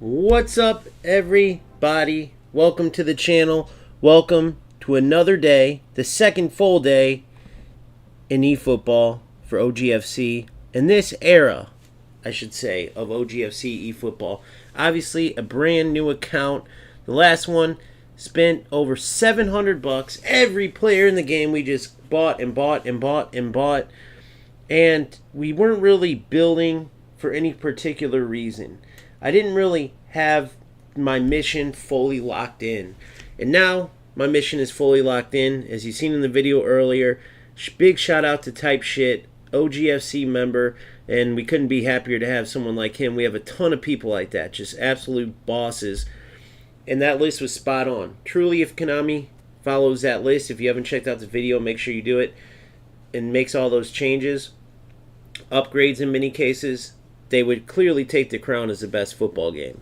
What's up, everybody? Welcome to the channel. Welcome to another day, the second full day in eFootball for OGFC. In this era, I should say, of OGFC eFootball. Obviously, a brand new account. The last one spent over $700. Every player in the game we just bought and bought and bought and bought. And we weren't really building for any particular reason. I didn't really have my mission fully locked in. And now my mission is fully locked in. As you've seen in the video earlier, big shout out to Type Shit, OGFC member, and we couldn't be happier to have someone like him. We have a ton of people like that, just absolute bosses. And that list was spot on. Truly, if Konami follows that list, if you haven't checked out the video, make sure you do it, and makes all those changes, upgrades in many cases, they would clearly take the crown as the best football game.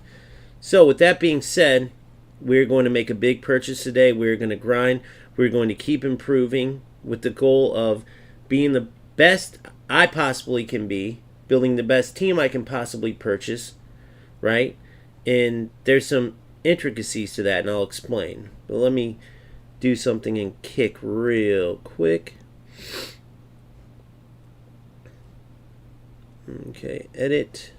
So with that being said, we're going to make a big purchase today. We're going to grind. We're going to keep improving with the goal of being the best I possibly can be, building the best team I can possibly purchase, right? And there's some intricacies to that, and I'll explain. But let me do something and kick real quick. Okay, edit.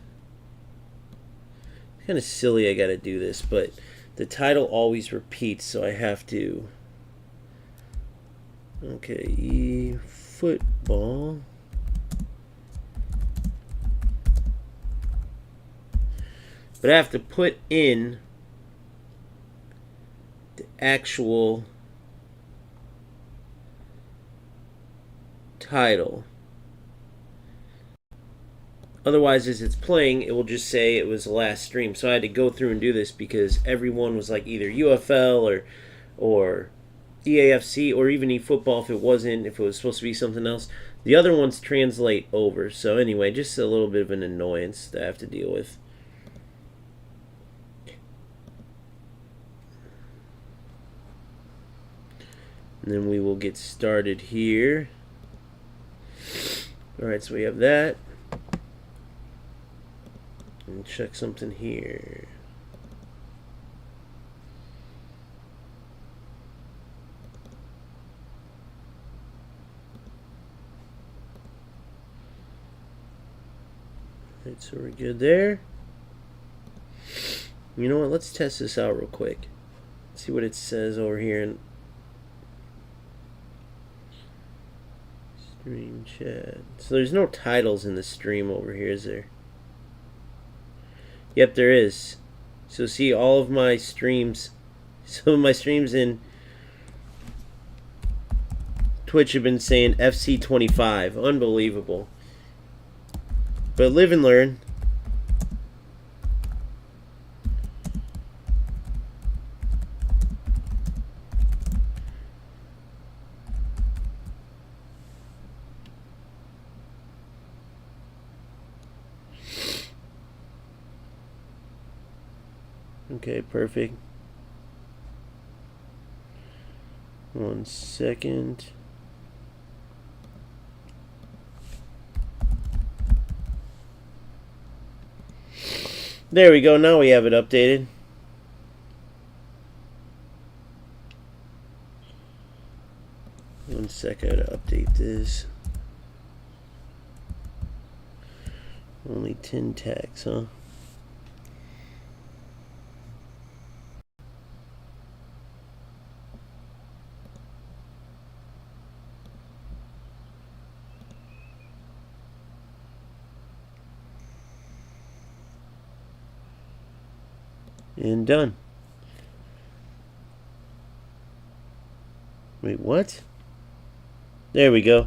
It's kind of silly I gotta do this, but the title always repeats, so I have to. Okay, eFootball. But I have to put in the actual title. Otherwise, as it's playing, it will just say it was the last stream. So I had to go through and do this because everyone was like either UFL or EAFC or even eFootball if it wasn't, if it was supposed to be something else. The other ones translate over. So anyway, just a little bit of an annoyance that I have to deal with. And then we will get started here. Alright, so we have that. And check something here. Alright, so we're good there. You know what? Let's test this out real quick. See what it says over here in stream chat. So there's no titles in the stream over here, is there? Yep, there is. So see all of my streams. Some of my streams in Twitch have been saying FC25. Unbelievable. But live and learn. Okay, perfect. 1 second. There we go. Now we have it updated. One second to update this. Only 10 tags, huh? And done. Wait, what? There we go.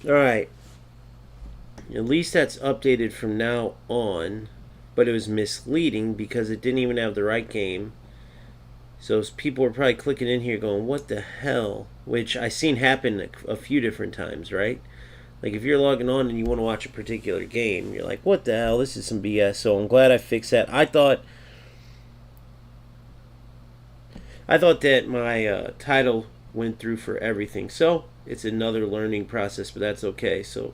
Alright. At least that's updated from now on. But it was misleading because it didn't even have the right game. So people were probably clicking in here going, what the hell? Which I seen happen a few different times, right? Like if you're logging on and you want to watch a particular game, you're like, what the hell? This is some BS. So I'm glad I fixed that. I thought that my title went through for everything. So it's another learning process, but that's okay. So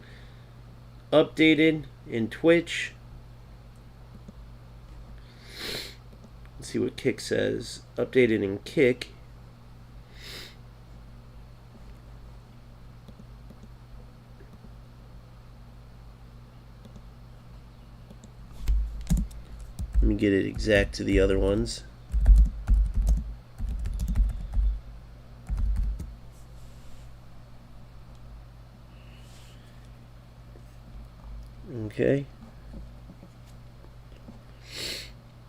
updated in Twitch. Let's see what Kick says. Updated in Kick. Let me get it exact to the other ones. Okay.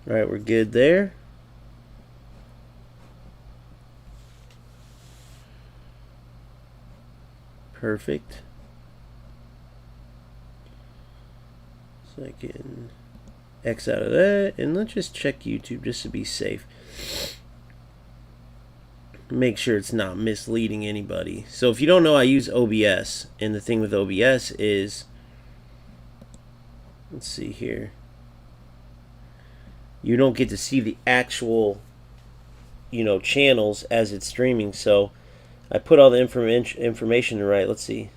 All right, we're good there. Perfect. So I can X out of that, and let's just check YouTube just to be safe. Make sure it's not misleading anybody. So if you don't know, I use OBS, and the thing with OBS is, let's see here, you don't get to see the actual, channels as it's streaming. So I put all the information right. Let's see.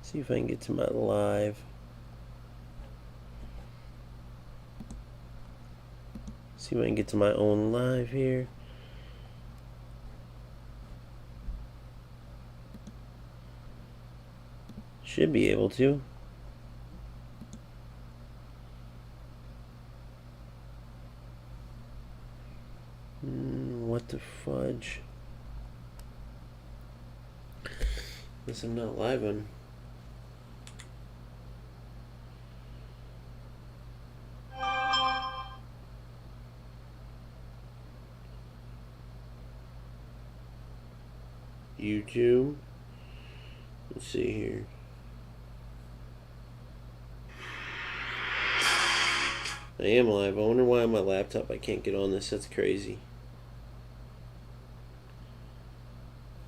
See if I can get to my live. See if I can get to my own live here. Should be able to. What the fudge? Guess I'm not live on. YouTube. Let's see here. I am live. I wonder why on my laptop I can't get on this. That's crazy.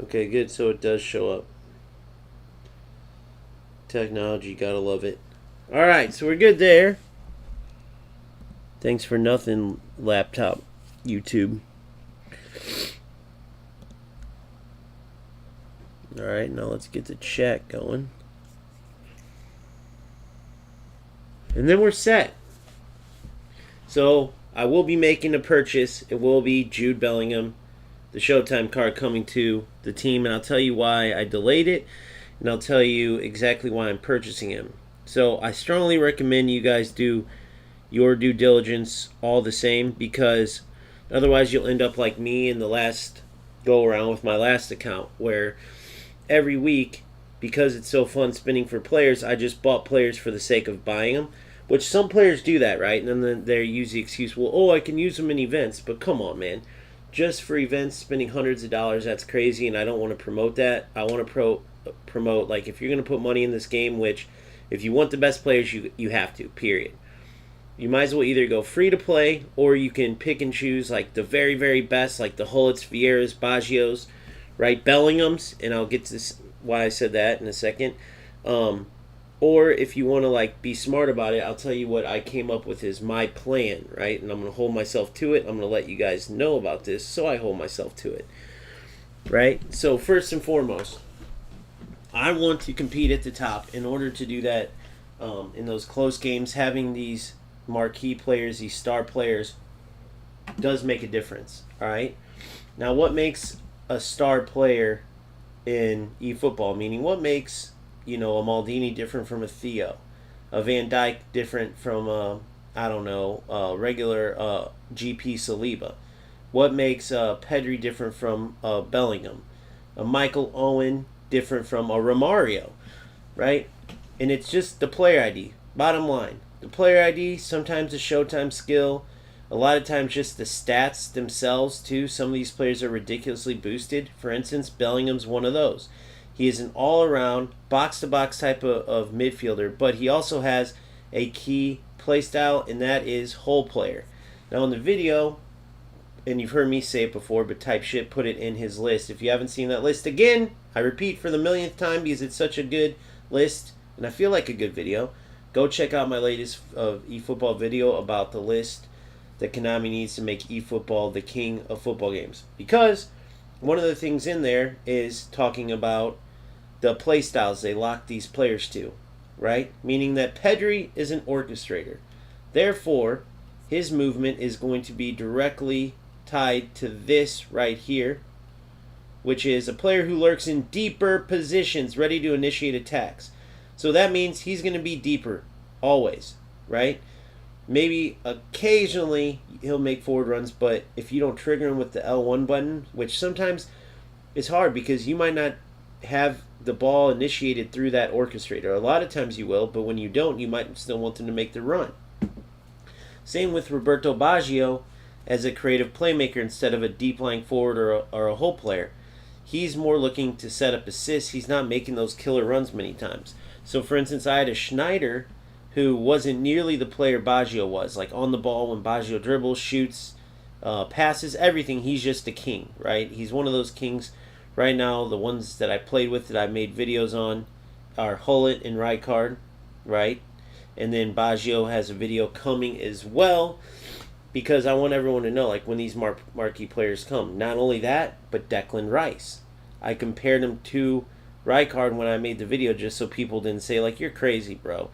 Okay, good. So it does show up. Technology, gotta love it. Alright, so we're good there. Thanks for nothing, laptop, YouTube. Alright, now let's get the chat going. And then we're set. So, I will be making a purchase. It will be Jude Bellingham, the Showtime card coming to the team. And I'll tell you why I delayed it. And I'll tell you exactly why I'm purchasing him. So, I strongly recommend you guys do your due diligence all the same. Because otherwise you'll end up like me in the last go around with my last account. Where every week, because it's so fun spinning for players, I just bought players for the sake of buying them. Which some players do that, right? And then they use the excuse, well, oh, I can use them in events. But come on, man. Just for events, spending hundreds of dollars, that's crazy, and I don't want to promote that. I want to promote, like, if you're going to put money in this game, which, if you want the best players, you have to, period. You might as well either go free to play, or you can pick and choose, like, the very, very best, like the Hullets, Vieiras, Baggios, right? Bellinghams, and I'll get to why I said that in a second. Or if you want to like be smart about it, I'll tell you what I came up with is my plan, right? And I'm going to hold myself to it. I'm going to let you guys know about this, so I hold myself to it, right? So first and foremost, I want to compete at the top. In order to do that, in those close games, having these marquee players, these star players, does make a difference, all right? Now, what makes a star player in eFootball? Meaning, what makes a Maldini different from a Theo, a Van Dijk different from regular GP Saliba? What makes Pedri different from Bellingham? A Michael Owen different from a Romario, right? And it's just the player ID. Bottom line, the player ID, sometimes the Showtime skill, a lot of times just the stats themselves too. Some of these players are ridiculously boosted. For instance, Bellingham's one of those. He is an all-around, box-to-box type of midfielder, but he also has a key play style, and that is hole player. Now, in the video, and you've heard me say it before, but type shit put it in his list. If you haven't seen that list, again, I repeat for the millionth time because it's such a good list, and I feel like a good video, go check out my latest eFootball video about the list that Konami needs to make eFootball the king of football games. Because one of the things in there is talking about the play styles they lock these players to, right? Meaning that Pedri is an orchestrator. Therefore, his movement is going to be directly tied to this right here, which is a player who lurks in deeper positions, ready to initiate attacks. So that means he's going to be deeper, always, right? Maybe occasionally he'll make forward runs, but if you don't trigger him with the L1 button, which sometimes is hard because you might not have the ball initiated through that orchestrator. A lot of times you will, but when you don't, you might still want them to make the run. Same with Roberto Baggio as a creative playmaker instead of a deep lying forward or a hole player. He's more looking to set up assists. He's not making those killer runs many times. So, for instance, I had a Schneider who wasn't nearly the player Baggio was. Like on the ball when Baggio dribbles, shoots, passes, everything. He's just a king, right? He's one of those kings. Right now, the ones that I played with that I made videos on are Hullet and Rijkaard, right? And then Baggio has a video coming as well because I want everyone to know, like, when these marquee players come. Not only that, but Declan Rice. I compared him to Rijkaard when I made the video just so people didn't say, like, you're crazy, bro.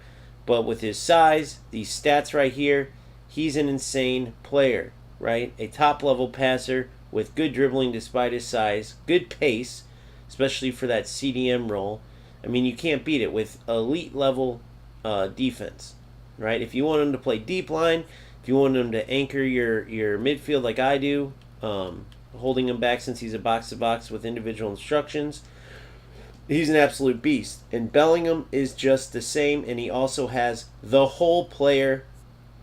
But with his size, these stats right here, he's an insane player, right? A top-level passer with good dribbling despite his size, good pace, especially for that CDM role. I mean, you can't beat it with elite-level defense, right? If you want him to play deep line, if you want him to anchor your midfield like I do, holding him back since he's a box-to-box with individual instructions, he's an absolute beast. And Bellingham is just the same, and he also has the whole player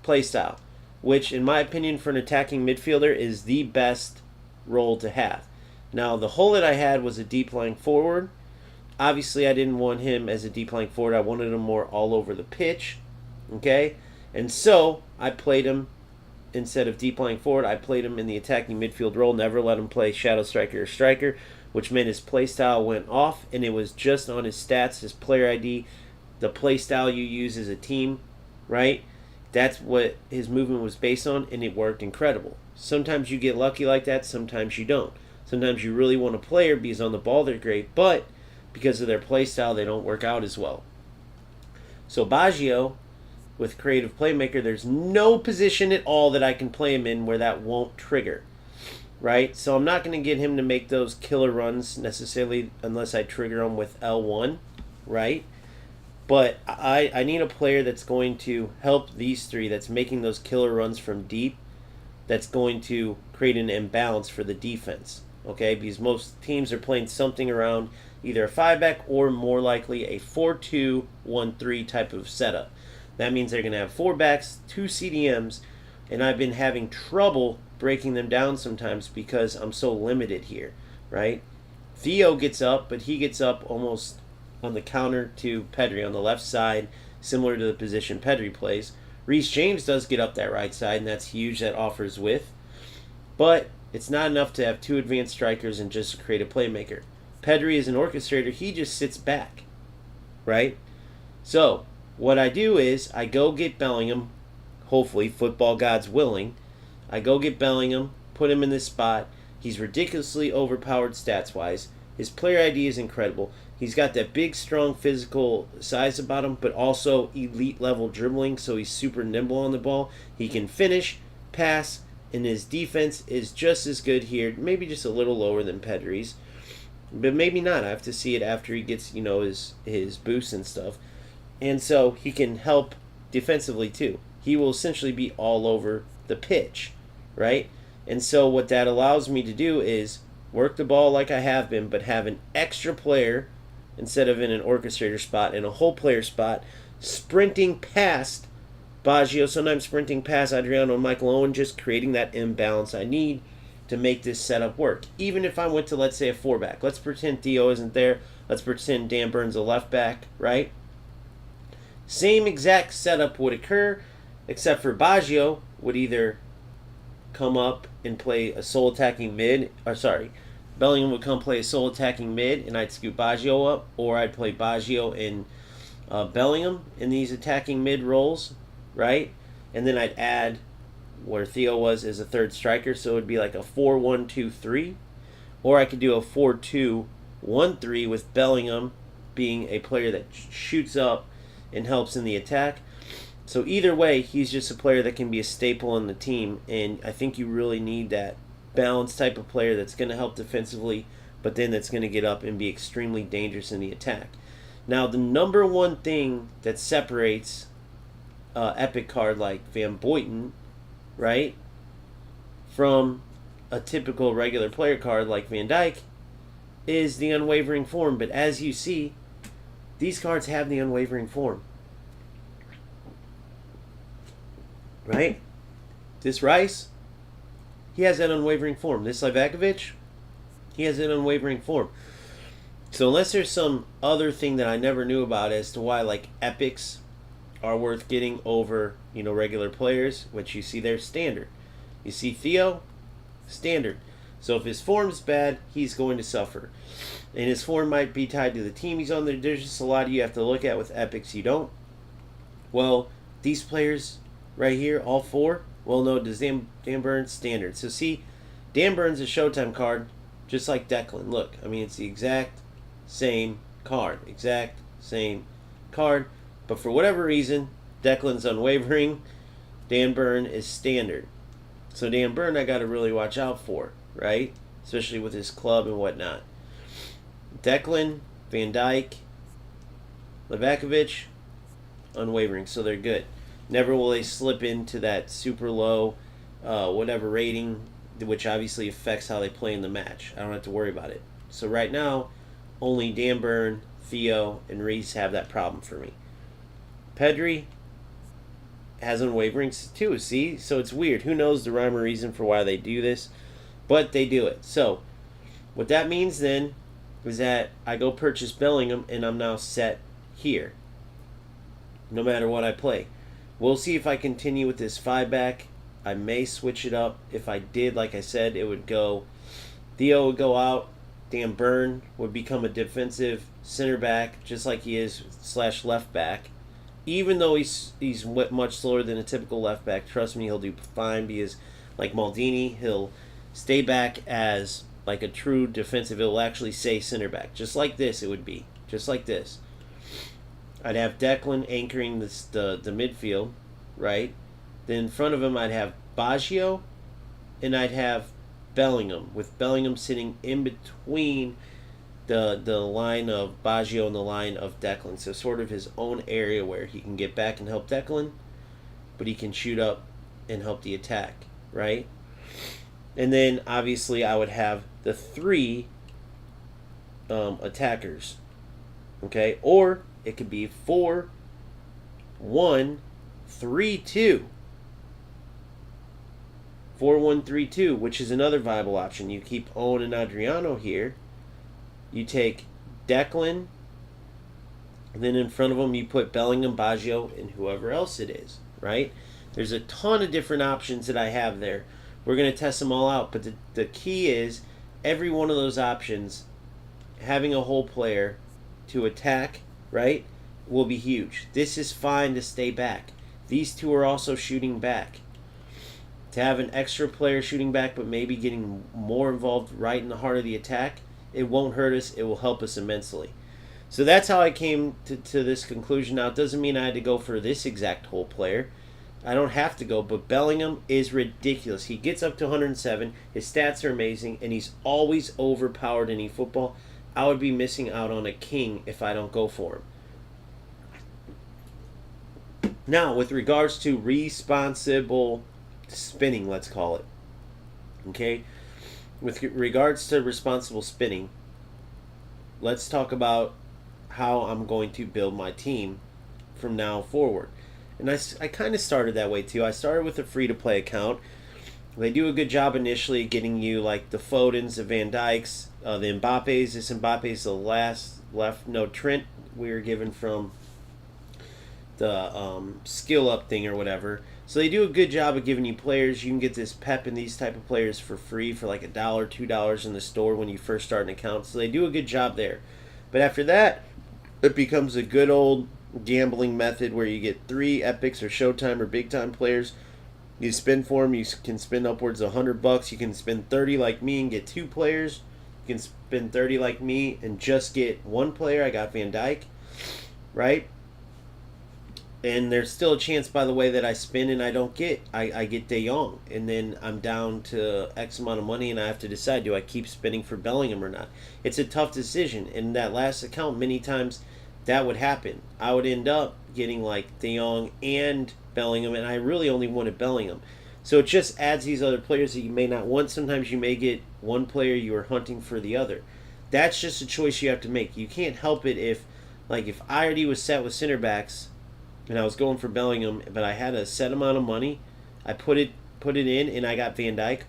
playstyle, which, in my opinion, for an attacking midfielder is the best role to have. Now, the hole that I had was a deep lying forward. Obviously, I didn't want him as a deep lying forward. I wanted him more all over the pitch, okay? And so, I played him, instead of deep lying forward, I played him in the attacking midfield role, never let him play shadow striker or striker, which meant his play style went off, and it was just on his stats, his player ID, the play style you use as a team, right? That's what his movement was based on, and it worked incredible. Sometimes you get lucky like that, sometimes you don't. Sometimes you really want a player because on the ball they're great, but because of their play style they don't work out as well. So Baggio, with creative playmaker, there's no position at all that I can play him in where that won't trigger, right? So I'm not going to get him to make those killer runs necessarily unless I trigger him with L1, right? But I need a player that's going to help these three, that's making those killer runs from deep, that's going to create an imbalance for the defense, okay? Because most teams are playing something around either a 5-back or more likely a 4-2-1-3 type of setup. That means they're going to have 4 backs, 2 CDMs, and I've been having trouble breaking them down sometimes because I'm so limited here, right? Theo gets up, but he gets up almost on the counter to Pedri on the left side, similar to the position Pedri plays. Reece James does get up that right side, and that's huge. That offers width. But it's not enough to have 2 advanced strikers and just create a playmaker. Pedri is an orchestrator. He just sits back, right? So what I do is I go get Bellingham, hopefully, football gods willing. I go get Bellingham, put him in this spot. He's ridiculously overpowered stats-wise. His player ID is incredible. He's got that big, strong physical size about him, but also elite-level dribbling, so he's super nimble on the ball. He can finish, pass, and his defense is just as good here, maybe just a little lower than Pedri's, but maybe not. I have to see it after he gets, his boosts and stuff. And so he can help defensively too. He will essentially be all over the pitch, right? And so what that allows me to do is work the ball like I have been, but have an extra player instead of in an orchestrator spot, in a whole player spot, sprinting past Baggio, sometimes sprinting past Adriano and Michael Owen, just creating that imbalance I need to make this setup work. Even if I went to, let's say, a 4-back. Let's pretend Theo isn't there. Let's pretend Dan Burns a left back, right? Same exact setup would occur, except for Baggio would either come up and play a sole attacking mid, Bellingham would come play a sole attacking mid, and I'd scoop Baggio up, or I'd play Baggio and Bellingham in these attacking mid roles, right? And then I'd add where Theo was as a third striker, so it would be like a 4-1-2-3, or I could do a 4-2-1-3 with Bellingham being a player that shoots up and helps in the attack. So either way, he's just a player that can be a staple on the team, and I think you really need that balanced type of player that's going to help defensively, but then that's going to get up and be extremely dangerous in the attack. Now, the number one thing that separates epic card like Van Boyten, right, from a typical regular player card like Van Dijk is the unwavering form. But as you see, these cards have the unwavering form. Right? This Rice, he has that unwavering form. This Livakovic, he has an unwavering form. So unless there's some other thing that I never knew about as to why like epics are worth getting over, regular players, which you see there, standard. You see Theo, standard. So if his form's bad, he's going to suffer. And his form might be tied to the team he's on. There's just a lot you have to look at with epics you don't. Well, these players right here, all four, well, no, does Dan Burns standard. So see, Dan Burns is a Showtime card, just like Declan. Look, I mean, it's the exact same card. Exact same card. But for whatever reason, Declan's unwavering. Dan Burn is standard. So Dan Burn I got to really watch out for, right? Especially with his club and whatnot. Declan, Van Dijk, Livakovic, unwavering. So they're good. Never will they slip into that super low, whatever rating, which obviously affects how they play in the match. I don't have to worry about it. So right now, only Dan Burn, Theo, and Reese have that problem for me. Pedri has unwavering too, see? So it's weird. Who knows the rhyme or reason for why they do this? But they do it. So what that means then is that I go purchase Bellingham and I'm now set here. No matter what I play. We'll see if I continue with this 5-back. I may switch it up. If I did, like I said, it would go... Theo would go out. Dan Burn would become a defensive center back, just like he is / left back. Even though he's much slower than a typical left back, trust me, he'll do fine because, like Maldini, he'll stay back as like a true defensive. It'll actually say center back, just like this. It would be just like this. I'd have Declan anchoring the midfield, right? Then in front of him, I'd have Baggio, and I'd have Bellingham, with Bellingham sitting in between the line of Baggio and the line of Declan. So sort of his own area where he can get back and help Declan, but he can shoot up and help the attack, right? And then obviously I would have the 3 attackers, okay? Or it could be 4-1-3-2. 4-1-3-2, which is another viable option. You keep Owen and Adriano here. You take Declan, and then in front of them you put Bellingham, Baggio, and whoever else it is, right? There's a ton of different options that I have there. We're going to test them all out, but the key is every one of those options, having a whole player to attack, right, will be huge. This is fine to stay back. These two are also shooting back. To have an extra player shooting back, but maybe getting more involved right in the heart of the attack, it won't hurt us. It will help us immensely. So that's how I came to this conclusion. Now, it doesn't mean I had to go for this exact whole player. I don't have to go, but Bellingham is ridiculous. He gets up to 107. His stats are amazing, and he's always overpowered in eFootball. I would be missing out on a king if I don't go for him. Now, with regards to responsible spinning, let's call it. Okay? With regards to responsible spinning, let's talk about how I'm going to build my team from now forward. And I kind of started that way too. I started with a free-to-play account. They do a good job initially getting you like the Fodens, the Van Dijks, the Mbappes. This Mbappe's the last left. No, Trent we were given from the skill up thing or whatever. So they do a good job of giving you players. You can get this Pep and these type of players for free for like $1, $2 in the store when you first start an account. So they do a good job there. But after that, it becomes a good old gambling method where you get 3 epics or Showtime or big time players. You spin for them. You can spend upwards of $100. You can spend 30 like me and get 2 players. You can spend 30 like me and just get one player. I got Van Dijk, right? And there's still a chance, by the way, that I spin and I don't get. I get De Jong, and then I'm down to X amount of money, and I have to decide, do I keep spinning for Bellingham or not? It's a tough decision. In that last account, many times that would happen. I would end up getting like De Jong and Bellingham, and I really only wanted Bellingham. So it just adds these other players that you may not want. Sometimes you may get one player you are hunting for the other. That's just a choice you have to make. You can't help it if I already was set with center backs and I was going for Bellingham, but I had a set amount of money. I put it in, and I got Van Dijk.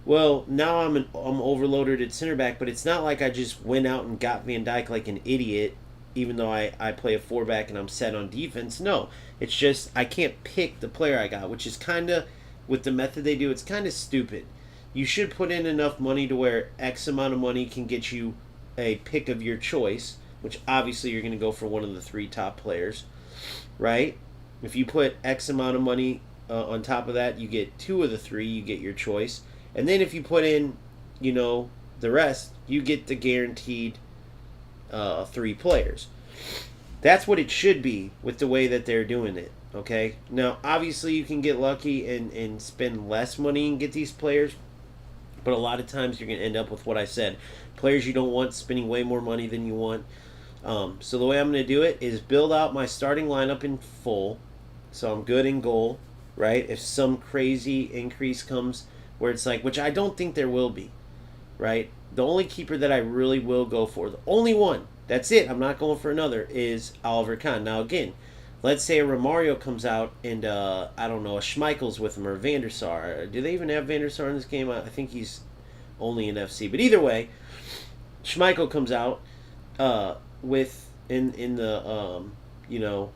Well, now I'm overloaded at center back, but it's not like I just went out and got Van Dijk like an idiot, even though I play a 4-back and I'm set on defense. No, it's just I can't pick the player I got, which is kind of, with the method they do, it's kind of stupid. You should put in enough money to where X amount of money can get you a pick of your choice, which obviously you're going to go for one of the 3 top players. Right? If you put X amount of money on top of that, you get 2 of the 3, you get your choice. And then if you put in, the rest, you get the guaranteed 3 players. That's what it should be with the way that they're doing it. Okay? Now, obviously, you can get lucky and spend less money and get these players. But a lot of times you're going to end up with what I said. Players you don't want, spending way more money than you want. So the way I'm going to do it is build out my starting lineup in full, so I'm good in goal, right? If some crazy increase comes where it's like, which I don't think there will be, right? The only keeper that I really will go for, the only one, that's it, I'm not going for another, is Oliver Kahn. Now again, let's say a Romario comes out and, I don't know, a Schmeichel's with him, or Van der Sar. Do they even have Van der Sar in this game? I think he's only in FC. But either way, Schmeichel comes out, with in the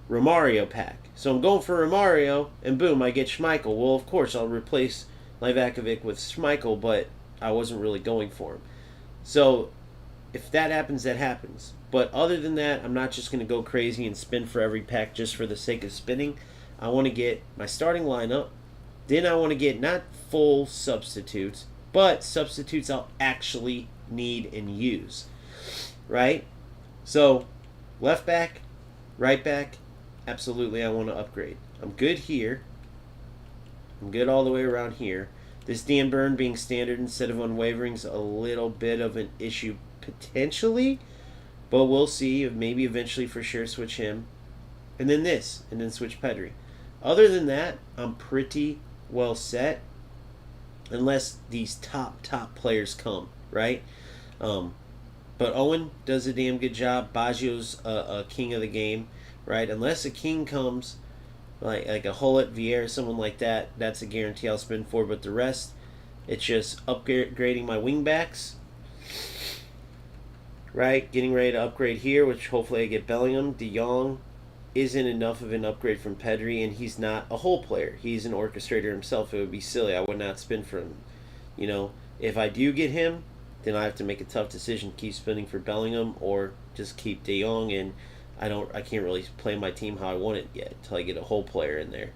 Romario pack. So I'm going for Romario, and boom, I get Schmeichel. Well, of course, I'll replace Livakovic with Schmeichel, but I wasn't really going for him. So if that happens, that happens. But other than that, I'm not just going to go crazy and spin for every pack just for the sake of spinning. I want to get my starting lineup. Then I want to get not full substitutes, but substitutes I'll actually need and use. Right? So, left back, right back, absolutely I want to upgrade. I'm good here. I'm good all the way around here. This Dan Burn being standard instead of unwavering is a little bit of an issue potentially, but we'll see. Maybe eventually for sure switch him. And then this, and then switch Pedri. Other than that, I'm pretty well set unless these top players come, right? But Owen does a damn good job. Baggio's a king of the game, right? Unless a king comes, like a Hullet, Vieira, someone like that, that's a guarantee I'll spend for. But the rest, it's just upgrading my wingbacks, right? Getting ready to upgrade here, which hopefully I get Bellingham. De Jong isn't enough of an upgrade from Pedri, and he's not a whole player. He's an orchestrator himself. It would be silly. I would not spin for him. If I do get him, then I have to make a tough decision: keep spending for Bellingham or just keep De Jong. And I can't really play my team how I want it yet until I get a whole player in there,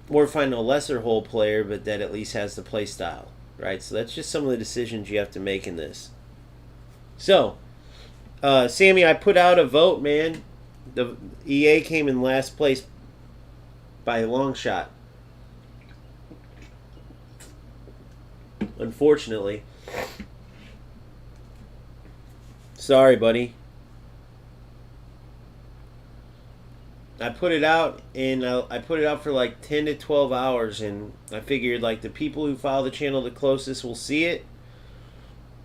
or find a lesser whole player, but that at least has the play style, right? So that's just some of the decisions you have to make in this. So, Sammy, I put out a vote, man. The EA came in last place by a long shot, unfortunately. Sorry, buddy. I put it out, and I put it out for like 10 to 12 hours, and I figured like the people who follow the channel the closest will see it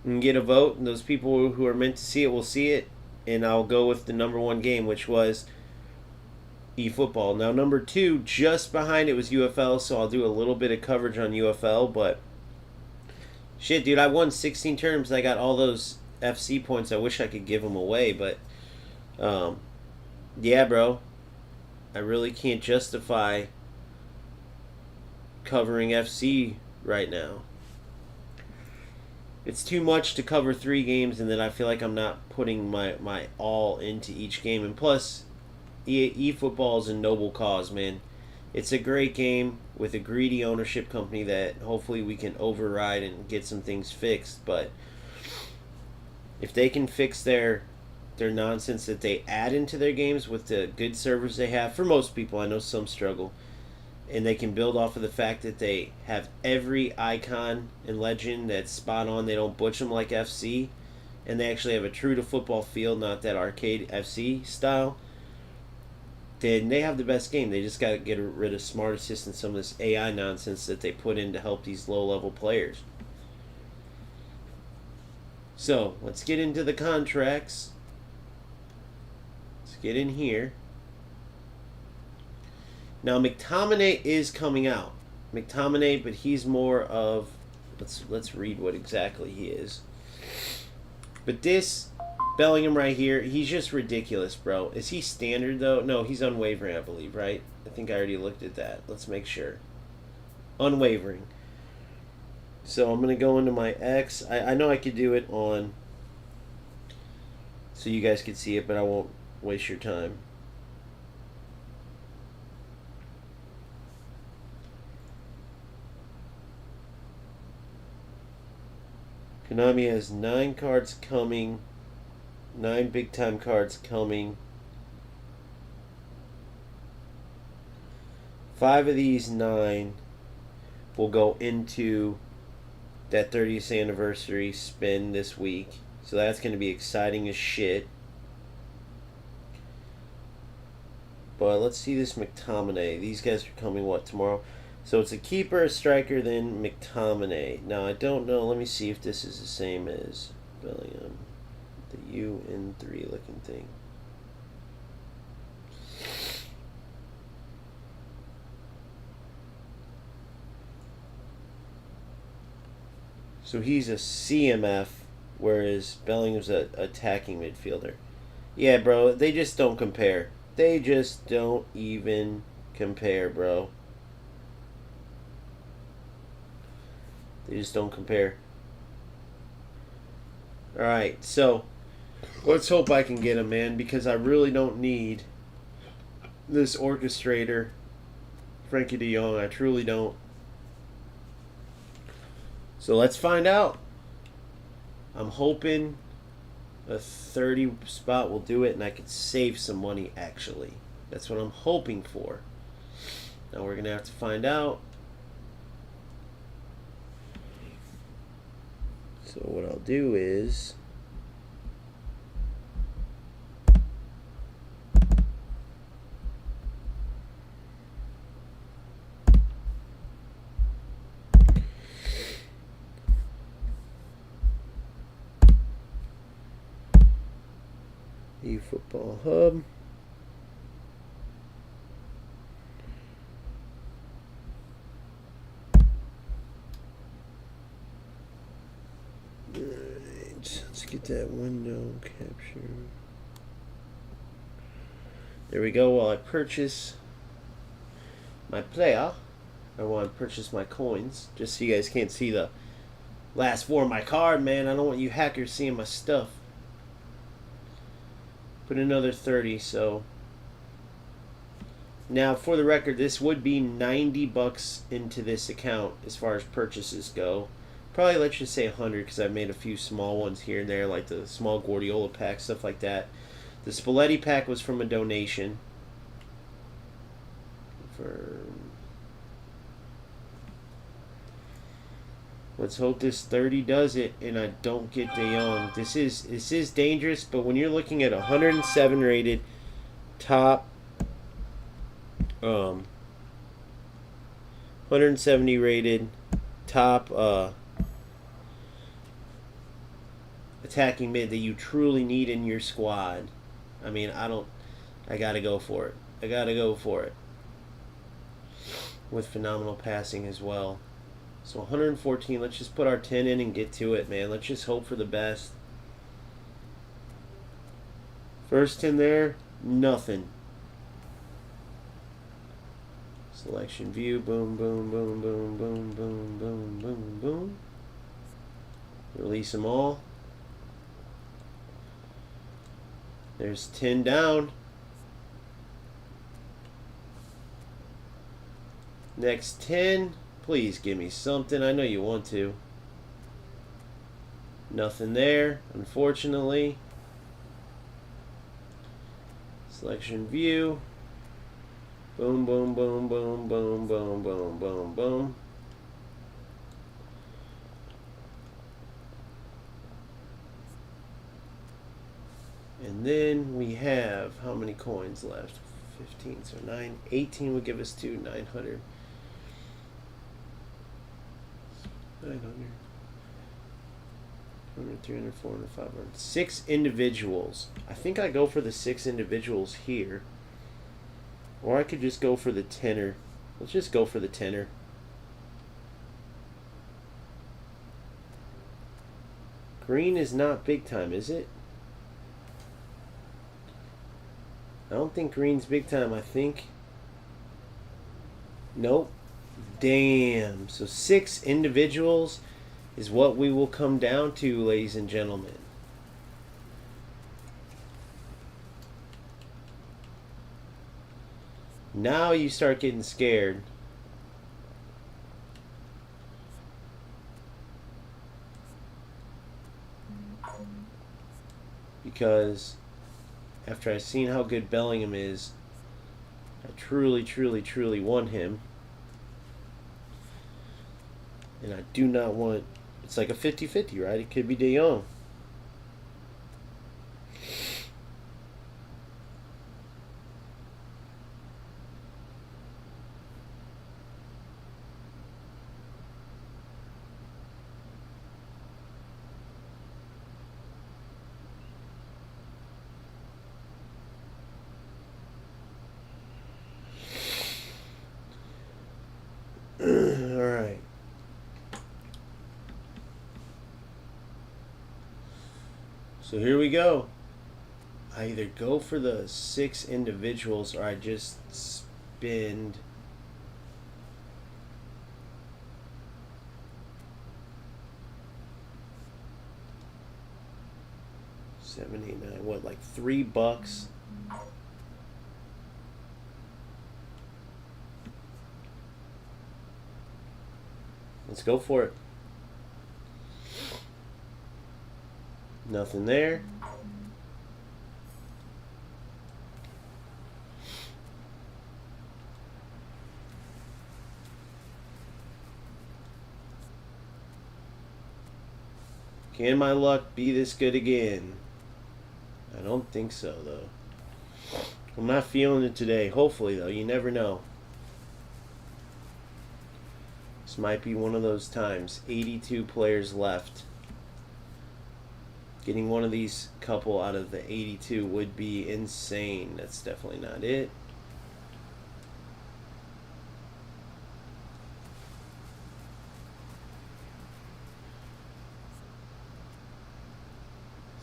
and get a vote, and those people who are meant to see it will see it, and I'll go with the number 1 game, which was eFootball. Now, number 2, just behind it, was UFL, so I'll do a little bit of coverage on UFL, but shit, dude, I won 16 terms. I got all those FC points. I wish I could give them away, but yeah, bro, I really can't justify covering FC right now. It's too much to cover 3 games, and then I feel like I'm not putting my all into each game. And plus, eFootball is a noble cause, man. It's a great game with a greedy ownership company that hopefully we can override and get some things fixed. But if they can fix their nonsense that they add into their games with the good servers they have, for most people, I know some struggle, and they can build off of the fact that they have every icon and legend that's spot on. They don't butch them like FC, and they actually have a true to football feel, not that arcade FC style. Then they have the best game. They just got to get rid of Smart Assist and some of this AI nonsense that they put in to help these low-level players. So, let's get into the contracts. Let's get in here. Now, McTominay is coming out. McTominay, but he's more of... Let's read what exactly he is. But this... Bellingham right here, he's just ridiculous, bro. Is he standard, though? No, he's unwavering, I believe, right? I think I already looked at that. Let's make sure. Unwavering. So I'm going to go into my X. I know I could do it on... so you guys can see it, but I won't waste your time. Konami has 9 cards coming... 9 big-time cards coming. 5 of these 9 will go into that 30th anniversary spin this week. So that's going to be exciting as shit. But let's see this McTominay. These guys are coming, what, tomorrow? So it's a keeper, a striker, then McTominay. Now, I don't know. Let me see if this is the same as Bellingham. The UN3 looking thing. So he's a CMF, whereas Bellingham's an attacking midfielder. Yeah, bro, they just don't compare. They just don't even compare, bro. They just don't compare. Alright, so... let's hope I can get him, man, because I really don't need this orchestrator, Frankie de Jong. I truly don't. So let's find out. I'm hoping a 30 spot will do it, and I could save some money, actually. That's what I'm hoping for. Now we're going to have to find out. So what I'll do is... eFootball Hub. Alright, let's get that window capture. There we go. While I purchase my player, I want to purchase my coins, just so you guys can't see the last 4 of my card, man. I don't want you hackers seeing my stuff. Put another 30, so now for the record, this would be $90 into this account as far as purchases go. Probably let's just say 100 because I've made a few small ones here and there, like the small Guardiola pack, stuff like that. The Spalletti pack was from a donation. Let's hope this 30 does it and I don't get De Jong. This is dangerous, but when you're looking at 107 rated top 170 rated top attacking mid that you truly need in your squad, I mean, I gotta go for it. I gotta go for it. With phenomenal passing as well. So 114, let's just put our 10 in and get to it, man. Let's just hope for the best. First 10 there, nothing. Selection view, boom, boom, boom, boom, boom, boom, boom, boom, boom. Release them all. There's 10 down. Next 10. Please give me something. I know you want to. Nothing there, unfortunately. Selection view. Boom, boom, boom, boom, boom, boom, boom, boom, boom. And then we have how many coins left? 15, so 9. 18 would give us 900. 900. 200, 300, 400, 500. 6 individuals. I think I go for the 6 individuals here. Or I could just go for the tenner. Let's just go for the tenner. Green is not big time, is it? I don't think green's big time. I think... Nope. Damn. So 6 individuals is what we will come down to, ladies and gentlemen. Now you start getting scared. Because after I've seen how good Bellingham is, I truly, truly, truly want him. And I do not want... It's like a 50-50, right? It could be De Jong. Alright. So here we go. I either go for the 6 individuals or I just spend... $7, $8, $9, what, like $3? Let's go for it. Nothing there. Can my luck be this good again? I don't think so, though. I'm not feeling it today. Hopefully, though. You never know. This might be one of those times. 82 players left. Getting one of these couple out of the 82 would be insane. That's definitely not it.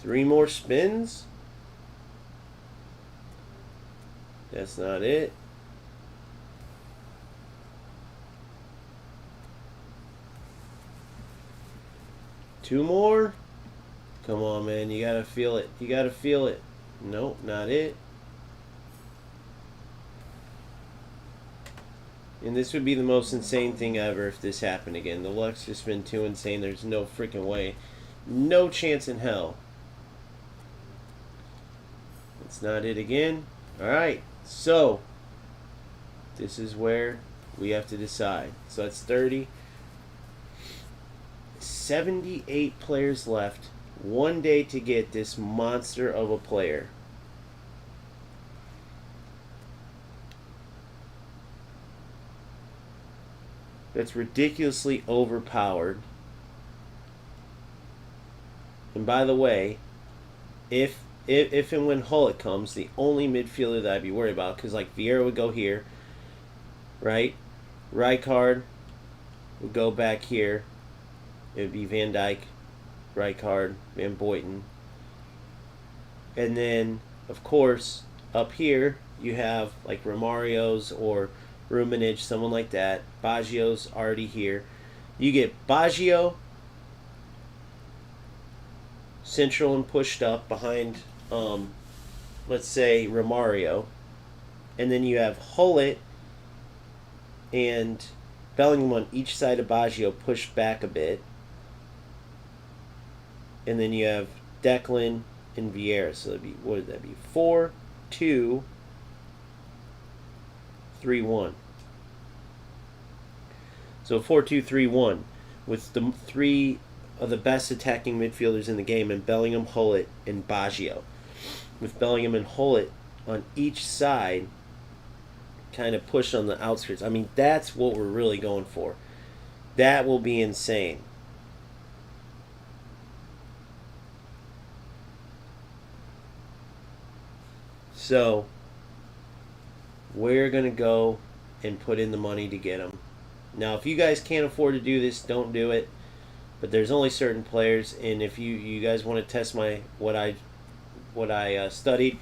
Three more spins? That's not it. Two more? Come on, man. You gotta feel it. You gotta feel it. Nope, not it. And this would be the most insane thing ever if this happened again. The luck's just been too insane. There's no freaking way. No chance in hell. It's not it again. Alright, so this is where we have to decide. So that's 30. 78 players left. One day to get this monster of a player. That's ridiculously overpowered. And by the way, if and when Hullet comes, the only midfielder that I'd be worried about, because like Vieira would go here, right? Rijkaard would go back here. It would be Van Dijk, Rijkaard, Van Boyten. And then, of course, up here, you have like Romario's or Ruminage, someone like that. Baggio's already here. You get Baggio central and pushed up behind, let's say, Romario. And then you have Hullet and Bellingham on each side of Baggio pushed back a bit. and then you have Declan and Vieira. So that'd be, what would that be? 4-2-3-1. So 4-2-3-1 with the three of the best attacking midfielders in the game, and Bellingham, Hullet, and Baggio. With Bellingham and Hullet on each side, kind of pushed on the outskirts. I mean, that's what we're really going for. That will be insane. So, we're going to go and put in the money to get them. Now, if you guys can't afford to do this, don't do it. But there's only certain players, and if you guys want to test what I studied,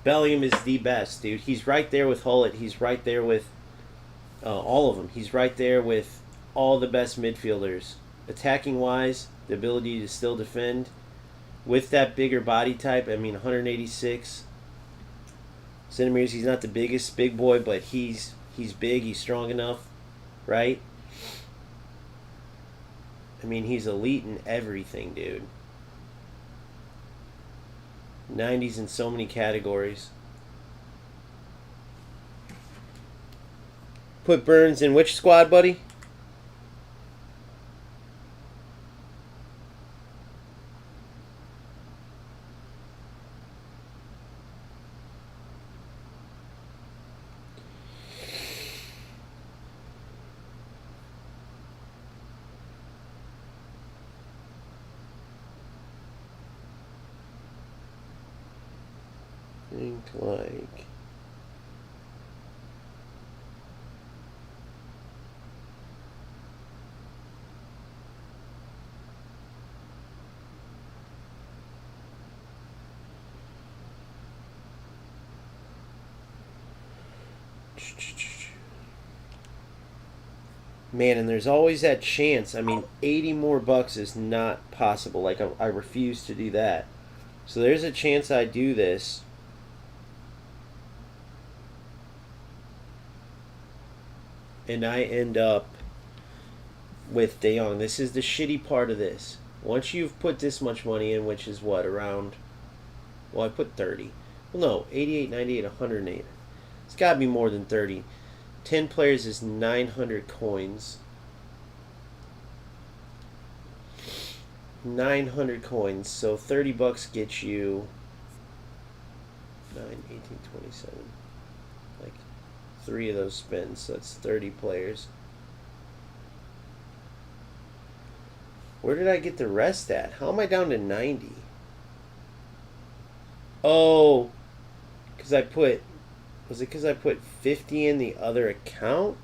Bellingham is the best, dude. He's right there with Hullet. He's right there with all of them. He's right there with all the best midfielders. Attacking-wise, the ability to still defend with that bigger body type. I mean, 186 centimeters. He's not the biggest big boy, but he's big. He's strong enough, right? I mean, he's elite in everything, dude. 90s in so many categories. Put Burns in which squad, buddy? Think like... Man, and there's always that chance. I mean, 80 more bucks is not possible. Like, I refuse to do that. So there's a chance I do this. And I end up with De Jong. This is the shitty part of this. Once you've put this much money in, which is what, around... Well, I put 30. Well, no, 88, 98, 108. It's got to be more than 30. 10 players is 900 coins. 900 coins. So 30 bucks gets you 9, 18, 27. Like 3 of those spins. So that's 30 players. Where did I get the rest at? How am I down to 90? Oh, because I put... Was it because I put 50 in the other account?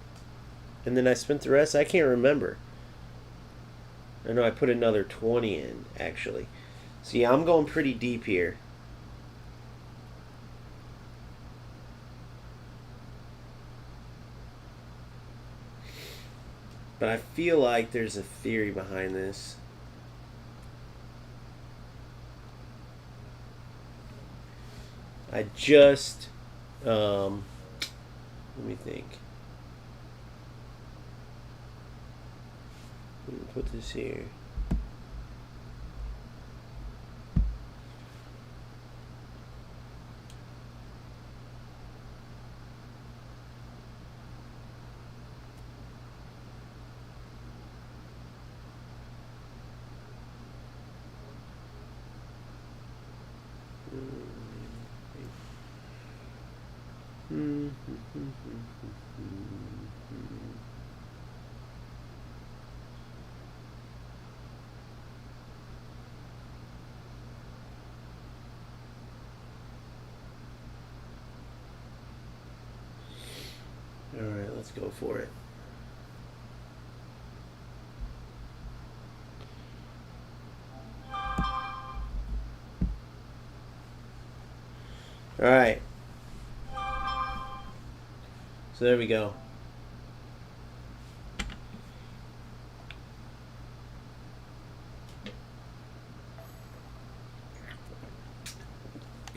And then I spent the rest? I can't remember. I know I put another 20 in, actually. So yeah, I'm going pretty deep here. But I feel like there's a theory behind this. I just... let me think. Let me put this here. All right, let's go for it. All right. So there we go.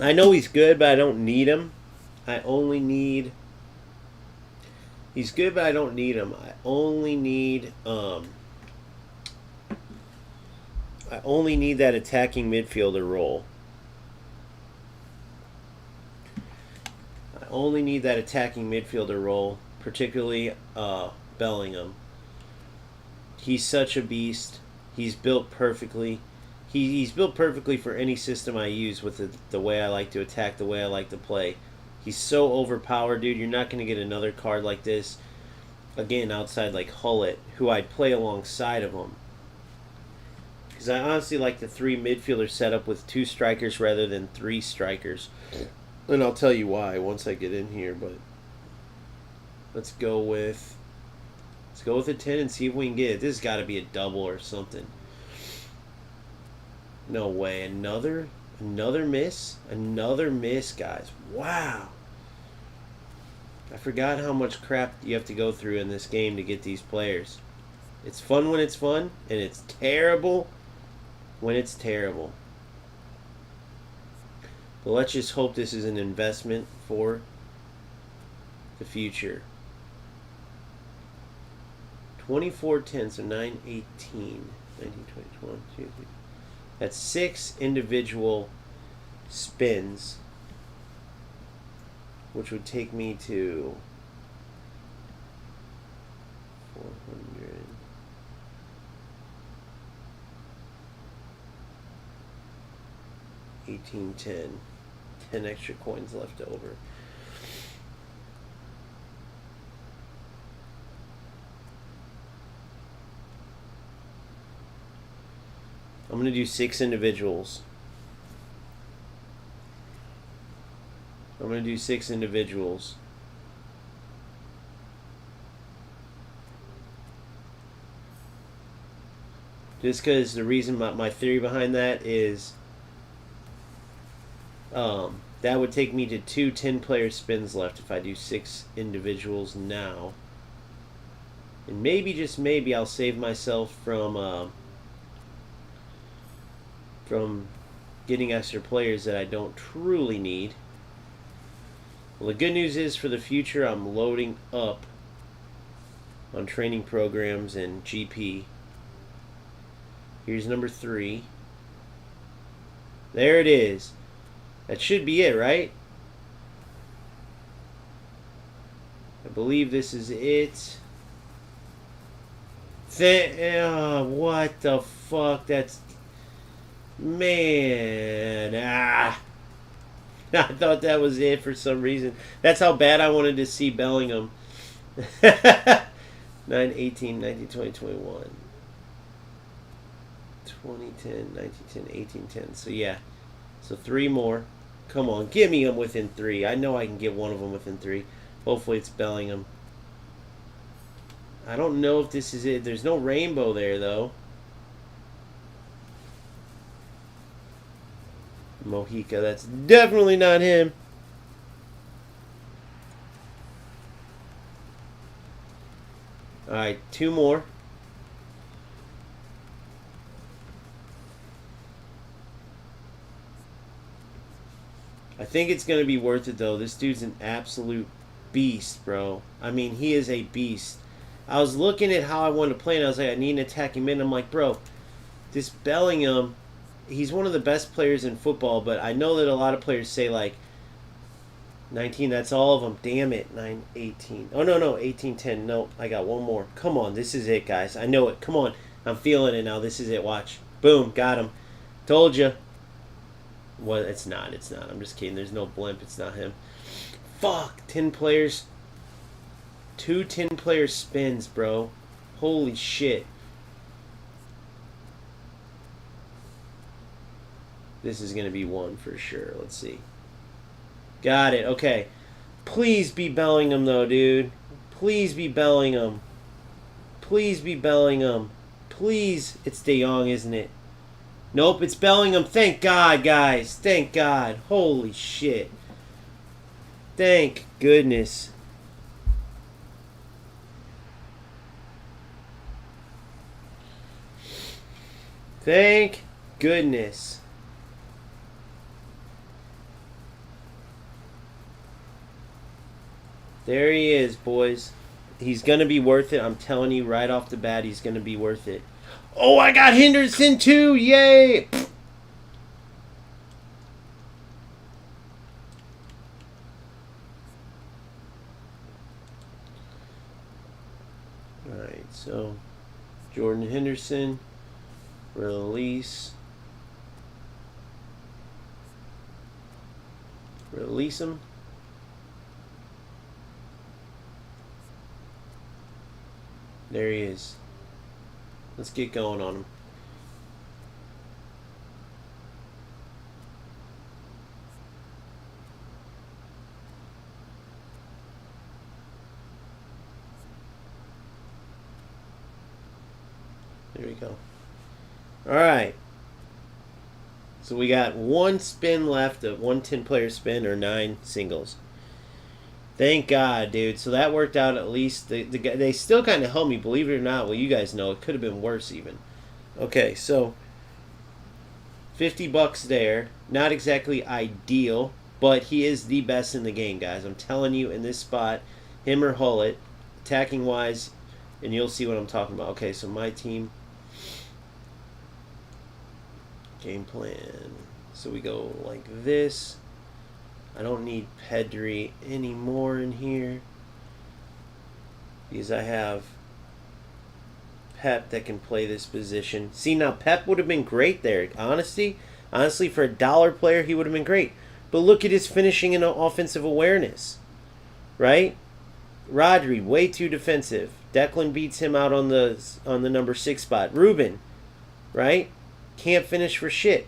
I know he's good, but I don't need him. I only need... He's good, but I don't need him. I only need I only need that attacking midfielder role. I only need that attacking midfielder role, particularly Bellingham. He's such a beast. He's built perfectly. He's built perfectly for any system I use with the way I like to attack, the way I like to play. He's so overpowered, dude. You're not going to get another card like this, again, outside like Hullet, who I'd play alongside of him. Because I honestly like the 3 midfielder setup with 2 strikers rather than 3 strikers. And I'll tell you why once I get in here, but let's go with a 10 and see if we can get it. This has got to be a double or something. No way. Another miss? Another miss, guys. Wow. I forgot how much crap you have to go through in this game to get these players. It's fun when it's fun, and it's terrible when it's terrible. But let's just hope this is an investment for the future. 24-10, so 9-18. 19, 20, 21, 2, 3. That's 6 individual spins, which would take me to 400. $18.10. 10 extra coins left over. I'm going to do 6 individuals. I'm going to do 6 individuals. Just because the reason, my theory behind that is that would take me to 2 10-player spins left if I do 6 individuals now. And maybe, just maybe, I'll save myself from getting extra players that I don't truly need. Well, the good news is for the future, I'm loading up on training programs and GP. Here's number 3. There it is. That should be it, right? I believe this is it. What the fuck? That's... Man. I thought that was it for some reason. That's how bad I wanted to see Bellingham. 9, 18, 19, 20, 21. 2010, 1910, 1810. So yeah. So 3 more. Come on, give me them within 3. I know I can get one of them within 3. Hopefully it's Bellingham. I don't know if this is it. There's no rainbow there, though. Mojica, that's definitely not him. Alright, 2 more. I think it's going to be worth it, though. This dude's an absolute beast, bro. I mean, he is a beast. I was looking at how I wanted to play, and I was like, I need an attacking mid. And I'm like, bro, this Bellingham, he's one of the best players in football, but I know that a lot of players say, like, 19, that's all of them. Damn it, 9, 18. Oh, no, 18, 10. No, I got one more. Come on, this is it, guys. I know it. Come on. I'm feeling it now. This is it. Watch. Boom, got him. Told you. Well, it's not. I'm just kidding. There's no blimp. It's not him. Fuck. 10 players. 2 10-player spins, bro. Holy shit. This is going to be one for sure. Let's see. Got it. Okay. Please be Bellingham, though, dude. Please be Bellingham. Please be Bellingham. Please. It's De Jong, isn't it? Nope, it's Bellingham. Thank God, guys. Thank God. Holy shit. Thank goodness. Thank goodness. There he is, boys. He's going to be worth it. I'm telling you right off the bat, he's going to be worth it. Oh, I got Henderson too. Yay. All right, so Jordan Henderson, release him. There he is. Let's get going on him. There we go. All right. So we got one spin left, of 1 10-player spin or 9 singles. Thank God, dude. So that worked out at least. They still kind of helped me, believe it or not. Well, you guys know it could have been worse even. Okay, so $50 there. Not exactly ideal, but he is the best in the game, guys. I'm telling you, in this spot, him or Hullett, attacking-wise, and you'll see what I'm talking about. Okay, so my team. Game plan. So we go like this. I don't need Pedri anymore in here because I have Pep that can play this position. See, now Pep would have been great there. Honestly, for a dollar player, he would have been great. But look at his finishing and offensive awareness, right? Rodri, way too defensive. Declan beats him out on the number 6 spot. Ruben, right? Can't finish for shit.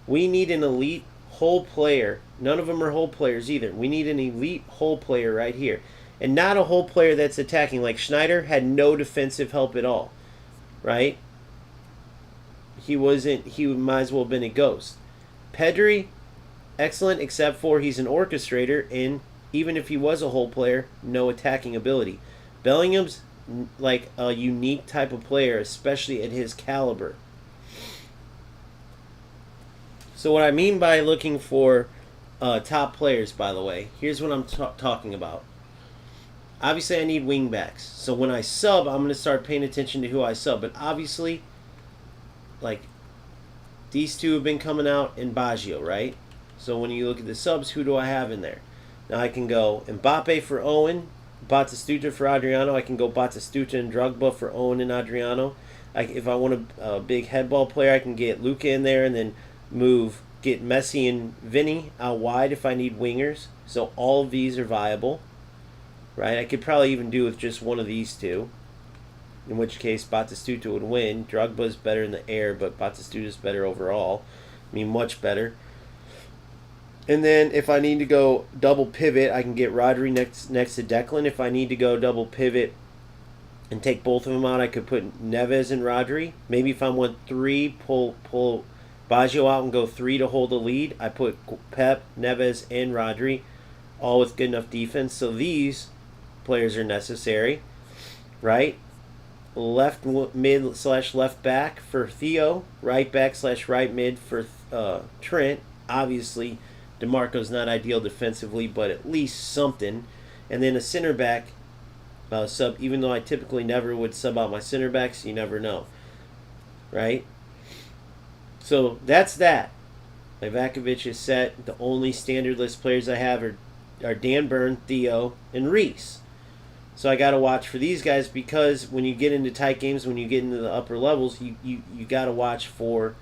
We need an elite whole player. None of them are whole players either. We need an elite whole player right here. And not a whole player that's attacking. Like Schneider had no defensive help at all. Right? He might as well have been a ghost. Pedri, excellent except for he's an orchestrator, and even if he was a whole player, no attacking ability. Bellingham's like a unique type of player, especially at his caliber. So what I mean by looking for top players, by the way, here's what I'm talking about. Obviously, I need wingbacks. So when I sub, I'm going to start paying attention to who I sub. But obviously, like, these two have been coming out in Baggio, right? So when you look at the subs, who do I have in there? Now I can go Mbappe for Owen, Batistuta for Adriano. I can go Batistuta and Drogba for Owen and Adriano. If I want a big headball player, I can get Luka in there and then get Messi and Vinny out wide if I need wingers. So all of these are viable, right? I could probably even do with just one of these two, in which case Batistuta would win. Drogba's better in the air, but Batistuta's better overall. I mean, much better. And then if I need to go double pivot, I can get Rodri next to Declan. If I need to go double pivot and take both of them out, I could put Neves and Rodri. Maybe if I want 3, pull Baggio out and go 3 to hold the lead. I put Pep, Neves, and Rodri, all with good enough defense. So these players are necessary, right? Left mid / left back for Theo. Right back / right mid for Trent. Obviously, DeMarco's not ideal defensively, but at least something. And then a center back sub, even though I typically never would sub out my center backs, you never know, right? So that's that. Ivakovic is set. The only standard list players I have are Dan Burn, Theo, and Reese. So I got to watch for these guys because when you get into tight games, when you get into the upper levels, you got to watch for,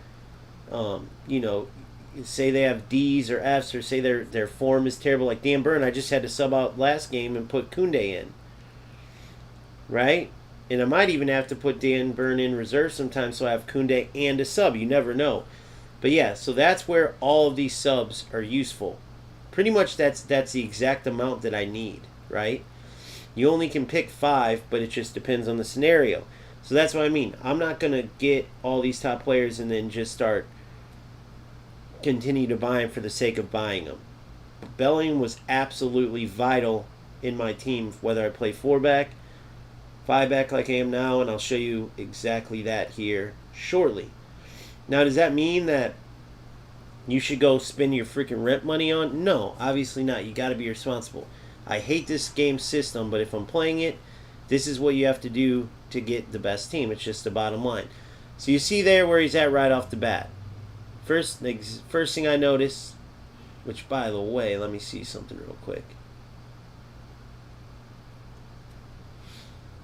say they have D's or F's, or say their form is terrible. Like Dan Burn, I just had to sub out last game and put Koundé in. Right? And I might even have to put Dan Burn in reserve sometimes so I have Koundé and a sub. You never know. But yeah, so that's where all of these subs are useful. Pretty much that's the exact amount that I need, right? You only can pick 5, but it just depends on the scenario. So that's what I mean. I'm not going to get all these top players and then just continue to buy them for the sake of buying them. Bellingham was absolutely vital in my team, whether I play 4-back, 5-back like I am now, and I'll show you exactly that here shortly. Now, does that mean that you should go spend your freaking rent money on? No, obviously not. You got to be responsible. I hate this game system, but if I'm playing it, this is what you have to do to get the best team. It's just the bottom line. So you see there where he's at right off the bat. First thing I noticed, which by the way, let me see something real quick.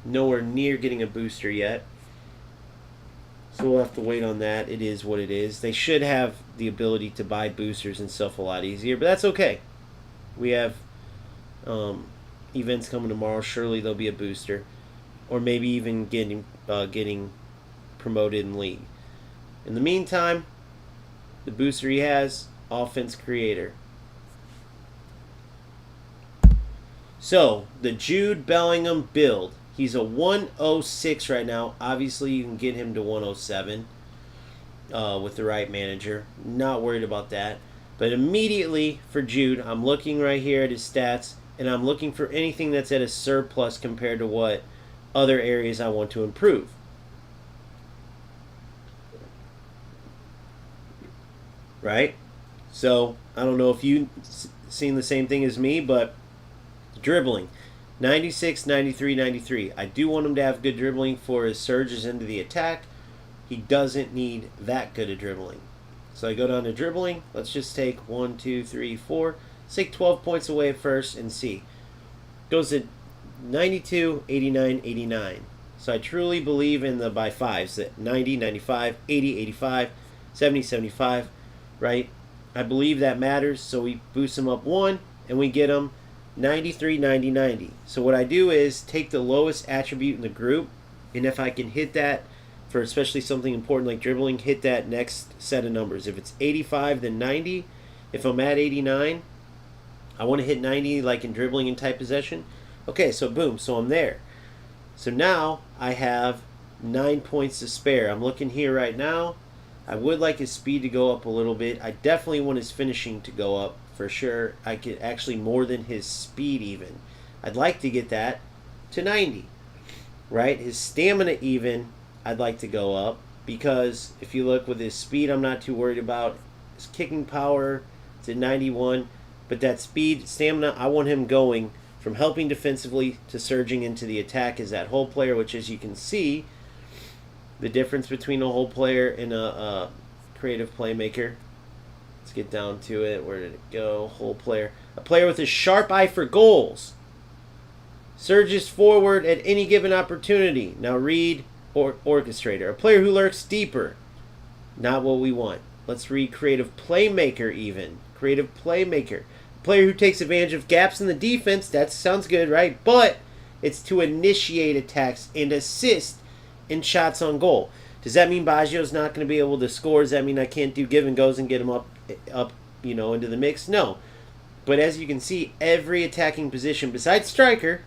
Nowhere near getting a booster yet. So we'll have to wait on that. It is what it is. They should have the ability to buy boosters and stuff a lot easier, but that's okay. We have events coming tomorrow. Surely there'll be a booster, or maybe even getting promoted in league. In the meantime, the booster he has, offense creator. So the Jude Bellingham build. He's a 106 right now. Obviously, you can get him to 107 with the right manager. Not worried about that. But immediately for Jude, I'm looking right here at his stats, and I'm looking for anything that's at a surplus compared to what other areas I want to improve. Right? So, I don't know if you've seen the same thing as me, but dribbling. 96, 93, 93. I do want him to have good dribbling for his surges into the attack. He doesn't need that good of dribbling. So I go down to dribbling. Let's just take 1, 2, 3, 4. Let's take 12 points away at first and see. Goes at 92, 89, 89. So I truly believe in the by fives, that 90, 95, 80, 85, 70, 75, right? I believe that matters. So we boost him up 1 and we get him 93, 90, 90. So what I do is take the lowest attribute in the group, and if I can hit that for especially something important like dribbling, hit that next set of numbers. If it's 85, then 90. If I'm at 89, I want to hit 90 like in dribbling and tight possession. Okay, so boom, so I'm there. So now I have 9 points to spare. I'm looking here right now. I would like his speed to go up a little bit. I definitely want his finishing to go up. For sure, I could actually more than his speed even. I'd like to get that to 90, right? His stamina even, I'd like to go up, because if you look with his speed, I'm not too worried about. His kicking power, it's at 91, but that speed, stamina, I want him going from helping defensively to surging into the attack as that whole player, which as you can see, the difference between a whole player and a creative playmaker. Let's get down to it. Where did it go? Whole player. A player with a sharp eye for goals. Surges forward at any given opportunity. Now read orchestrator. A player who lurks deeper. Not what we want. Let's read creative playmaker even. Creative playmaker. A player who takes advantage of gaps in the defense. That sounds good, right? But it's to initiate attacks and assist in shots on goal. Does that mean Baggio's not going to be able to score? Does that mean I can't do give and goes and get him up, into the mix? No. But as you can see, every attacking position besides striker,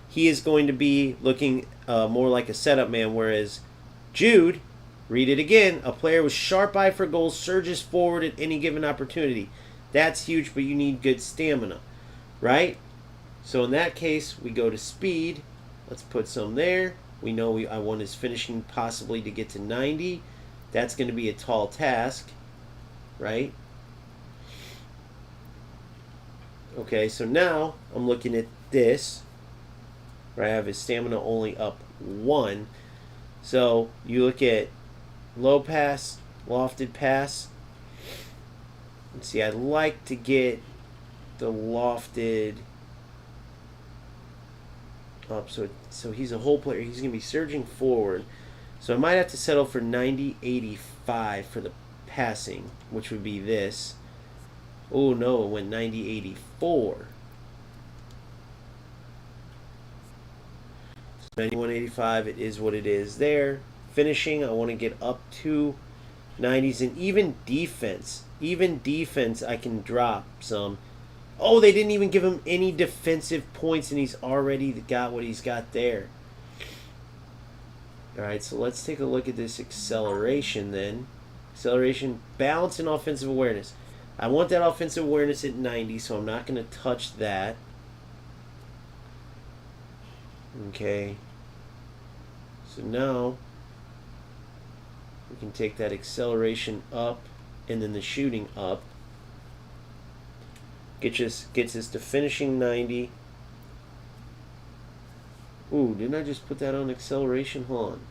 he is going to be looking more like a setup man, whereas Jude, read it again, a player with sharp eye for goals surges forward at any given opportunity. That's huge, but you need good stamina, right? So in that case, we go to speed. Let's put some there. We know I want his finishing possibly to get to 90. That's going to be a tall task, right? Okay, so now I'm looking at this, where I have his stamina only up 1. So you look at low pass, lofted pass. Let's see, I'd like to get the lofted up, so he's a whole player. He's going to be surging forward. So I might have to settle for 90-85 for the passing, which would be this. Oh no, it went 90-84. So 91-85, it is what it is there. Finishing, I want to get up to 90s, and even defense. Even defense, I can drop some. Oh, they didn't even give him any defensive points, and he's already got what he's got there. All right, so let's take a look at this acceleration then. Acceleration, balance, and offensive awareness. I want that offensive awareness at 90, so I'm not going to touch that. Okay. So now we can take that acceleration up and then the shooting up. Gets us to finishing 90. Ooh, didn't I just put that on acceleration? Hold on.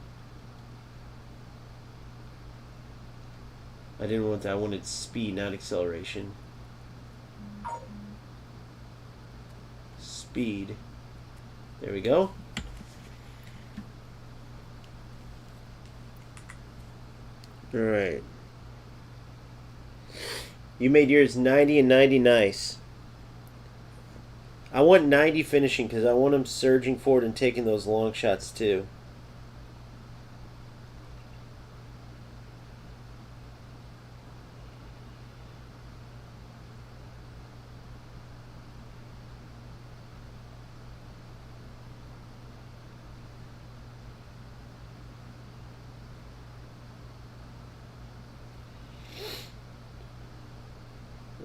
I didn't want that. I wanted speed, not acceleration. Speed. There we go. Alright. You made yours 90 and 90 nice. I want 90 finishing because I want him surging forward and taking those long shots too.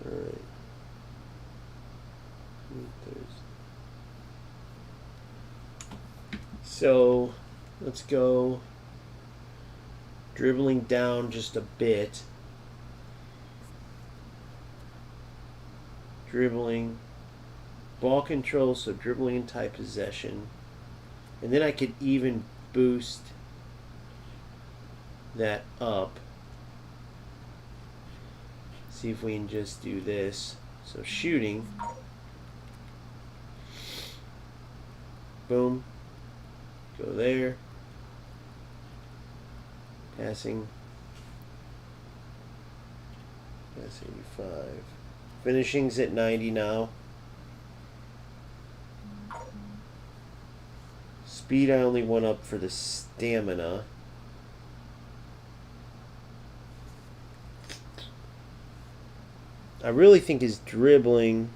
Alright. So, let's go dribbling down just a bit. Dribbling. Ball control, so dribbling and tight possession. And then I could even boost that up. See if we can just do this. So shooting. Boom. Go there. Passing. That's 85. Finishing's at 90 now. Speed I only went up for the stamina. I really think his dribbling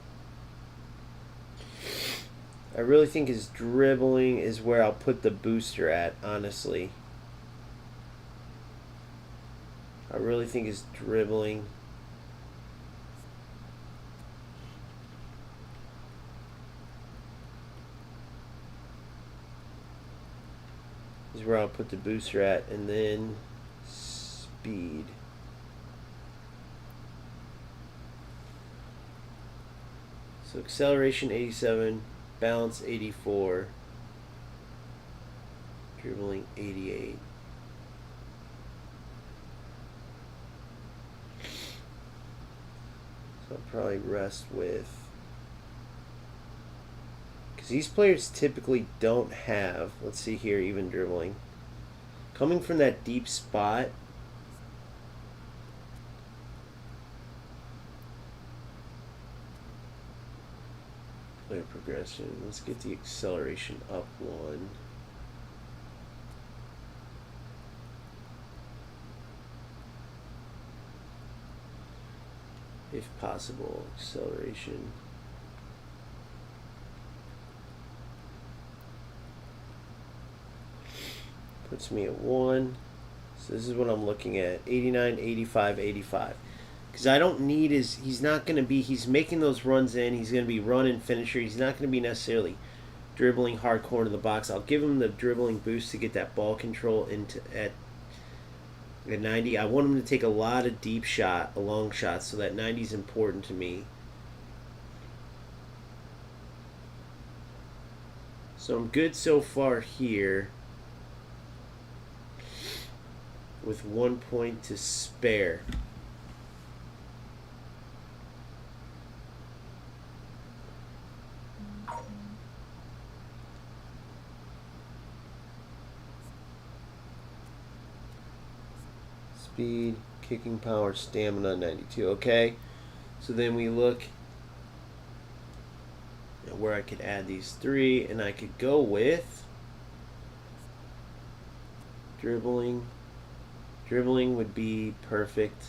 is where I'll put the booster at, honestly. I really think his dribbling is where I'll put the booster at, and then speed. So acceleration 87, balance 84, dribbling 88. So I'll probably rest with, because these players typically don't have, let's see here, even dribbling. Coming from that deep spot, player progression. Let's get the acceleration up one. If possible, acceleration. Puts me at 1. So this is what I'm looking at. 89, 85, 85. Because I don't need his... He's not going to be... He's making those runs in. He's going to be running finisher. He's not going to be necessarily dribbling hardcore into the box. I'll give him the dribbling boost to get that ball control into at 90. I want him to take a lot of deep shot, long shots, so that 90 is important to me. So I'm good so far here. With 1 point to spare. Speed, kicking power, stamina 92. Okay, so then we look at where I could add these 3, and I could go with dribbling. Dribbling would be perfect.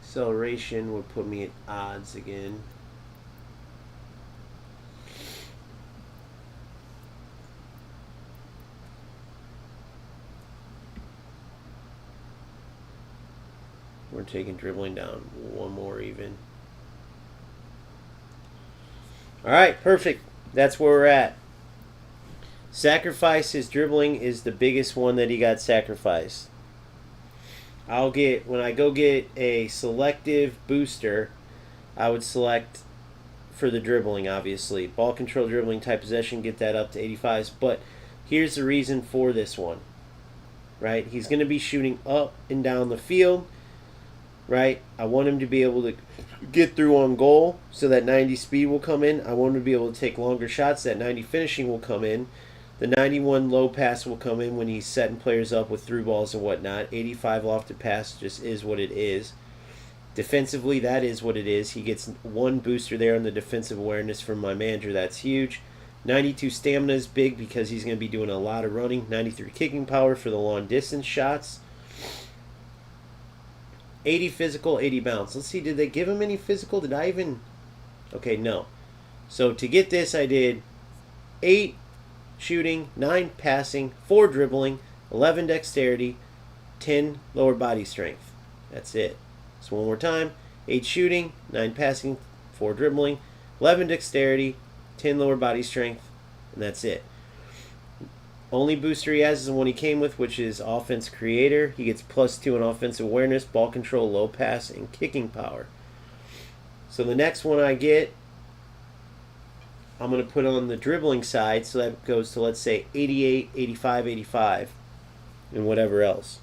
Acceleration would put me at odds again. We're taking dribbling down 1 more even. Alright, perfect. That's where we're at. Sacrifice, his dribbling is the biggest one that he got sacrificed. I'll get, when I go get a selective booster, I would select for the dribbling, obviously. Ball control, dribbling, tight possession, get that up to 85s. But here's the reason for this one. right? He's going to be shooting up and down the field, right? I want him to be able to get through on goal, so that 90 speed will come in. I want him to be able to take longer shots. That 90 finishing will come in. The 91 low pass will come in when he's setting players up with through balls and whatnot. 85 lofted pass just is what it is. Defensively, that is what it is. He gets one booster there on the defensive awareness from my manager. That's huge. 92 stamina is big because he's going to be doing a lot of running. 93 kicking power for the long distance shots. 80 physical, 80 bounce. Let's see, did they give him any physical? Did I even... Okay, no. So to get this, I did 8 shooting, 9 passing, 4 dribbling, 11 dexterity, 10 lower body strength. That's it. So one more time. 8 shooting, 9 passing, 4 dribbling, 11 dexterity, 10 lower body strength, and that's it. Only booster he has is the one he came with, which is offense creator. He gets +2 in offensive awareness, ball control, low pass, and kicking power. So the next one I get, I'm going to put on the dribbling side, so that goes to, let's say, 88, 85, 85, and whatever else.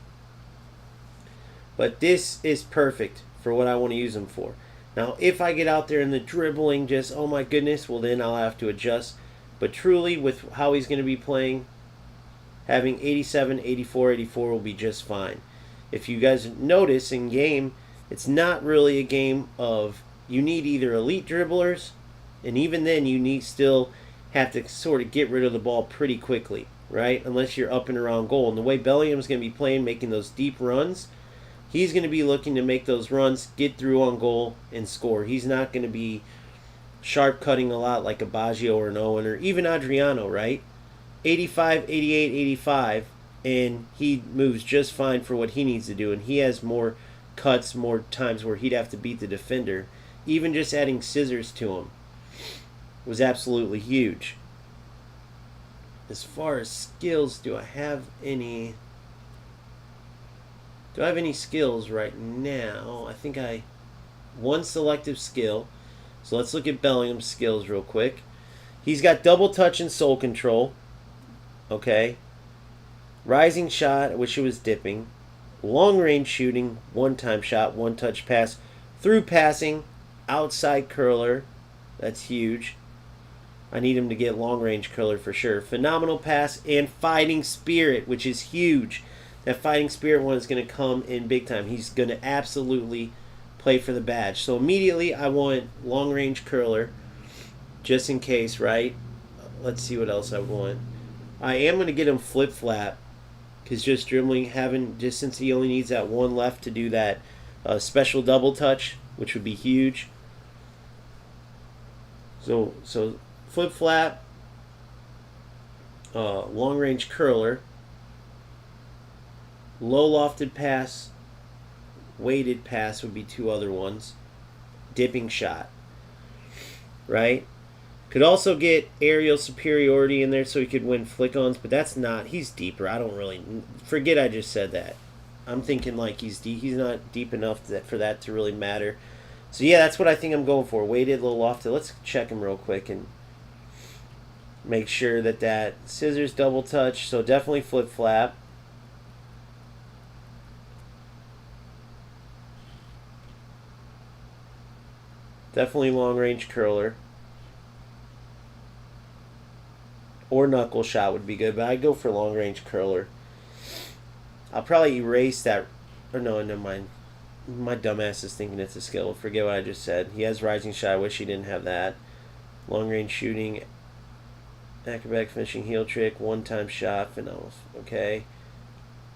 But this is perfect for what I want to use him for. Now, if I get out there in the dribbling, just, oh my goodness, well then I'll have to adjust. But truly, with how he's going to be playing, having 87, 84, 84 will be just fine. If you guys notice in game, it's not really a game of, you need either elite dribblers, and even then you still have to sort of get rid of the ball pretty quickly, right? Unless you're up and around goal. And the way Bellingham's going to be playing, making those deep runs, he's going to be looking to make those runs, get through on goal, and score. He's not going to be sharp cutting a lot like a Baggio or an Owen or even Adriano, right? 85, 88, 85, and he moves just fine for what he needs to do. And he has more cuts, more times where he'd have to beat the defender. Even just adding scissors to him was absolutely huge. As far as skills, do I have any skills right now? I think one selective skill. So let's look at Bellingham's skills real quick. He's got double touch and soul control. Okay. Rising shot, I wish it was dipping. Long range shooting, one-time shot, one-touch pass. Through passing, outside curler. That's huge. I need him to get long-range curler for sure. Phenomenal pass and fighting spirit, which is huge. That fighting spirit one is going to come in big time. He's going to absolutely play for the badge. So immediately I want long-range curler, just in case, right? Let's see what else I want. I am going to get him flip-flap, because just dribbling, since he only needs that one left to do that special double touch, which would be huge. So flip-flap, long-range curler, low lofted pass, weighted pass would be 2 other ones. Dipping shot, right? Could also get aerial superiority in there so he could win flick-ons, but that's not, he's deeper. I don't really, forget I just said that. I'm thinking like he's not deep enough for that to really matter. So yeah, that's what I think I'm going for. Weighted, low lofted. Let's check him real quick and make sure that scissors double touch, so definitely flip-flap. Definitely long-range curler. Or knuckle shot would be good, but I'd go for long-range curler. I'll probably erase that. Or no, never mind. My dumbass is thinking it's a skill. Forget what I just said. He has rising shot. I wish he didn't have that. Long-range shooting. Acrobatic finishing heel trick. One-time shot. Phenomenal. Okay.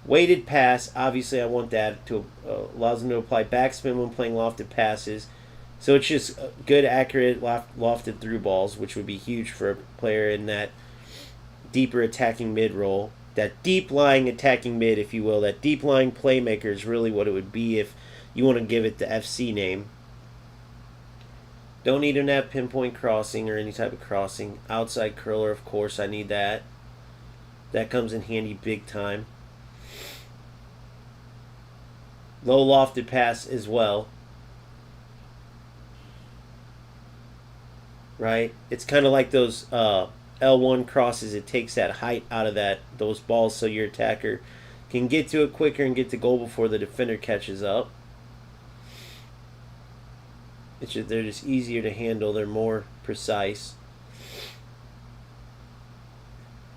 Weighted pass. Obviously, I want that to allows him to apply backspin when playing lofted passes. So it's just good, accurate, lofted through balls, which would be huge for a player in that deeper attacking mid role. That deep-lying attacking mid, if you will. That deep-lying playmaker is really what it would be if you want to give it the FC name. Don't need him to have pinpoint crossing or any type of crossing. Outside curler, of course, I need that. That comes in handy big time. Low lofted pass as well. Right? It's kind of like those L1 crosses. It takes that height out of those balls so your attacker can get to it quicker and get to goal before the defender catches up. They're just easier to handle. They're more precise.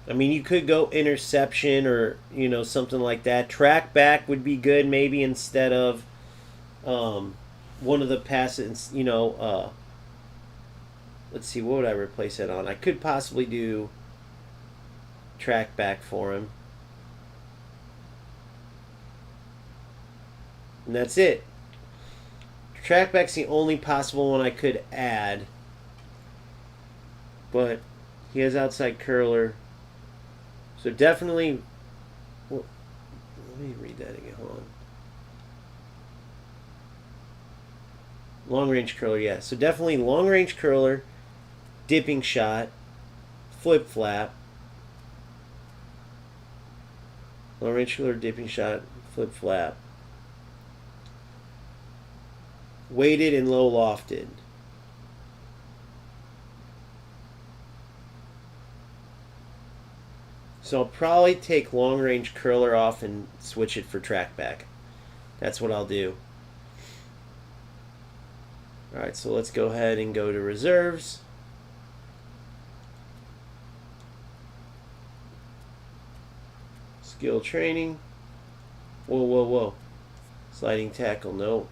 I mean, you could go interception or, something like that. Track back would be good maybe instead of one of the passes, let's see, what would I replace it on? I could possibly do track back for him. And that's it. Track back's the only possible one I could add. But he has outside curler. So definitely, well, let me read that again. Hold on. Long range curler, yeah. So definitely long range curler, dipping shot, flip flap. Long range curler, dipping shot, flip flap. Weighted and low lofted. So I'll probably take long range curler off and switch it for track back. That's what I'll do. Alright, so let's go ahead and go to reserves. Skill training. Whoa, whoa, whoa. Sliding tackle, no.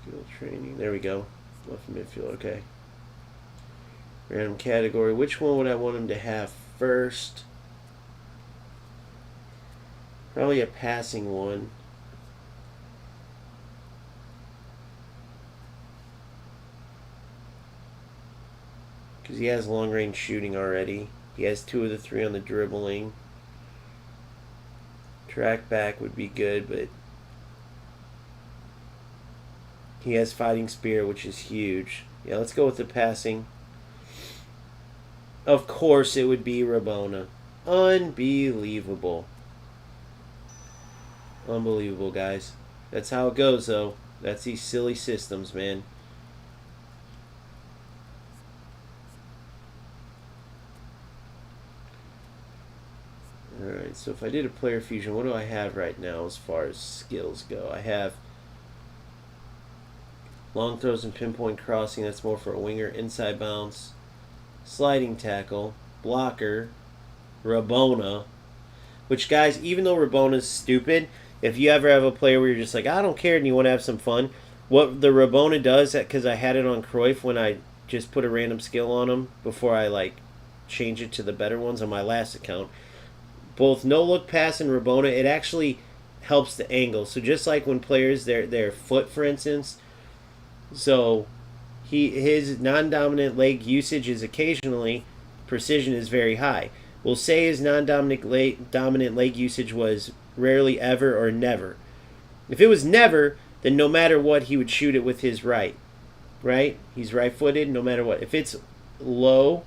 Skill training, there we go. Left midfield, okay. Random category. Which one would I want him to have first? Probably a passing one. Because he has long range shooting already. He has 2 of the 3 on the dribbling. Track back would be good, but he has fighting spirit, which is huge. Yeah, let's go with the passing. Of course, it would be Rabona. Unbelievable. Unbelievable, guys. That's how it goes, though. That's these silly systems, man. Alright, so if I did a player fusion, what do I have right now as far as skills go? I have long throws and pinpoint crossing. That's more for a winger. Inside bounce. Sliding tackle. Blocker. Rabona. Which, guys, even though Rabona's stupid, if you ever have a player where you're just like, I don't care, and you want to have some fun, what the Rabona does, because I had it on Cruyff when I just put a random skill on him before I change it to the better ones on my last account, both no-look pass and Rabona, it actually helps the angle. So just like when players, their foot, for instance, so his non-dominant leg usage is occasionally, precision is very high. We'll say his non-dominant leg usage was rarely ever or never. If it was never, then no matter what, he would shoot it with his right. Right? He's right-footed no matter what. If it's low,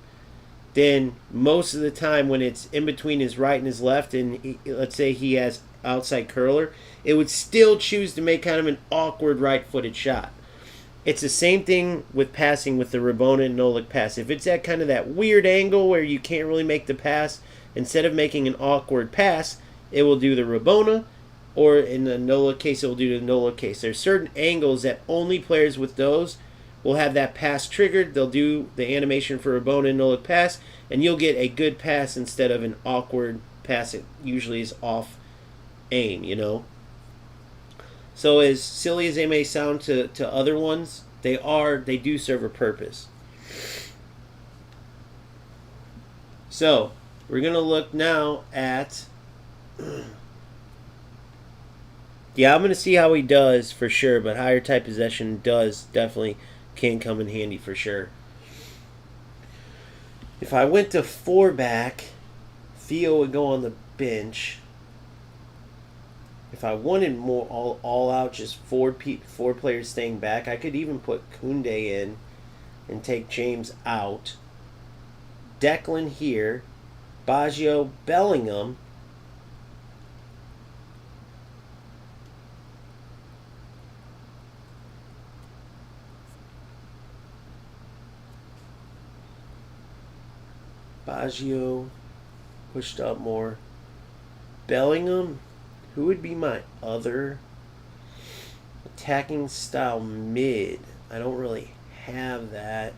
then most of the time when it's in between his right and his left, and let's say he has outside curler, it would still choose to make kind of an awkward right-footed shot. It's the same thing with passing with the Rabona and no-look pass. If it's at kind of that weird angle where you can't really make the pass, instead of making an awkward pass, it will do the Rabona, or in the no-look case, it will do the no-look case. There's certain angles that only players with those will have that pass triggered. They'll do the animation for Rabona and no-look pass, and you'll get a good pass instead of an awkward pass. It usually is off aim, So as silly as they may sound to other ones, they do serve a purpose. So we're going to look now at, yeah, I'm going to see how he does for sure, but higher type possession can come in handy for sure. If I went to 4-back, Theo would go on the bench. If I wanted more all out, just four players staying back, I could even put Koundé in and take James out. Declan here, Baggio, Bellingham. Baggio pushed up more. Bellingham, who would be my other attacking style mid? I don't really have that.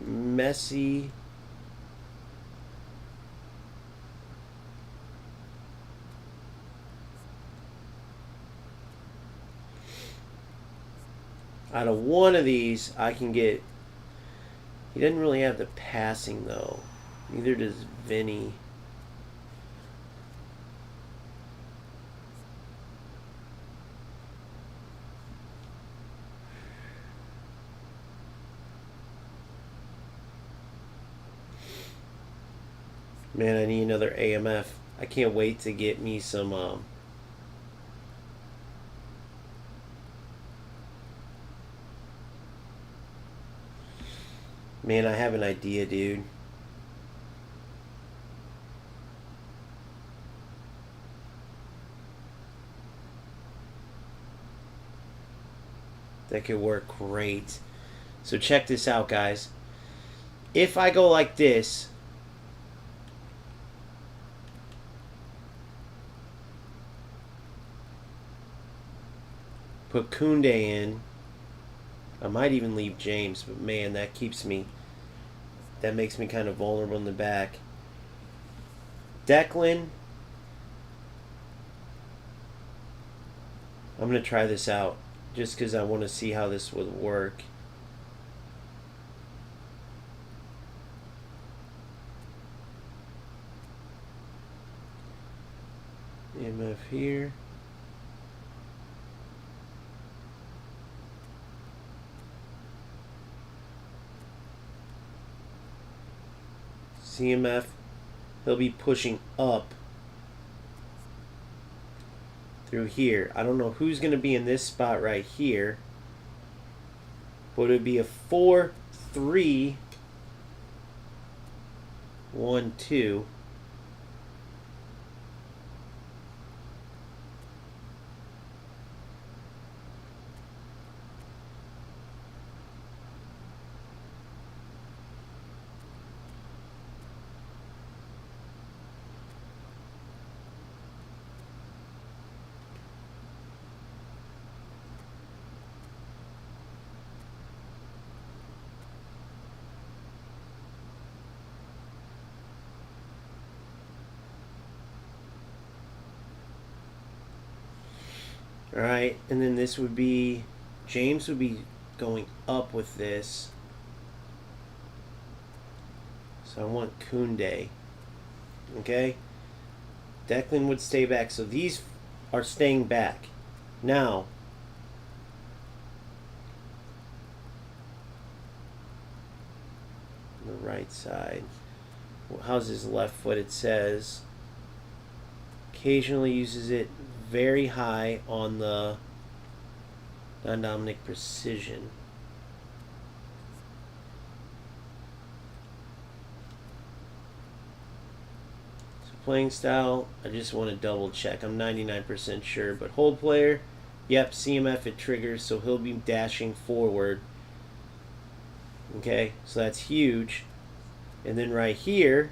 Messi. Out of one of these, I can get... He doesn't really have the passing, though. Neither does Vinny. Man, I need another AMF. I can't wait to get me some... Man, I have an idea, dude. That could work great. So check this out, guys. If I go like this, put Koundé in. I might even leave James, but man, that keeps me... That makes me kind of vulnerable in the back. Declan. I'm going to try this out just because I want to see how this would work. MF here. CMF, he'll be pushing up through here. I don't know who's going to be in this spot right here, but it would be a 4-3-1-2. Alright, and then this would be... James would be going up with this. So I want Koundé. Okay? Declan would stay back. So these are staying back. Now, on the right side. How's his left foot? It says occasionally uses it very high on the non-Dominic precision. So playing style, I just want to double check. I'm 99% sure, but hold player, yep, CMF it triggers, so he'll be dashing forward. Okay, so that's huge. And then right here,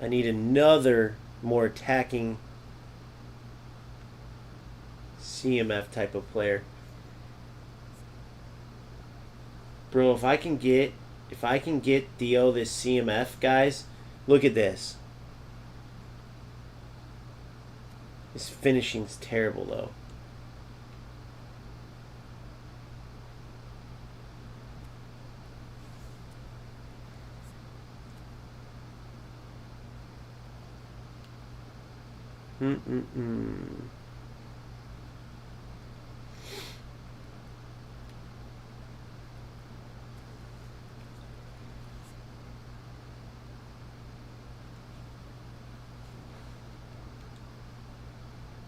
I need another more attacking CMF type of player. Bro, if I can get Theo this CMF, guys, look at this. His finishing's terrible though.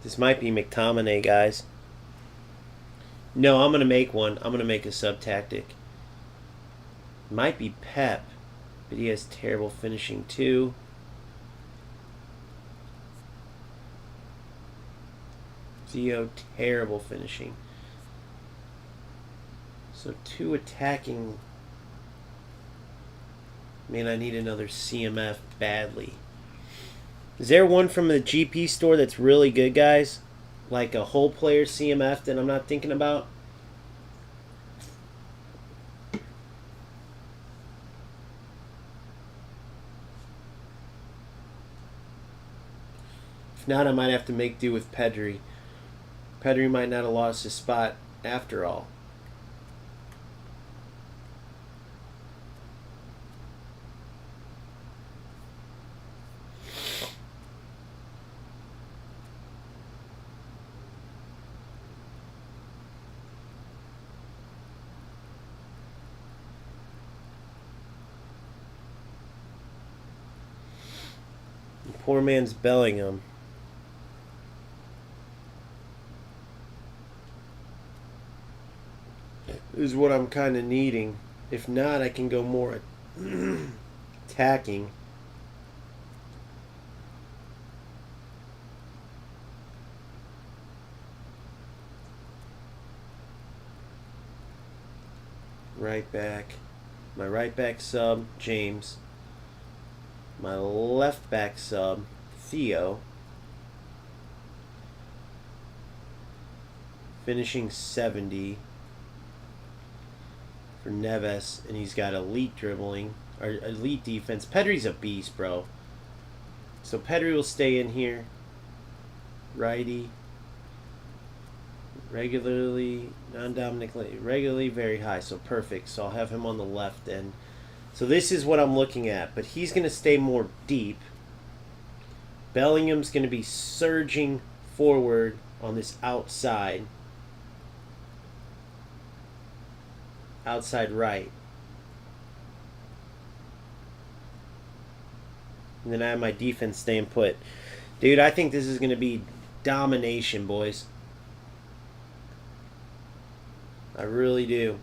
This might be McTominay, guys. No, I'm going to make one. I'm going to make a sub-tactic. Might be Pep, but he has terrible finishing too. Theo, terrible finishing. So 2 attacking. Man, I need another CMF badly. Is there one from the GP store that's really good, guys? Like a whole player CMF that I'm not thinking about? If not, I might have to make do with Pedri. Pedri might not have lost his spot after all. Poor man's Bellingham. Is what I'm kind of needing. If not, I can go more attacking. Right back. My right back sub, James. My left back sub, Theo. Finishing 70 for Neves, and he's got elite dribbling, or elite defense. Pedri's a beast, bro. So Pedri will stay in here. Righty. Regularly, non-dominantly, regularly very high, so perfect. So I'll have him on the left end. So this is what I'm looking at, but he's going to stay more deep. Bellingham's going to be surging forward on this outside. Outside right. And then I have my defense staying put. Dude, I think this is going to be domination, boys. I really do.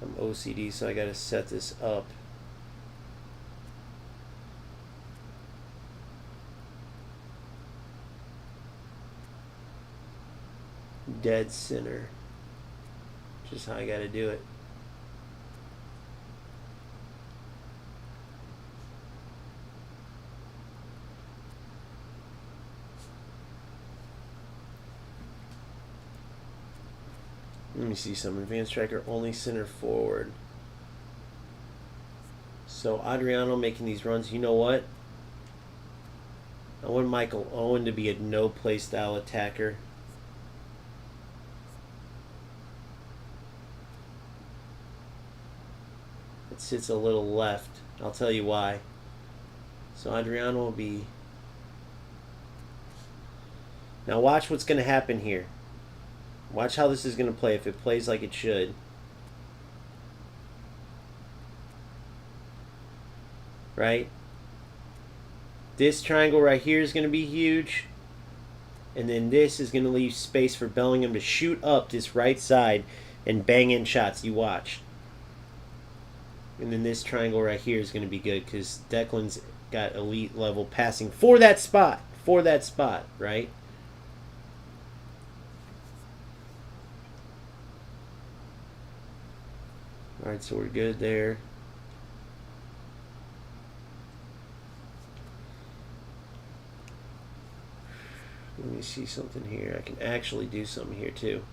I'm OCD, so I got to set this up. Dead center. Just how I got to do it. Let me see some. Advanced striker, only center forward. So Adriano making these runs. You know what? I want Michael Owen to be a no play style attacker. It sits a little left. I'll tell you why. So Adriano will be... Now watch what's going to happen here. Watch how this is going to play if it plays like it should. Right? This triangle right here is going to be huge. And then this is going to leave space for Bellingham to shoot up this right side and bang in shots. You watch. And then this triangle right here is going to be good because Declan's got elite level passing for that spot. For that spot, right? Alright, so we're good there. Let me see something here. I can actually do something here too.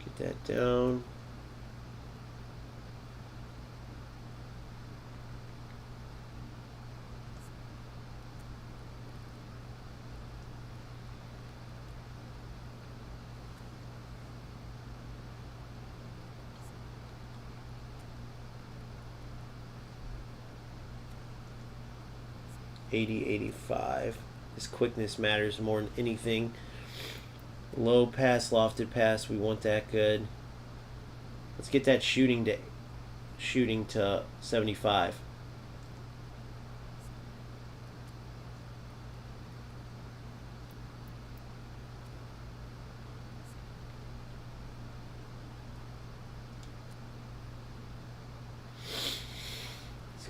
Get that down. .80-85. His quickness matters more than anything. Low pass, lofted pass, we want that good. Let's get that shooting to 75.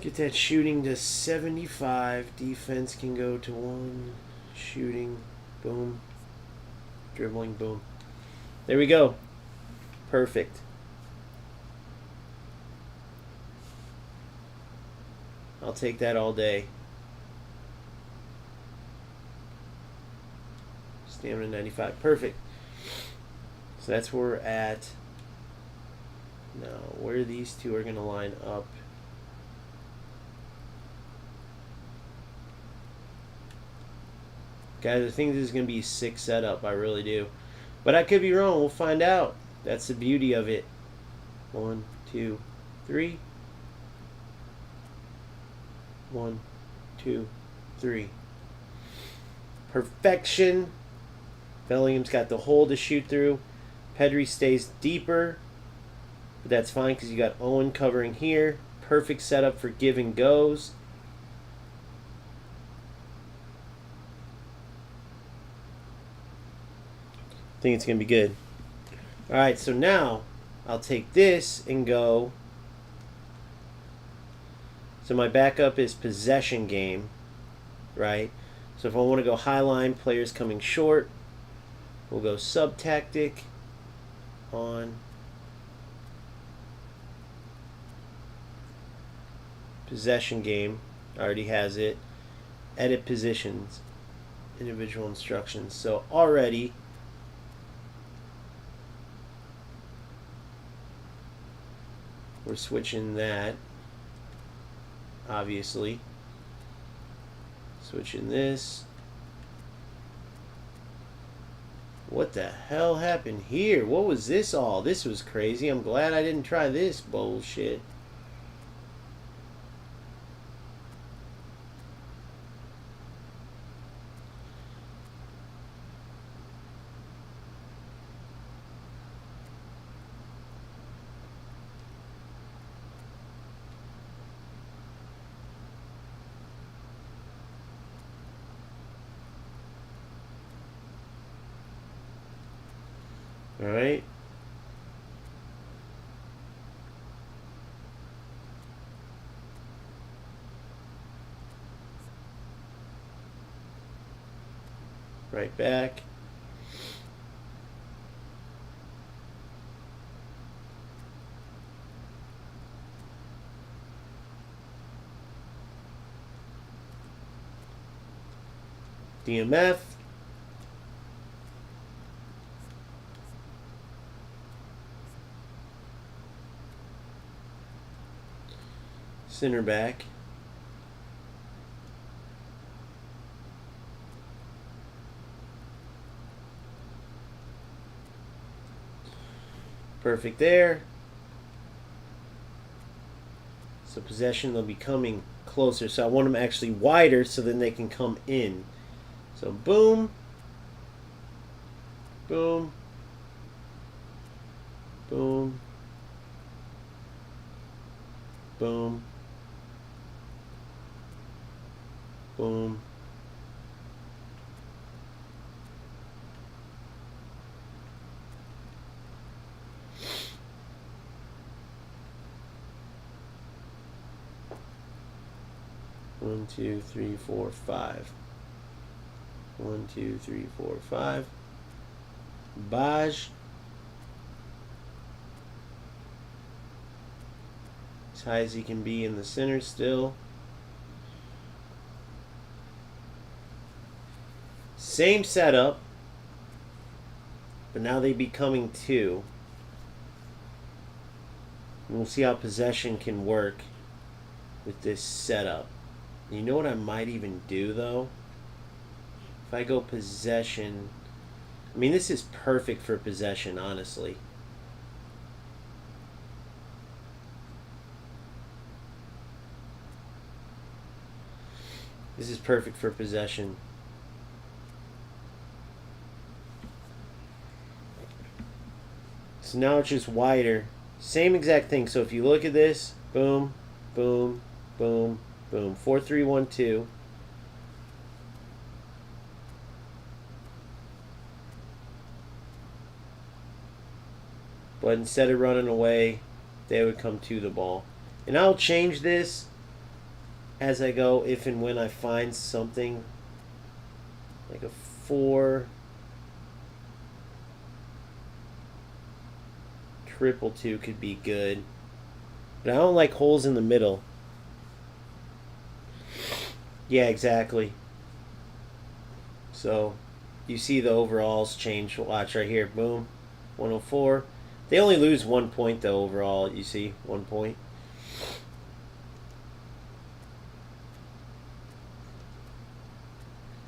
Get that shooting to 75. Defense can go to 1. Shooting. Boom. Dribbling. Boom. There we go. Perfect. I'll take that all day. Stamina 95. Perfect. So that's where we're at. Now, where these two are going to line up. Guys, I think this is going to be 6 setup. I really do. But I could be wrong. We'll find out. That's the beauty of it. 1, 2, 3. 1, 2, 3. Perfection. Bellingham's got the hole to shoot through. Pedri stays deeper. But that's fine because you got Owen covering here. Perfect setup for give and goes. I think it's going to be good. Alright, so now I'll take this and go. So my backup is possession game, right? So if I want to go high line, players coming short, we'll go sub tactic on possession game. Already has it. Edit positions, individual instructions. So already we're switching that, obviously. Switching this. What the hell happened here? What was this all? This was crazy. I'm glad I didn't try this bullshit. All right. Right back. DMF. Center back. Perfect there. So possession, they'll be coming closer. So I want them actually wider so then they can come in. So boom. Boom. Boom. Boom. Boom. One, two, three, four, five. 1, 2, 3, 4, 5. Baj. As high as he can be in the center still. Same setup, but now they be coming 2. And we'll see how possession can work with this setup. You know what I might even do though? If I go possession, I mean this is perfect for possession, honestly. This is perfect for possession. So now it's just wider. Same exact thing. So if you look at this, boom, boom, boom, boom. 4, 3, 1, 2. But instead of running away, they would come to the ball. And I'll change this as I go, if and when I find something like a 4 triple 2 could be good. But I don't like holes in the middle. Yeah, exactly. So you see the overalls change. Watch right here. Boom. 104. They only lose 1 point though overall. You see 1 point.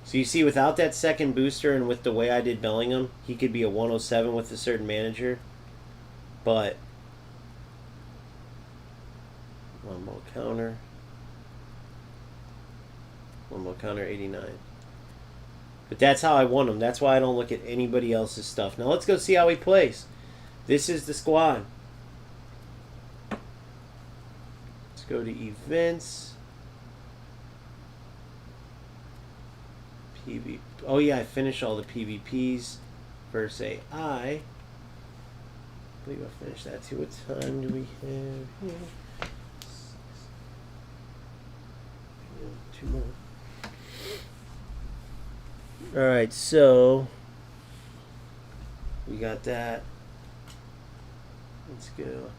So you see, without that second booster and with the way I did Bellingham, he could be a 107 with a certain manager. But one more counter. One more counter, 89. But that's how I won him. That's why I don't look at anybody else's stuff. Now let's go see how he plays. This is the squad. Let's go to events. PV. Oh yeah, I finished all the PvPs. Verse AI. I believe I finished that too. What time do we have here? 2 more. Alright, so we got that. Let's go.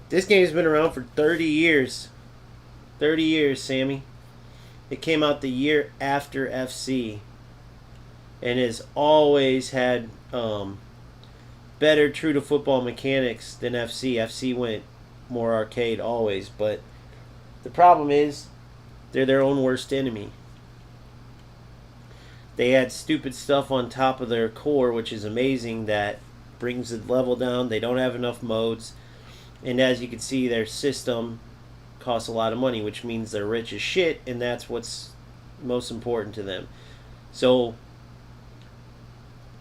This game's been around for 30 years. 30 years, Sammy. It came out the year after FC and has always had better true to football mechanics than FC. FC went more arcade always, but the problem is they're their own worst enemy. They add stupid stuff on top of their core, which is amazing, that brings the level down. They don't have enough modes, and as you can see, their system costs a lot of money, which means they're rich as shit, and that's what's most important to them. So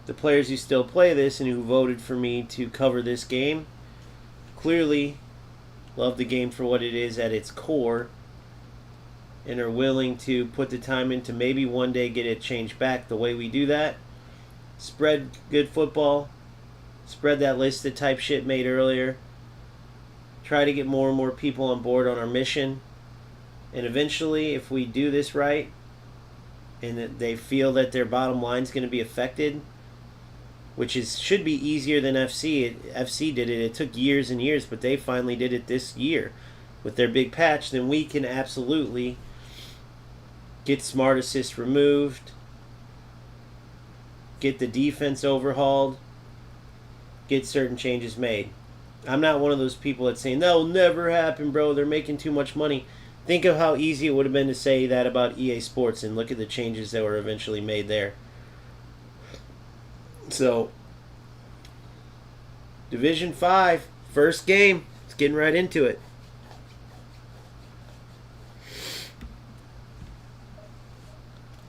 the players who still play this and who voted for me to cover this game clearly love the game for what it is at its core and are willing to put the time in to maybe one day get it changed back. The way we do that: spread good football, spread that listed type shit made earlier, try to get more and more people on board on our mission, and eventually, if we do this right and that they feel that their bottom line is going to be affected, which should be easier than FC. FC did it. It took years and years, but they finally did it this year with their big patch. Then we can absolutely get smart assist removed, get the defense overhauled, get certain changes made. I'm not one of those people that's saying, that'll never happen, bro. They're making too much money. Think of how easy it would have been to say that about EA Sports, and look at the changes that were eventually made there. So, Division 5, first game. It's getting right into it.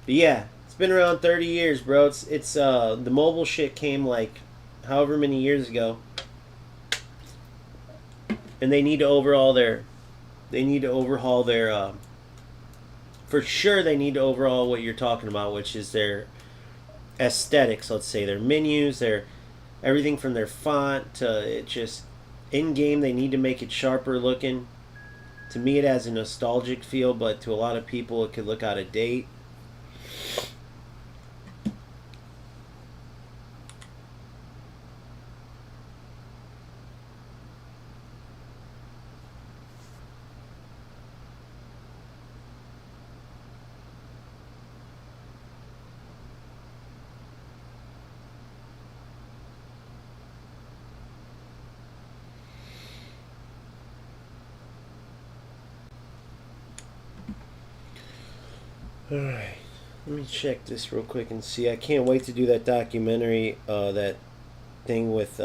But yeah, it's been around 30 years, bro. It's the mobile shit came like however many years ago. And they need to overhaul their for sure they need to overhaul what you're talking about, which is their aesthetics, let's say, their menus, their everything from their font to it just in-game. They need to make it sharper looking. To me, it has a nostalgic feel, but to a lot of people it could look out of date. Alright, let me check this real quick and see. I can't wait to do that documentary, that thing with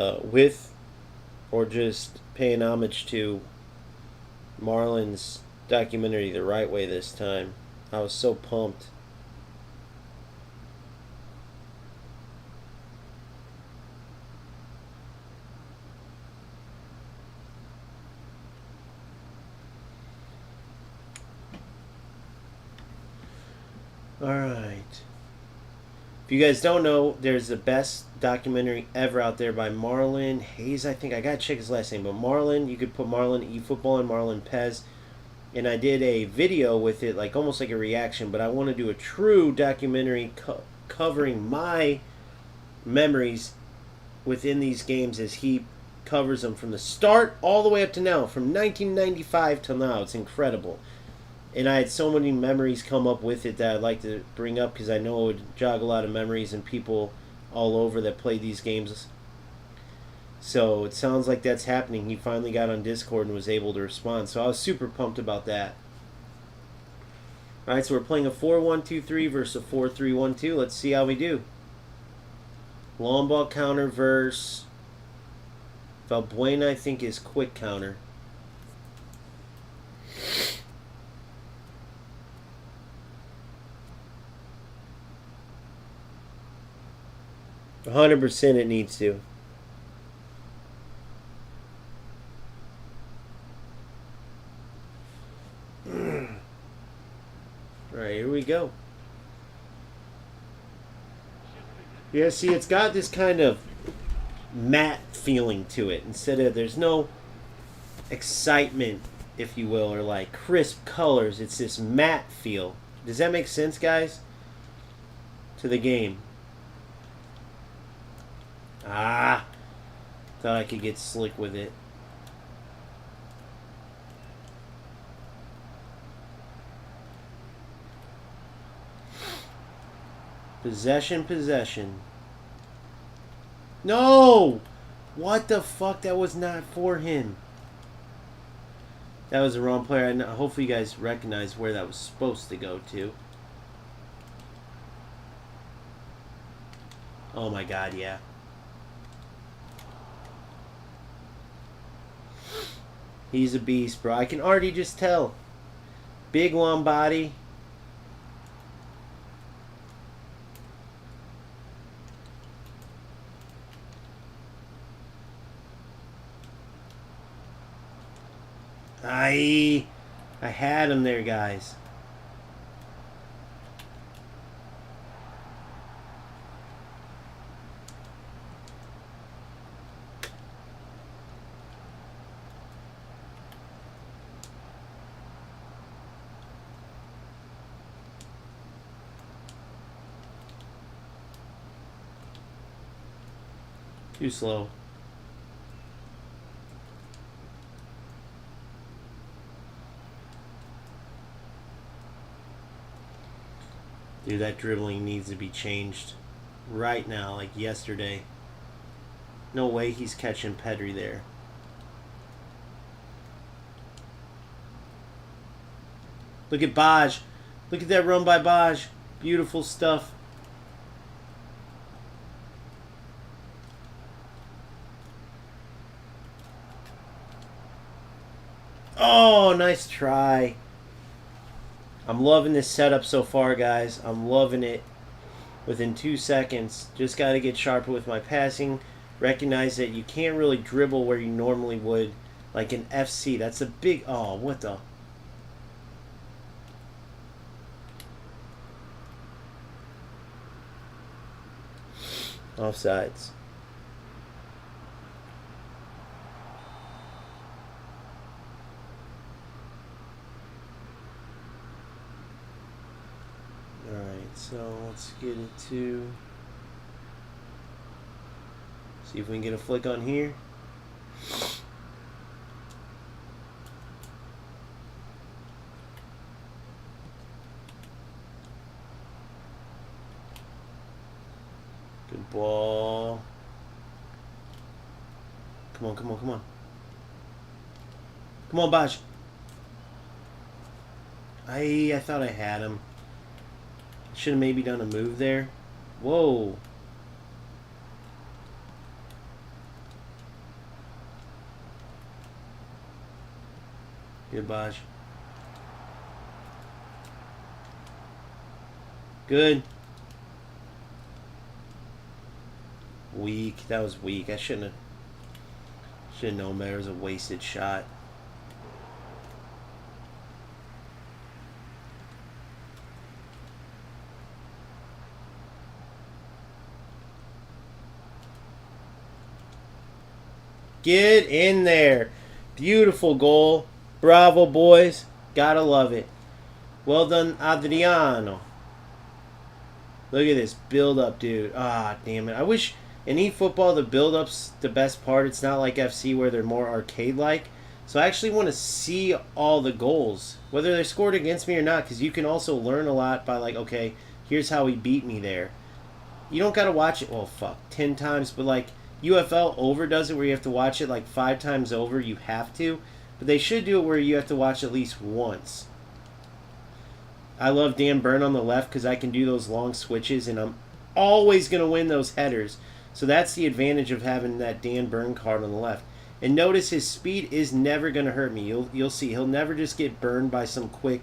or just paying homage to Marlon's documentary the right way this time. I was so pumped. Alright. If you guys don't know, there's the best documentary ever out there by Marlon Hayes, I think. I gotta check his last name, but Marlon, you could put Marlon eFootball and Marlon Pez. and I did a video with it, like almost like a reaction, but I want to do a true documentary covering my memories within these games as he covers them from the start all the way up to now, from 1995 till now. It's incredible. And I had so many memories come up with it that I'd like to bring up because I know it would jog a lot of memories and people all over that play these games. So it sounds like that's happening. He finally got on Discord and was able to respond. So I was super pumped about that. Alright, so we're playing a 4-1-2-3 versus a 4-3-1-2. Let's see how we do. Long ball counter versus Valbuena, I think, is quick counter. $100% it needs to. Alright, here we go. Yeah, see, it's got this kind of matte feeling to it. Instead of, there's no excitement, if you will, or like crisp colors. It's this matte feel. Does that make sense, guys? To the game. Ah, thought I could get slick with it. Possession. No! What the fuck? That was not for him. That was the wrong player. Hopefully you guys recognize where that was supposed to go to. Oh my god, yeah. He's a beast, bro. I can already just tell. Big long body. I had him there, guys. Too slow. Dude, that dribbling needs to be changed right now, like yesterday. No way he's catching Pedri there. Look at Baj. Look at that run by Baj. Beautiful stuff. Oh, nice try. I'm loving this setup so far, guys. I'm loving it. Within 2 seconds. Just got to get sharper with my passing. Recognize that you can't really dribble where you normally would. Like in FC. That's a big... Oh, what the... Offsides. Alright, so let's get it to... See if we can get a flick on here. Good ball. Come on, come on, come on. Come on, Baj. I thought I had him. Should have maybe done a move there. Whoa. Good, Baj. Good. Weak. That was weak. I shouldn't have known better. It was a wasted shot. Get in there. Beautiful goal. Bravo, boys. Gotta love it. Well done, Adriano. Look at this build-up, dude. Ah, damn it. I wish in eFootball the build-up's the best part. It's not like FC where they're more arcade-like. So I actually want to see all the goals, whether they're scored against me or not, because you can also learn a lot by like, okay, here's how he beat me there. You don't got to watch it, well, fuck, 10 times, but like UFL overdoes it where you have to watch it like 5 times over. You have to. But they should do it where you have to watch at least once. I love Dan Burn on the left because I can do those long switches, and I'm always going to win those headers. So that's the advantage of having that Dan Burn card on the left. And notice his speed is never going to hurt me. You'll see. He'll never just get burned by some quick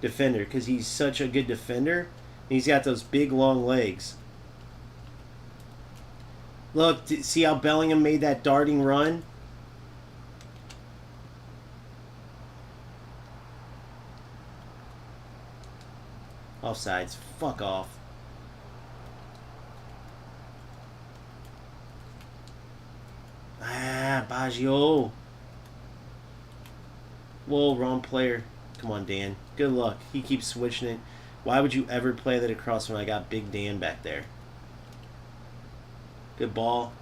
defender because he's such a good defender. And he's got those big, long legs. Look, see how Bellingham made that darting run? Offsides. Fuck off. Ah, Baggio. Whoa, wrong player. Come on, Dan. Good luck. He keeps switching it. Why would you ever play that across when I got Big Dan back there? Good ball.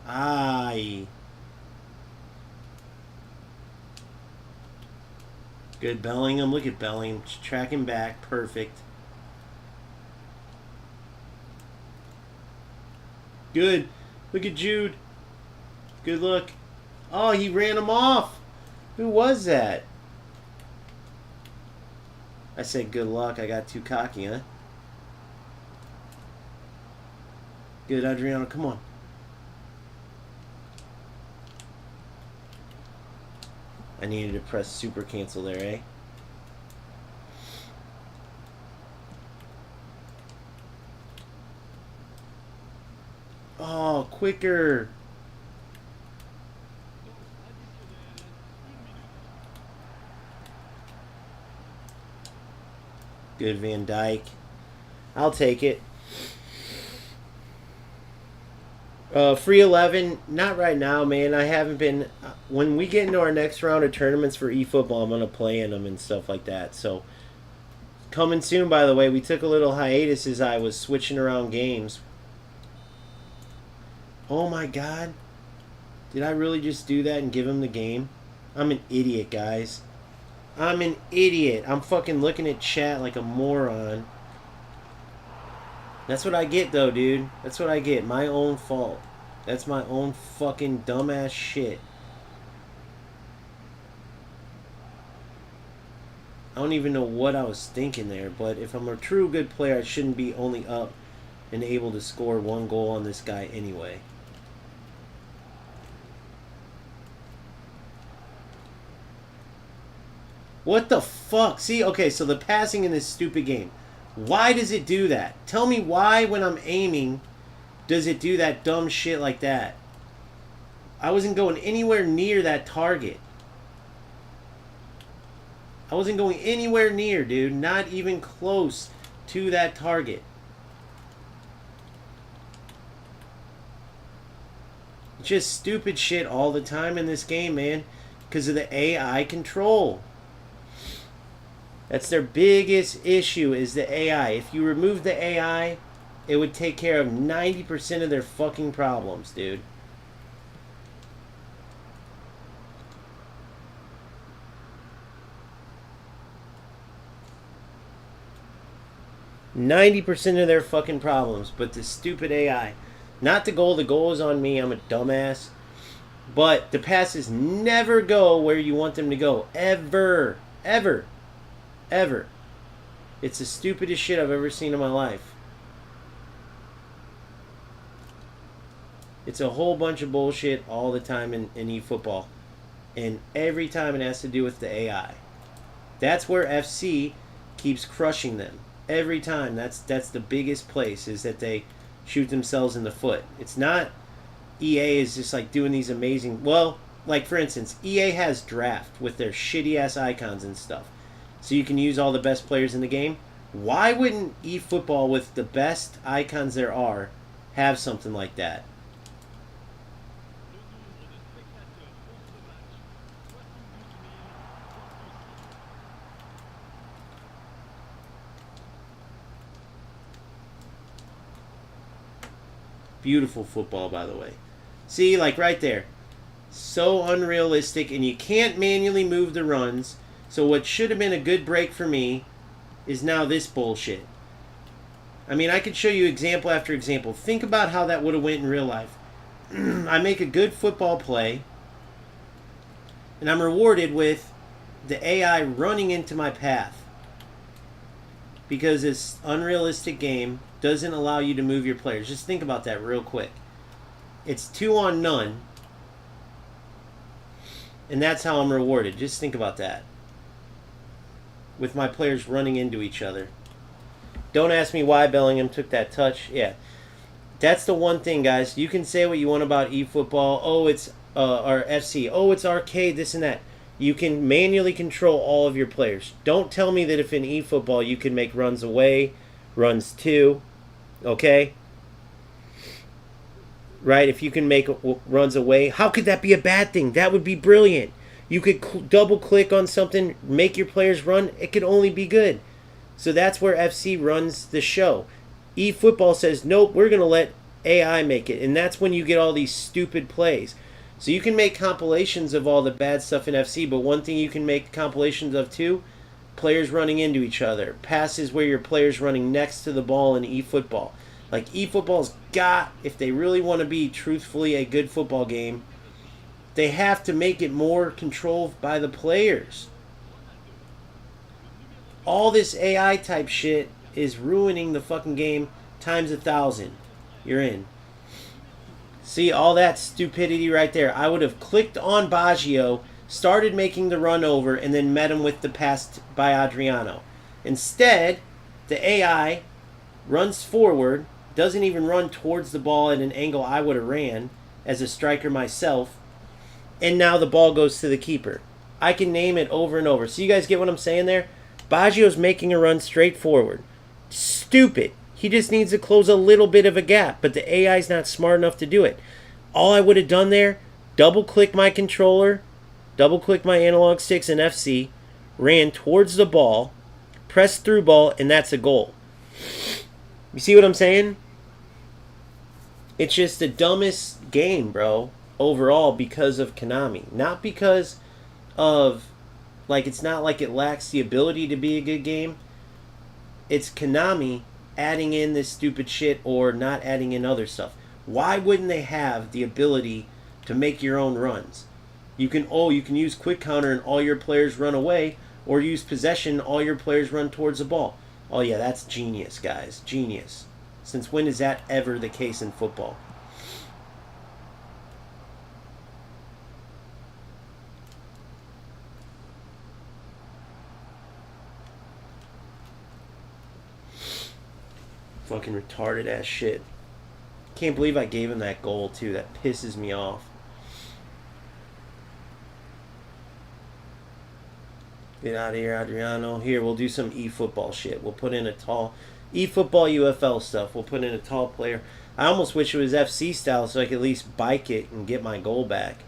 Aye. Good Bellingham. Look at Bellingham. Tracking back. Perfect. Good. Look at Jude. Good look. Oh, he ran him off. Who was that? I said good luck. I got too cocky, huh? Good, Adriano. Come on. I needed to press super cancel there, eh? Oh, quicker. Good Van Dijk. I'll take it. Free 11, not right now, man. I haven't been. When we get into our next round of tournaments for eFootball, I'm going to play in them and stuff like that. So, coming soon, by the way. We took a little hiatus as I was switching around games. Oh my god. Did I really just do that and give him the game? I'm an idiot, guys. I'm an idiot. I'm fucking looking at chat like a moron. That's what I get, though, dude. That's what I get. My own fault. That's my own fucking dumbass shit. I don't even know what I was thinking there, but if I'm a true good player, I shouldn't be only up and able to score 1 goal on this guy anyway. What the fuck? See, okay, so the passing in this stupid game. Why does it do that? Tell me why when I'm aiming does it do that dumb shit like that? I wasn't going anywhere near that target. I wasn't going anywhere near, dude. Not even close to that target. Just stupid shit all the time in this game, man. Because of the AI control. That's their biggest issue, is the AI. If you remove the AI, it would take care of 90% of their fucking problems, dude. %90 of their fucking problems, but the stupid AI. Not the goal is on me, I'm a dumbass. But the passes never go where you want them to go. Ever. Ever. Ever. It's the stupidest shit I've ever seen in my life. It's a whole bunch of bullshit all the time in eFootball. And every time it has to do with the AI. That's where FC keeps crushing them. Every time. That's the biggest place, is that they shoot themselves in the foot. It's not EA is just like doing these amazing... Well, like for instance, EA has draft with their shitty ass icons and stuff. So you can use all the best players in the game. Why wouldn't eFootball, with the best icons there are, have something like that? Beautiful football, by the way. See, like right there. So unrealistic, and you can't manually move the runs. So what should have been a good break for me is now this bullshit. I mean, I could show you example after example. Think about how that would have went in real life. I make a good football play, and I'm rewarded with the AI running into my path. Because this unrealistic game doesn't allow you to move your players. Just think about that real quick. It's 2 on none. And that's how I'm rewarded. Just think about that. With my players running into each other. Don't ask me why Bellingham took that touch. Yeah. That's the one thing, guys. You can say what you want about eFootball. Oh, it's or FC. Oh, it's arcade, this and that. You can manually control all of your players. Don't tell me that if in eFootball you can make runs away, runs to, okay? Right? If you can make runs away, how could that be a bad thing? That would be brilliant. You could double click on something, make your players run. It could only be good. So that's where FC runs the show. eFootball says, nope, we're going to let AI make it. And that's when you get all these stupid plays. So you can make compilations of all the bad stuff in FC, but one thing you can make compilations of too, players running into each other. Passes where your player's running next to the ball in eFootball. Like, eFootball's got, if they really want to be truthfully a good football game, they have to make it more controlled by the players. All this AI type shit is ruining the fucking game times 1,000. You're in. See, all that stupidity right there. I would have clicked on Baggio, started making the run over, and then met him with the pass by Adriano. Instead, the AI runs forward, doesn't even run towards the ball at an angle I would have ran as a striker myself, and now the ball goes to the keeper. I can name it over and over. So you guys get what I'm saying there? Baggio's making a run straight forward. Stupid. He just needs to close a little bit of a gap, but the AI's not smart enough to do it. All I would have done there, double-click my controller, double-click my analog sticks in FC, ran towards the ball, pressed through ball, and that's a goal. You see what I'm saying? It's just the dumbest game, bro, overall, because of Konami. Not because of, like, it's not like it lacks the ability to be a good game. It's Konami adding in this stupid shit or not adding in other stuff. Why wouldn't they have the ability to make your own runs? You can use quick counter and all your players run away, or use possession, all your players run towards the ball. Oh yeah, that's genius, guys. Genius. Since when is that ever the case in football? Fucking retarded ass shit. Can't believe I gave him that goal too. That pisses me off. Get out of here, Adriano. Here, we'll do some eFootball shit. We'll put in a tall eFootball UFL stuff. We'll put in a tall player. I almost wish it was FC style so I could at least bike it and get my goal back.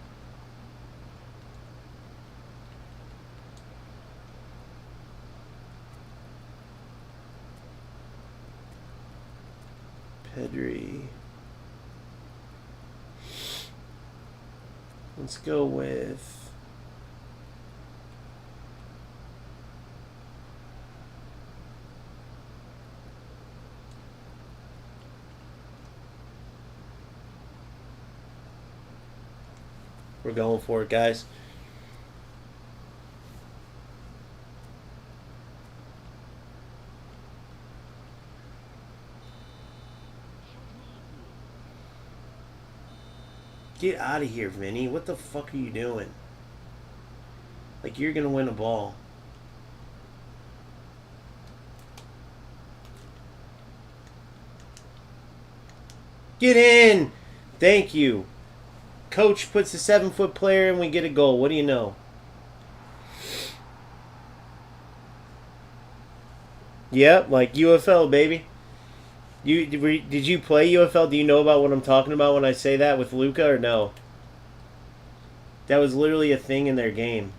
Pedri. Let's go with... We're going for it, guys. Get out of here, Vinny. What the fuck are you doing? Like, you're going to win a ball. Get in! Thank you. Coach puts a 7-foot player and we get a goal. What do you know? Yep, like UFL, baby. Did you play UFL? Do you know about what I'm talking about when I say that with Luca or no? That was literally a thing in their game.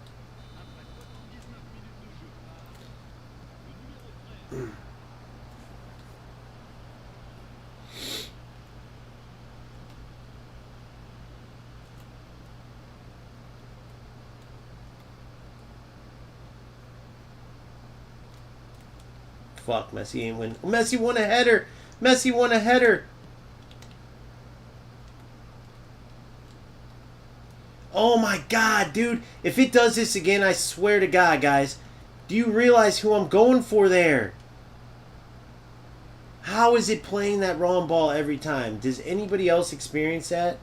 fuck. Messi ain't win. Messi won a header. Messi won a header. Oh my god, dude. If it does this again, I swear to God, guys. Do you realize who I'm going for there? How is it playing that wrong ball every time? Does anybody else experience that?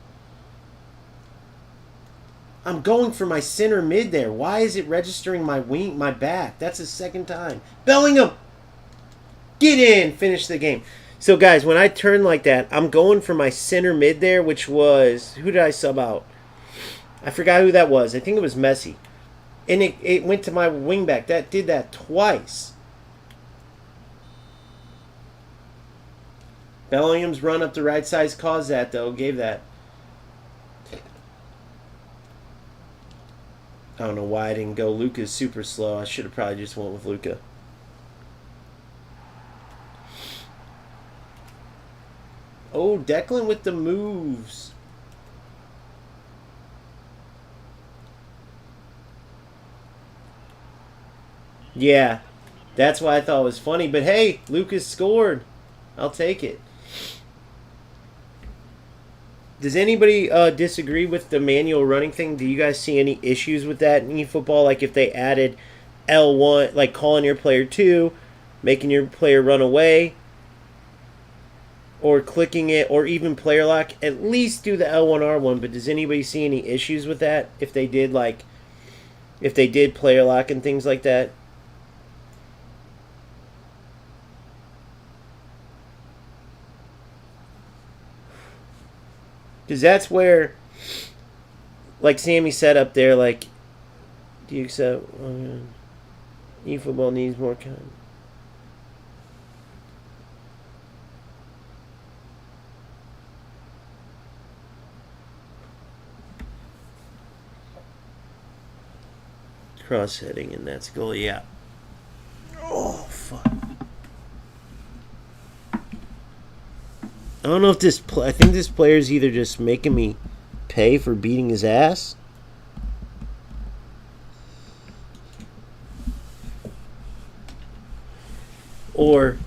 I'm going for my center mid there. Why is it registering my wing, my back? That's the second time. Bellingham! Get in! Finish the game. So, guys, when I turn like that, I'm going for my center mid there, which was... Who did I sub out? I forgot who that was. I think it was Messi. And it went to my wing back. That did that twice. Bellingham's run up the right side caused that, though. Gave that. I don't know why I didn't go. Luka's super slow. I should have probably just went with Luka. Oh, Declan with the moves. Yeah, that's why I thought it was funny. But hey, Lucas scored. I'll take it. Does anybody disagree with the manual running thing? Do you guys see any issues with that in eFootball? Like if they added L1, like calling your player 2, making your player run away, or clicking it, or even player lock? At least do the L1R1. But does anybody see any issues with that? If they did player lock and things like that? Because that's where, like Sammy said up there, like, do you accept eFootball needs more time? Cross-heading, and that's goal, yeah. Oh, fuck. I don't know if this... I think this player's either just making me pay for beating his ass. Or...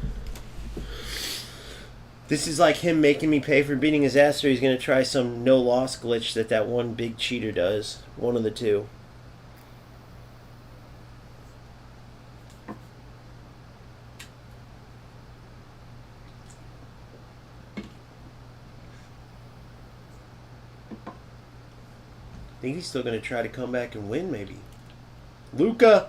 this is like him making me pay for beating his ass, or he's going to try some no-loss glitch that one big cheater does. One of the two. I think he's still going to try to come back and win, maybe. Luka!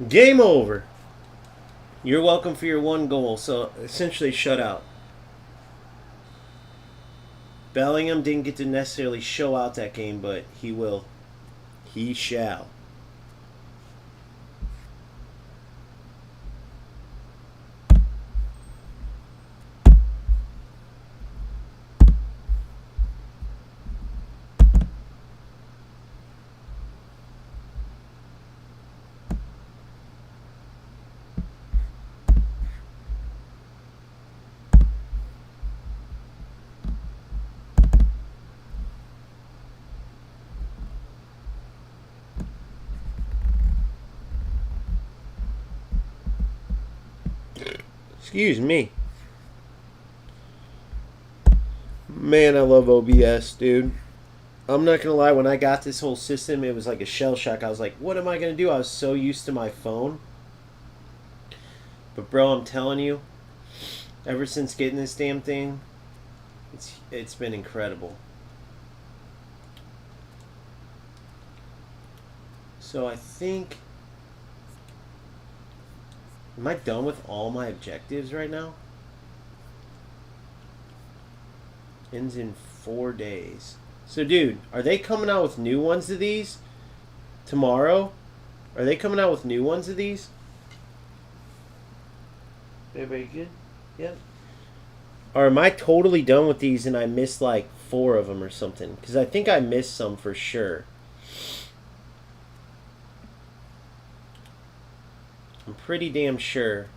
Game over. You're welcome for your one goal. So, essentially, shutout. Bellingham didn't get to necessarily show out that game, but he will. He shall. Excuse me. Man, I love OBS, dude. I'm not going to lie, when I got this whole system, it was like a shell shock. I was like, what am I going to do? I was so used to my phone. But, bro, I'm telling you, ever since getting this damn thing, it's been incredible. So I think... am I done with all my objectives right now? Ends in 4 days. So, dude, are they coming out with new ones of these tomorrow? Are they coming out with new ones of these? Everybody good? Yep. Or am I totally done with these and I missed like 4 of them or something? Because I think I missed some for sure. I'm pretty damn sure.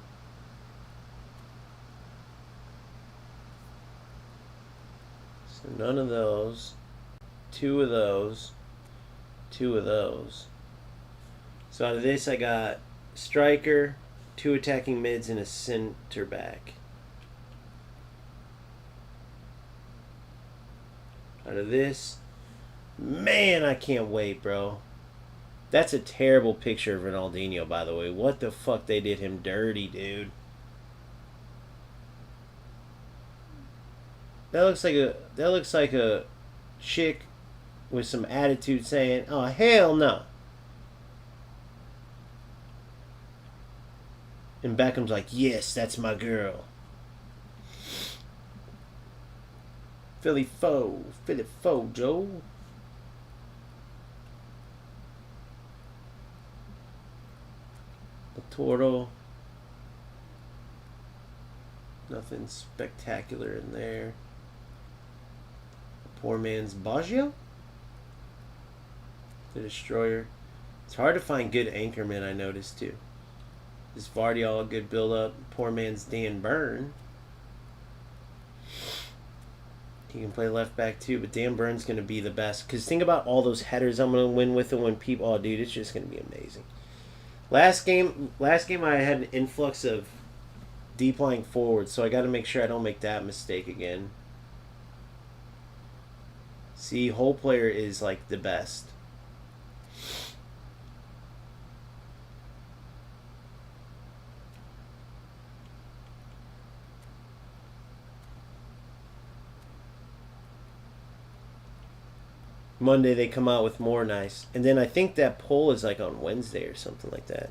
So none of those. 2 of those. 2 of those. So out of this I got striker, 2 attacking mids, and a center back. Out of this, man, I can't wait, bro. That's a terrible picture of Ronaldinho, by the way. What the fuck, they did him dirty, dude. That looks like a chick with some attitude saying, "Oh hell no." And Beckham's like, "Yes, that's my girl." Philly foe, Joe. The Toro. Nothing spectacular in there. Poor man's Baggio. The Destroyer. It's hard to find good anchormen, I noticed too. This Vardy, a good build up. Poor man's Dan Burn. He can play left back too, but Dan Burn's going to be the best. Because think about all those headers I'm going to win with, and when people... Oh, dude, it's just going to be amazing. Last game I had an influx of deep lying forwards, so I got to make sure I don't make that mistake again. See, whole player is like the best. Monday they come out with more nice. And then I think that poll is like on Wednesday or something like that.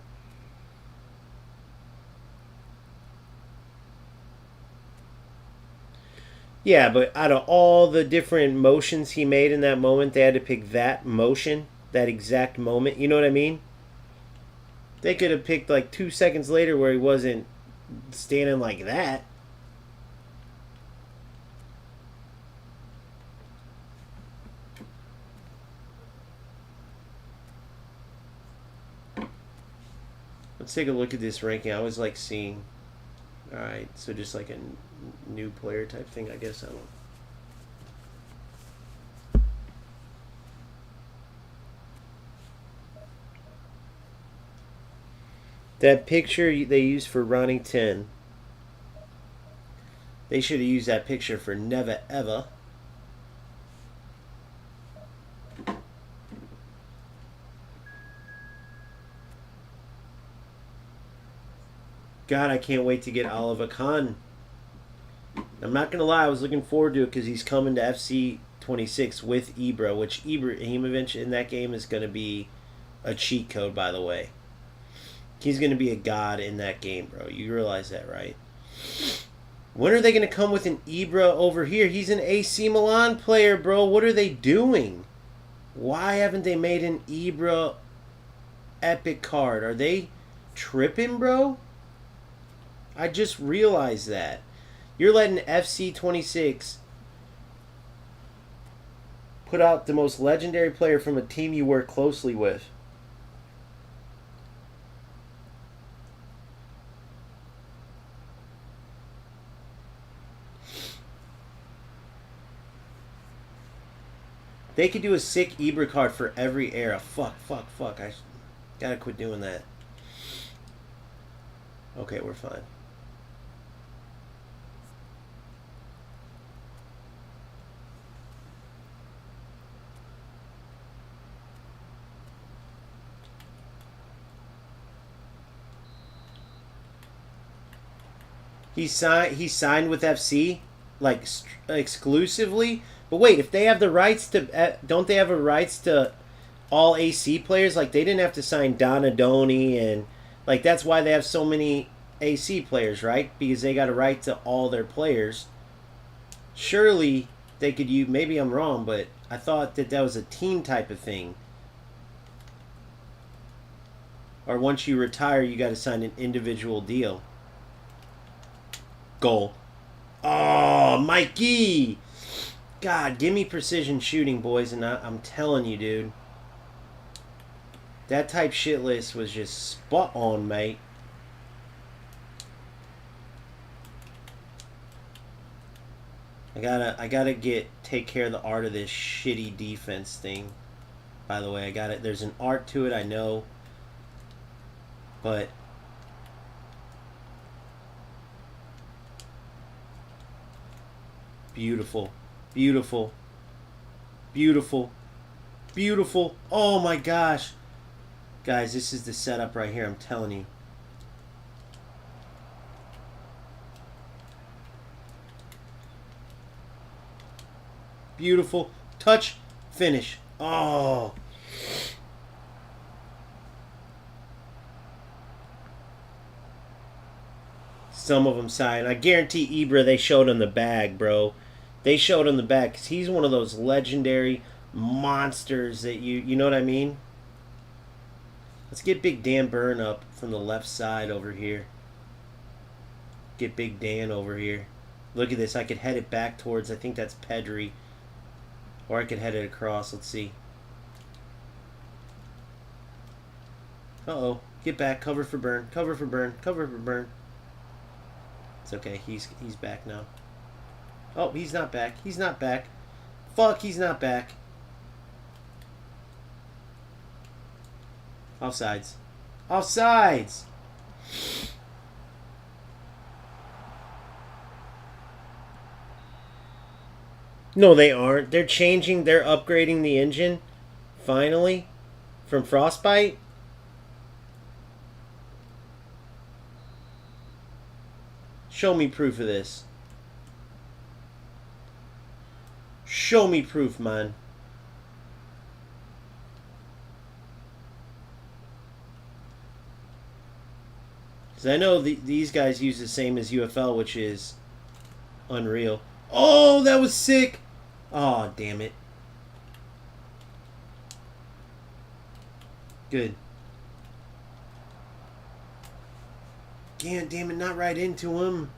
Yeah, but out of all the different motions he made in that moment, they had to pick that motion, that exact moment. You know what I mean? They could have picked like 2 seconds later where he wasn't standing like that. Let's take a look at this ranking. I always like seeing. Alright, so just like a new player type thing, I guess. I don't know. That picture they used for Ronnie 10. They should have used that picture for never ever. God, I can't wait to get Oliver Kahn. I'm not going to lie, I was looking forward to it because he's coming to FC 26 with Ibra, which Ibrahimovic in that game is going to be a cheat code, by the way. He's going to be a god in that game, bro. You realize that, right? When are they going to come with an Ibra over here? He's an AC Milan player, bro. What are they doing? Why haven't they made an Ibra epic card? Are they tripping, bro? I just realized that. You're letting FC 26 put out the most legendary player from a team you work closely with. They could do a sick Ibra card for every era. Fuck. I gotta quit doing that. Okay, we're fine. He signed with FC, like exclusively. But wait, if they have the rights to, don't they have a rights to all AC players? Like they didn't have to sign Donadoni, and like that's why they have so many AC players, right? Because they got a right to all their players. Surely they could use. Maybe I'm wrong, but I thought that was a team type of thing. Or once you retire, you got to sign an individual deal. Goal. Oh, Mikey! God, give me precision shooting, boys, and I'm telling you, dude. That type shit list was just spot on, mate. I gotta take care of the art of this shitty defense thing. By the way, I got it. There's an art to it, I know. But beautiful. Beautiful. Beautiful. Beautiful. Oh my gosh. Guys, this is the setup right here, I'm telling you. Beautiful. Touch. Finish. Oh. Some of them signed. I guarantee Ibra, they showed him the bag, bro. They showed him the bag because he's one of those legendary monsters that you know what I mean? Let's get Big Dan Burn up from the left side over here. Get Big Dan over here. Look at this. I could head it back towards, I think that's Pedri. Or I could head it across. Let's see. Uh-oh. Get back. Cover for Burn. Cover for Burn. Cover for Burn. It's okay. He's back now. Oh, he's not back. He's not back. Fuck, he's not back. Offsides. Offsides! No, they aren't. They're changing. They're upgrading the engine. Finally. From Frostbite. Show me proof of this. Show me proof, man. Because I know these guys use the same as UFL, which is unreal. Oh, that was sick. Oh, damn it. Good. Damn it, not right into him.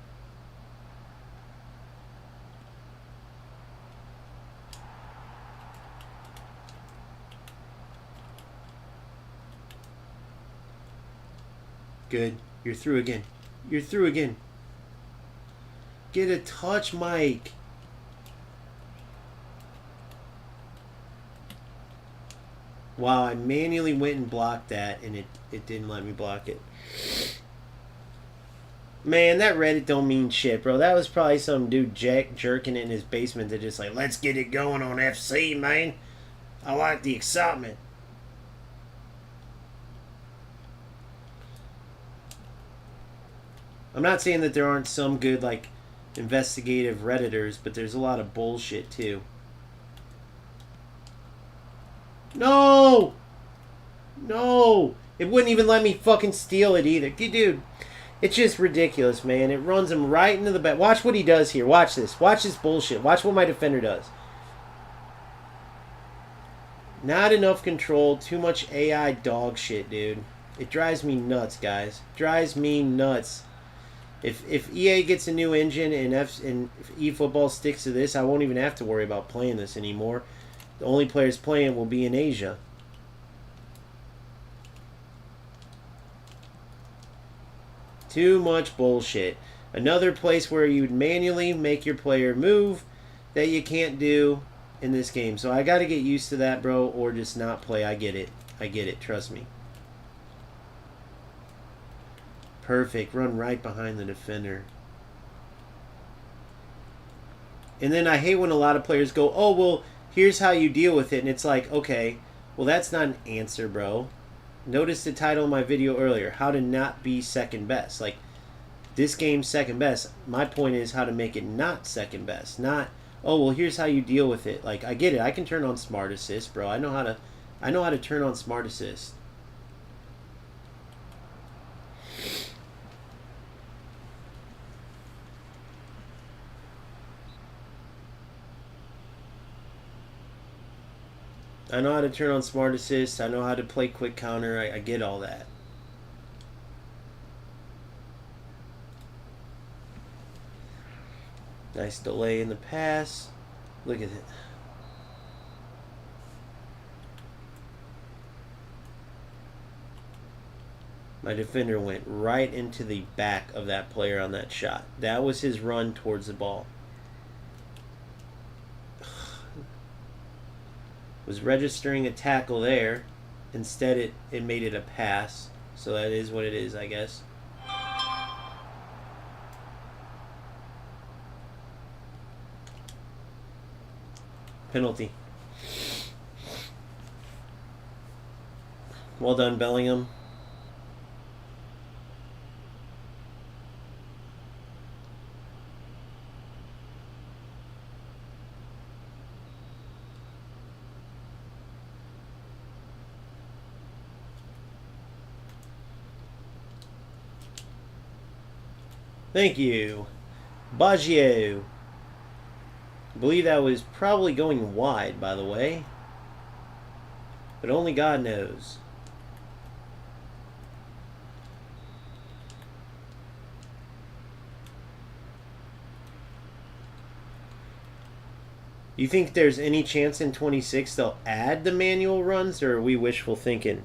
Good. You're through again. You're through again. Get a touch, Mike. Wow, I manually went and blocked that, and it didn't let me block it. Man, that Reddit don't mean shit, bro. That was probably some dude jerking it in his basement that just like, let's get it going on FC, man. I like the excitement. I'm not saying that there aren't some good, like, investigative Redditors, but there's a lot of bullshit, too. No! No! It wouldn't even let me fucking steal it either. Dude, it's just ridiculous, man. It runs him right into the back. Watch what he does here. Watch this. Watch this bullshit. Watch what my defender does. Not enough control. Too much AI dog shit, dude. It drives me nuts, guys. Drives me nuts. If EA gets a new engine and if eFootball sticks to this, I won't even have to worry about playing this anymore. The only players playing will be in Asia. Too much bullshit. Another place where you'd manually make your player move that you can't do in this game. So I got to get used to that, bro, or just not play. I get it. I get it. Trust me. Perfect. Run right behind the defender. And then I hate when a lot of players go, oh, well, here's how you deal with it. And it's like, okay, well, that's not an answer, bro. Notice the title of my video earlier, how to not be second best. Like, this game's second best. My point is how to make it not second best. Not, oh, well, here's how you deal with it. Like, I get it. I can turn on Smart Assist, bro. I know how to turn on Smart Assist. I know how to turn on Smart Assist. I know how to play quick counter. I get all that. Nice delay in the pass. Look at it. My defender went right into the back of that player on that shot. That was his run towards the ball. was registering a tackle there. Instead, it made it a pass. So that is what it is, I guess. Penalty. Well done, Bellingham. Thank you. Baggio. I believe that was probably going wide, by the way. But only God knows. You think there's any chance in 26 they'll add the manual runs, or are we wishful thinking?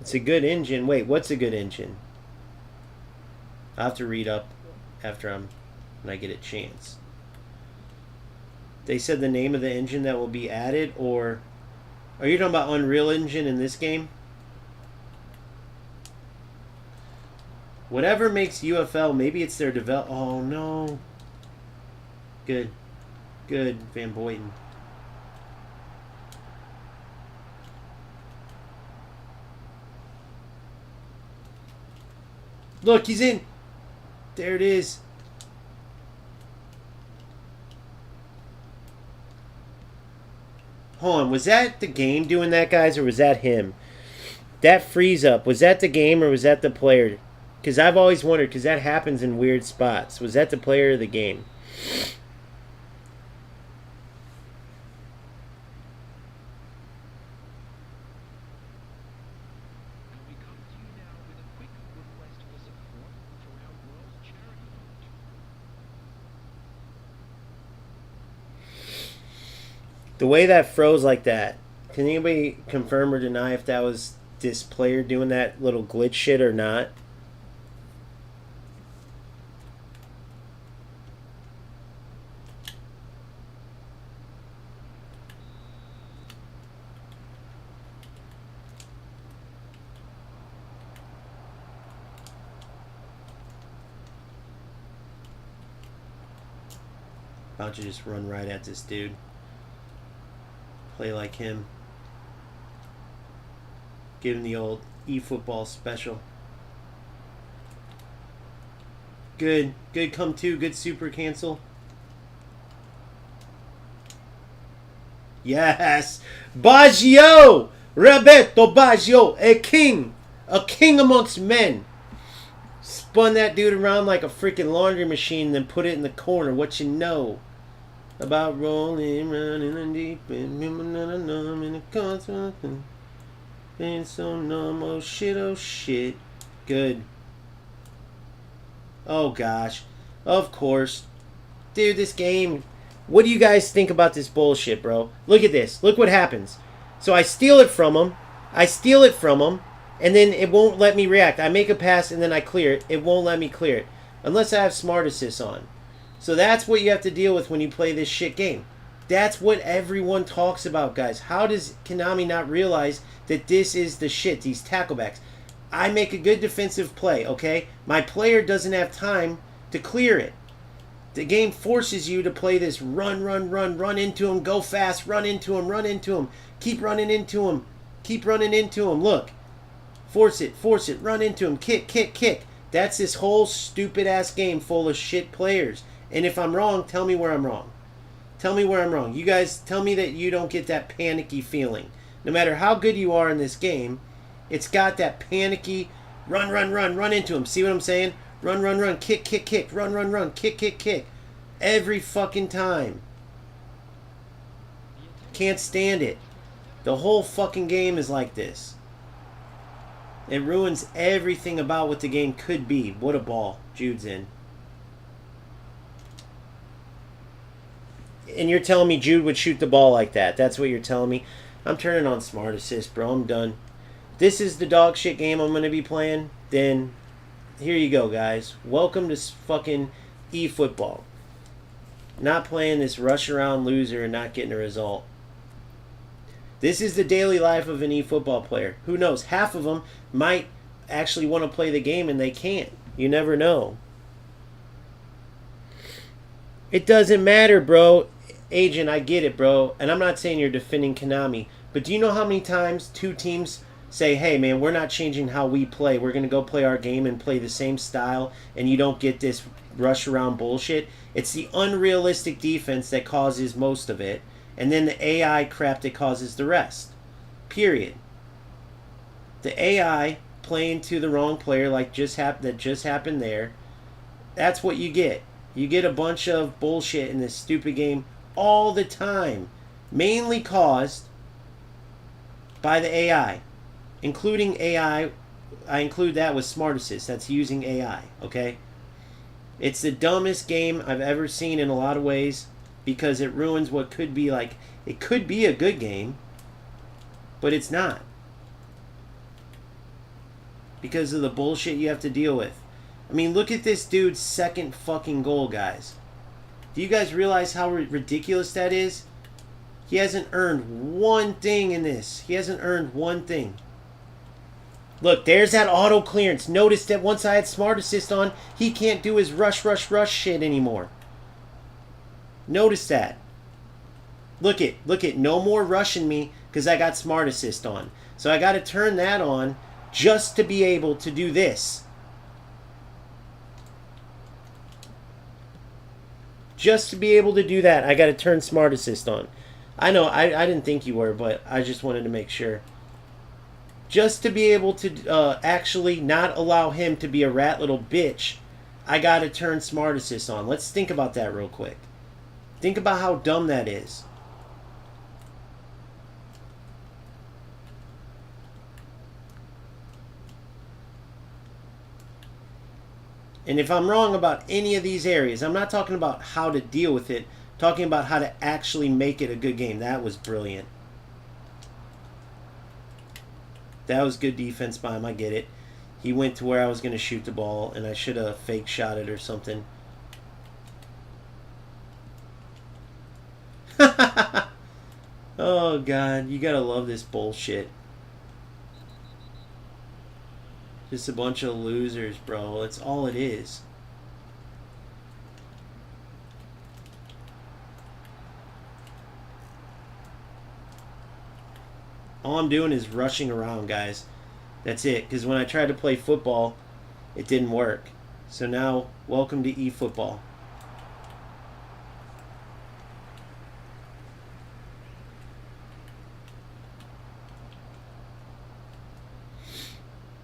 It's a good engine. Wait, what's a good engine? I'll have to read up after when I get a chance. They said the name of the engine that will be added, or are you talking about Unreal Engine in this game? Whatever makes UFL, maybe it's their develop. Oh no. Good. Good, Van Boyden. Look, he's in. There it is. Hold on, was that the game doing that, guys, or was that him? That freeze up, was that the game or was that the player? Because I've always wondered, because that happens in weird spots. Was that the player or the game? The way that froze like that, can anybody confirm or deny if that was this player doing that little glitch shit or not? About to just run right at this dude. Play like him. Give him the old eFootball special. Good. Good come to. Good super cancel. Yes. Baggio. Roberto Baggio. A king. A king amongst men. Spun that dude around like a freaking laundry machine, then put it in the corner. What you know about rolling around in the deep end, in the constant, being so numb. Oh shit. Good. Oh gosh. Of course. Dude, this game. What do you guys think about this bullshit, bro? Look at this. Look what happens. So I steal it from him. And then it won't let me react. I make a pass and then I clear it. It won't let me clear it. Unless I have Smart Assist on. So that's what you have to deal with when you play this shit game. That's what everyone talks about, guys. How does Konami not realize that this is the shit, these tacklebacks? I make a good defensive play, okay? My player doesn't have time to clear it. The game forces you to play this run into him, go fast, run into him, keep running into him, look. Force it, run into him, kick. That's this whole stupid-ass game full of shit players. And if I'm wrong, tell me where I'm wrong. You guys, tell me that you don't get that panicky feeling. No matter how good you are in this game, it's got that panicky run into him. See what I'm saying? Run, kick, run, kick. Every fucking time. Can't stand it. The whole fucking game is like this. It ruins everything about what the game could be. What a ball. Jude's in. And you're telling me Jude would shoot the ball like that. That's what you're telling me. I'm turning on Smart Assist, bro. I'm done. This is the dog shit game I'm going to be playing. Then, here you go, guys. Welcome to fucking eFootball. not playing this rush around loser and not getting a result. This is the daily life of an eFootball player. Who knows? Half of them might actually want to play the game and they can't. You never know. It doesn't matter, bro. Agent, I get it, bro. And I'm not saying you're defending Konami. But do you know how many times two teams say, hey, man, we're not changing how we play. We're going to go play our game and play the same style, and you don't get this rush around bullshit? It's the unrealistic defense that causes most of it, and then the AI crap that causes the rest. Period. The AI playing to the wrong player like that just happened there, that's what you get. You get a bunch of bullshit in this stupid game all the time, mainly caused by the AI. Including AI, I include that with Smart Assist. That's using AI, okay? It's the dumbest game I've ever seen in a lot of ways because it ruins what could be like, it could be a good game, but it's not. Because of the bullshit you have to deal with. I mean, look at this dude's second fucking goal, guys. Do you guys realize how ridiculous that is? He hasn't earned one thing in this. He hasn't earned one thing. Look, there's that auto clearance. Notice that once I had Smart Assist on, he can't do his rush shit anymore. Notice that. Look it. No more rushing me because I got Smart Assist on. So I got to turn that on just to be able to do this. Just to be able to do that, I got to turn Smart Assist on. I know, I didn't think you were, but I just wanted to make sure. Just to be able to actually not allow him to be a rat little bitch, I got to turn Smart Assist on. Let's think about that real quick. Think about how dumb that is. And if I'm wrong about any of these areas, I'm not talking about how to deal with it, I'm talking about how to actually make it a good game. That was brilliant. That was good defense by him, I get it. He went to where I was going to shoot the ball, and I should have fake shot it or something. Oh, God, you got to love this bullshit. Just a bunch of losers, bro. That's all it is. All I'm doing is rushing around, guys. That's it. Because when I tried to play football, it didn't work. So now, welcome to eFootball.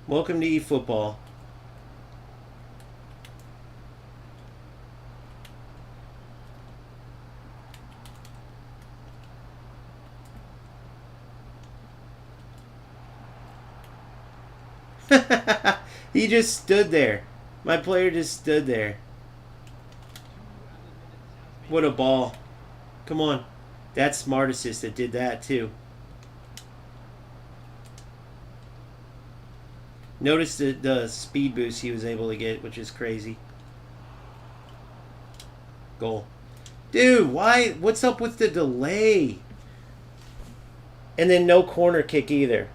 Welcome to eFootball. He just stood there. My player just stood there. What a ball. Come on. That's Smart Assist that did that too. Notice the speed boost he was able to get, which is crazy. Goal. Dude, why? What's up with the delay? And then no corner kick either.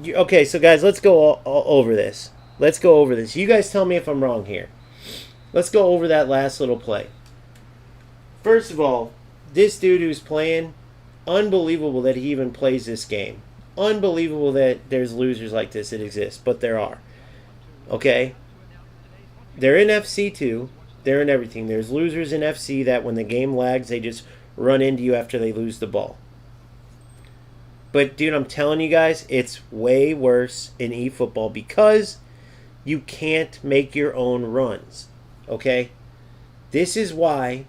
Okay, so guys, let's go all over this. Let's go over this. You guys tell me if I'm wrong here. Let's go over that last little play. First of all, this dude who's playing, unbelievable that he even plays this game. Unbelievable that there's losers like this that exist, but there are. Okay? They're in FC2. They're in everything. There's losers in FC that when the game lags, they just run into you after they lose the ball. But, dude, I'm telling you guys, it's way worse in eFootball because you can't make your own runs. Okay? This is why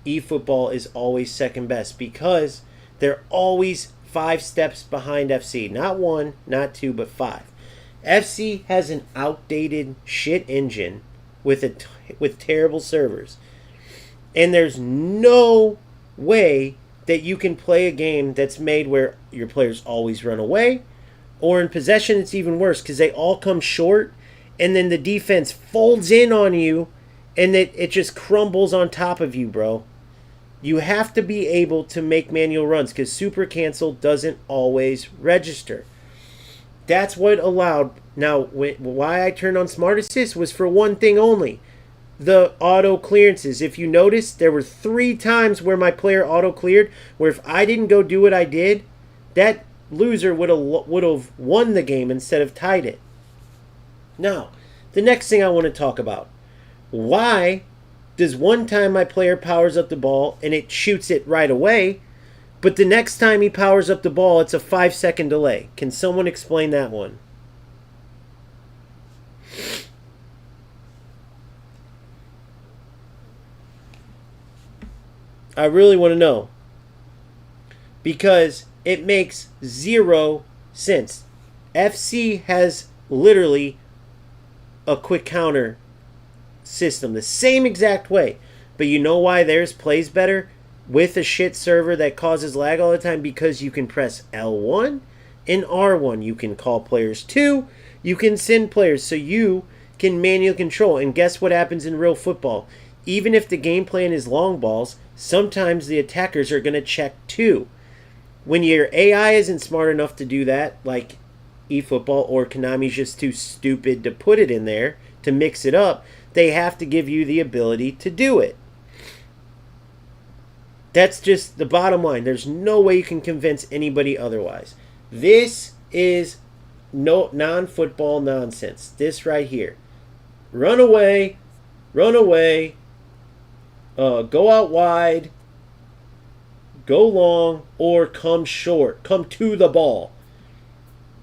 eFootball is always second best, because they're always 5 steps behind FC. Not 1, not 2, but 5. FC has an outdated shit engine with terrible servers. And there's no way that you can play a game that's made where your players always run away, or in possession it's even worse because they all come short and then the defense folds in on you and it just crumbles on top of you, bro. You have to be able to make manual runs because super cancel doesn't always register. That's what allowed. Now, why I turned on Smart Assist was for one thing only. The auto clearances. If you notice, there were 3 times where my player auto cleared, where if I didn't go do what I did, that loser would have won the game instead of tied it. Now, the next thing I want to talk about. Why does one time my player powers up the ball and it shoots it right away, but the next time he powers up the ball, it's a 5-second delay? Can someone explain that one? I really want to know. Because it makes 0 sense. FC has literally a quick counter system the same exact way. But you know why theirs plays better with a shit server that causes lag all the time? Because you can press L1 and R1. You can call players to. You can send players. So you can manually control. And guess what happens in real football? Even if the game plan is long balls, sometimes the attackers are going to check too. When your AI isn't smart enough to do that, like eFootball or Konami's just too stupid to put it in there, to mix it up, they have to give you the ability to do it. That's just the bottom line. There's no way you can convince anybody otherwise. This is no non-football nonsense. This right here. Run away, go out wide, go long, or come short. Come to the ball.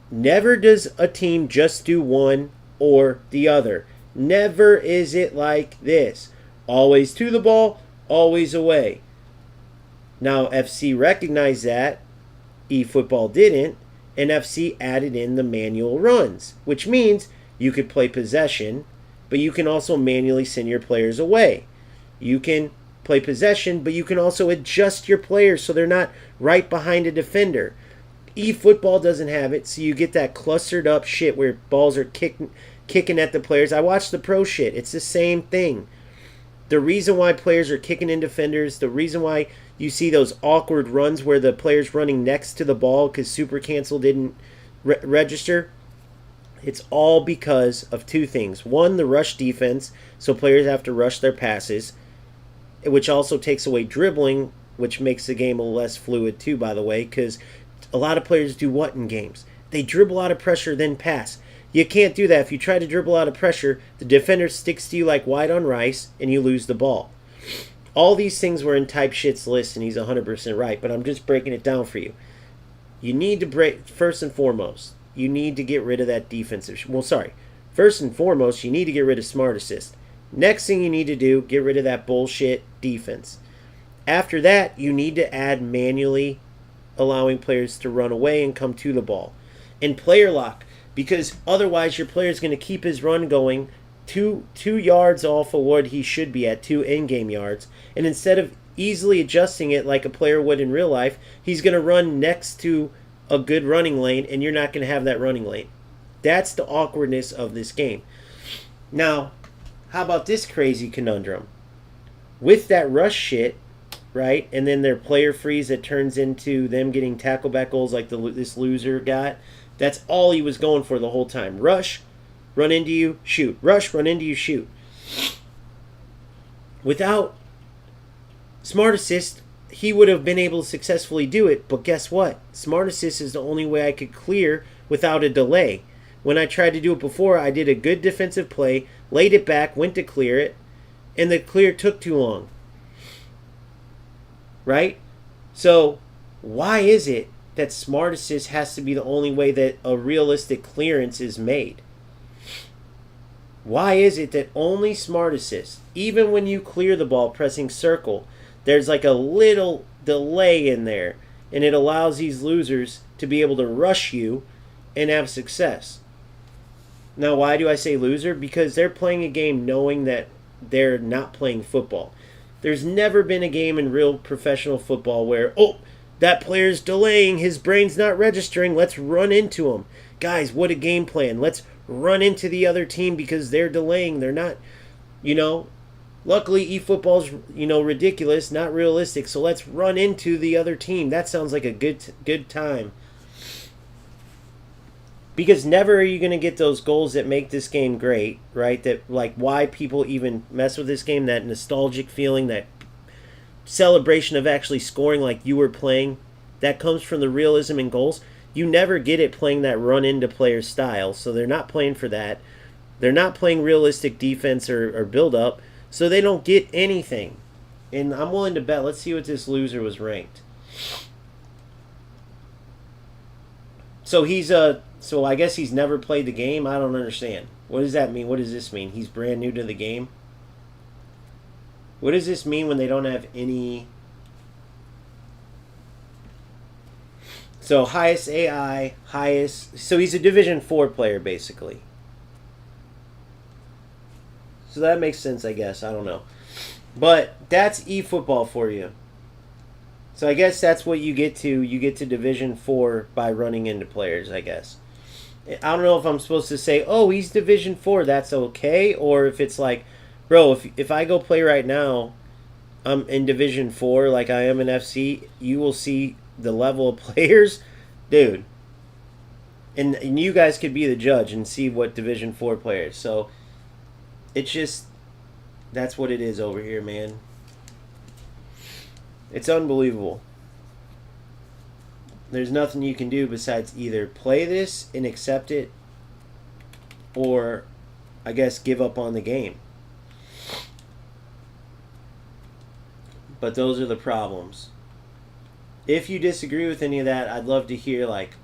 Never does a team just do one or the other. Never is it like this. Always to the ball, always away. Now, FC recognized that. eFootball didn't. And FC added in the manual runs, which means you could play possession, but you can also manually send your players away. You can play possession, but you can also adjust your players so they're not right behind a defender. eFootball doesn't have it, so you get that clustered up shit where balls are kicking at the players. I watch the pro shit. It's the same thing. The reason why players are kicking in defenders, the reason why you see those awkward runs where the player's running next to the ball because super cancel didn't register, it's all because of 2 things. One, the rush defense, so players have to rush their passes, which also takes away dribbling, which makes the game a little less fluid too, by the way, because a lot of players do what in games? They dribble out of pressure, then pass. You can't do that. If you try to dribble out of pressure, the defender sticks to you like white on rice, and you lose the ball. All these things were in Type Shit's list, and he's 100% right, but I'm just breaking it down for you. You need to break, first and foremost, you need to get rid of that defensive. First and foremost, you need to get rid of Smart Assist. Next thing you need to do, get rid of that bullshit defense. After that, you need to add manually allowing players to run away and come to the ball. And player lock, because otherwise your player is going to keep his run going 2 yards off of what he should be at, 2 in-game yards. And instead of easily adjusting it like a player would in real life, he's going to run next to a good running lane, and you're not going to have that running lane. That's the awkwardness of this game. Now, how about this crazy conundrum? With that rush shit, right, and then their player freeze that turns into them getting tackle back goals like this loser got, that's all he was going for the whole time. Rush, run into you, shoot. Rush, run into you, shoot. Without Smart Assist, he would have been able to successfully do it, but guess what? Smart Assist is the only way I could clear without a delay. When I tried to do it before, I did a good defensive play, laid it back, went to clear it, and the clear took too long. Right? So, why is it that Smart Assist has to be the only way that a realistic clearance is made? Why is it that only Smart Assist, even when you clear the ball pressing circle, there's like a little delay in there, and it allows these losers to be able to rush you and have success? Now, why do I say loser? Because they're playing a game knowing that they're not playing football. There's never been a game in real professional football where, oh, that player's delaying, his brain's not registering, let's run into him. Guys, what a game plan. Let's run into the other team because they're delaying. They're not, Luckily, eFootball's, ridiculous, not realistic. So let's run into the other team. That sounds like a good time. Because never are you going to get those goals that make this game great, right? That, like, why people even mess with this game, that nostalgic feeling, that celebration of actually scoring like you were playing, that comes from the realism in goals. You never get it playing that run into player style, so they're not playing for that. They're not playing realistic defense or build up, so they don't get anything. And I'm willing to bet, let's see what this loser was ranked. So so I guess he's never played the game. I don't understand. What does that mean? What does this mean? He's brand new to the game. What does this mean when they don't have any? So highest AI, highest. So he's a Division 4 player basically. So that makes sense, I guess. I don't know. But that's eFootball for you. So I guess that's what you get to. You get to Division 4 by running into players, I guess. I don't know if I'm supposed to say, oh, he's Division 4, that's okay. Or if it's like, bro, if I go play right now, I'm in Division 4 like I am in FC, you will see the level of players. Dude. And you guys could be the judge and see what Division 4 players. So it's just, that's what it is over here, man. It's unbelievable. There's nothing you can do besides either play this and accept it, or I guess give up on the game. But those are the problems. If you disagree with any of that, I'd love to hear, like,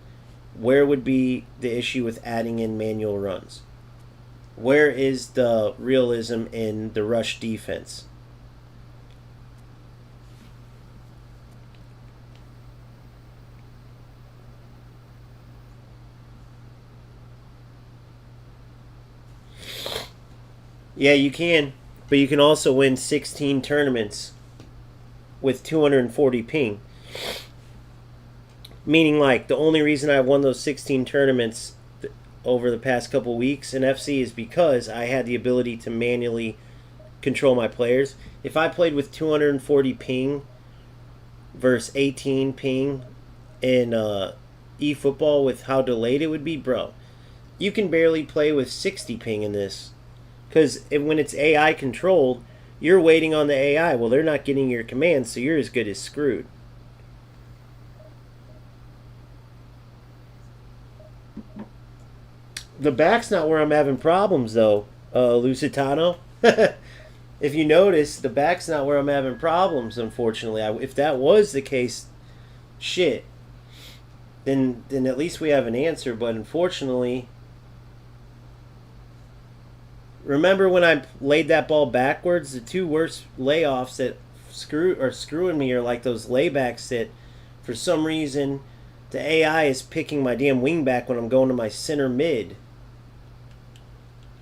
where would be the issue with adding in manual runs? Where is the realism in the rush defense? Yeah, you can. But you can also win 16 tournaments with 240 ping. Meaning, like, the only reason I won those 16 tournaments over the past couple weeks in FC is because I had the ability to manually control my players. If I played with 240 ping versus 18 ping in eFootball with how delayed it would be, bro, you can barely play with 60 ping in this. Because when it's AI controlled, you're waiting on the AI. Well, they're not getting your commands, so you're as good as screwed. The back's not where I'm having problems, though, Lusitano. If you notice, the back's not where I'm having problems, unfortunately. If that was the case, shit, then at least we have an answer. But unfortunately, remember when I laid that ball backwards? The two worst layoffs that are screwing me are like those laybacks that, for some reason, the AI is picking my damn wing back when I'm going to my center mid.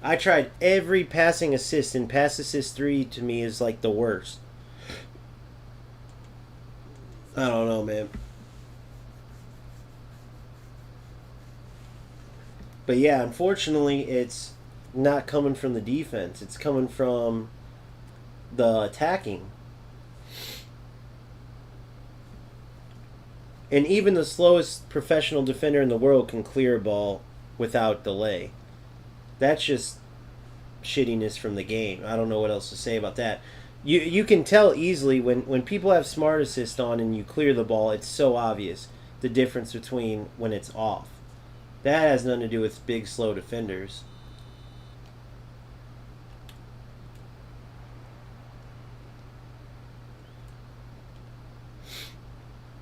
I tried every passing assist, and pass assist 3 to me is like the worst. I don't know, man. But yeah, unfortunately, it's not coming from the defense. It's coming from the attacking. And even the slowest professional defender in the world can clear a ball without delay. That's just shittiness from the game. I don't know what else to say about that. You can tell easily when people have smart assist on and you clear the ball, it's so obvious the difference between when it's off. That has nothing to do with big, slow defenders.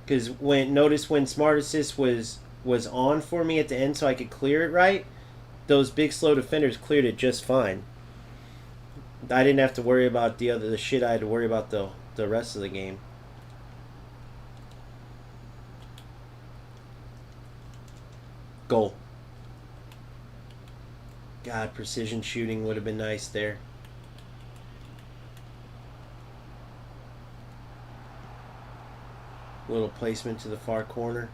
Because notice when smart assist was on for me at the end so I could clear it right, those big slow defenders cleared it just fine. I didn't have to worry about the shit I had to worry about the rest of the game. Goal. God, precision shooting would have been nice there. Little placement to the far corner.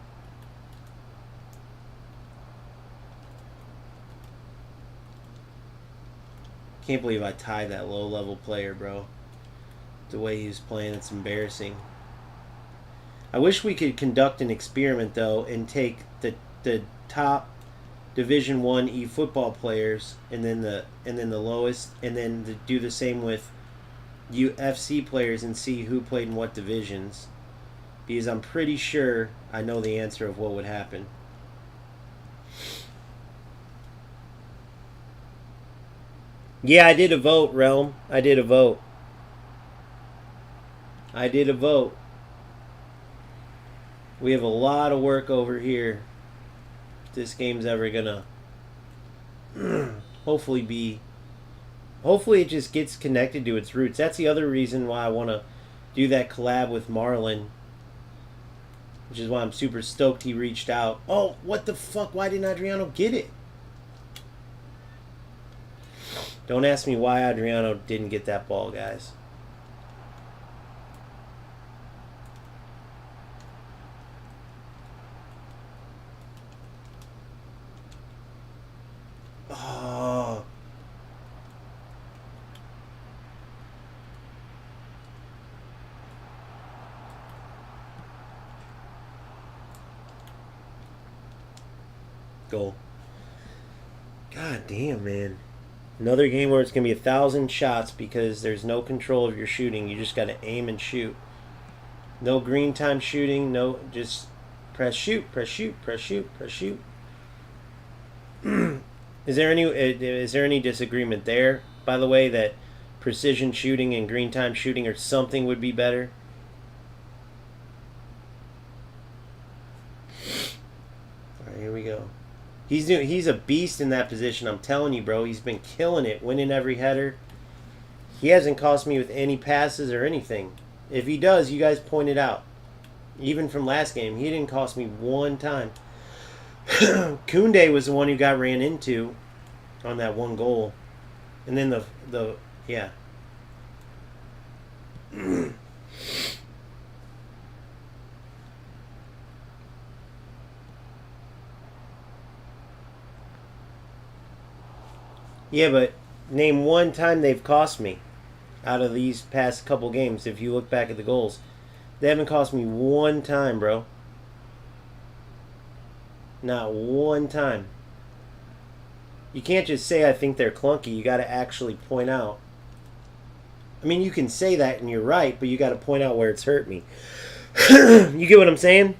Can't believe I tied that low-level player, bro. The way he was playing, it's embarrassing. I wish we could conduct an experiment, though, and take the top Division 1 eFootball players and then the lowest, and then do the same with UFC players and see who played in what divisions. Because I'm pretty sure I know the answer of what would happen. Yeah, I did a vote, Realm. I did a vote. I did a vote. We have a lot of work over here. If this game's ever gonna hopefully it just gets connected to its roots. That's the other reason why I want to do that collab with Marlon, which is why I'm super stoked he reached out. Oh, what the fuck? Why didn't Adriano get it? Don't ask me why Adriano didn't get that ball, guys. Oh. Goal. God damn, man. Another game where it's going to be 1,000 shots because there's no control of your shooting. You just got to aim and shoot. No green time shooting. No, just press shoot, press shoot, press shoot, press shoot. Is there any disagreement there, by the way, that precision shooting and green time shooting or something would be better? All right, here we go. He's a beast in that position. I'm telling you, bro. He's been killing it, winning every header. He hasn't cost me with any passes or anything. If he does, you guys point it out. Even from last game, he didn't cost me one time. Koundé was the one who got ran into on that one goal. And then the yeah. Yeah, but name one time they've cost me out of these past couple games. If you look back at the goals, they haven't cost me one time, bro. Not one time. You can't just say I think they're clunky. You got to actually point out. I mean, you can say that and you're right, but you got to point out where it's hurt me. You get what I'm saying?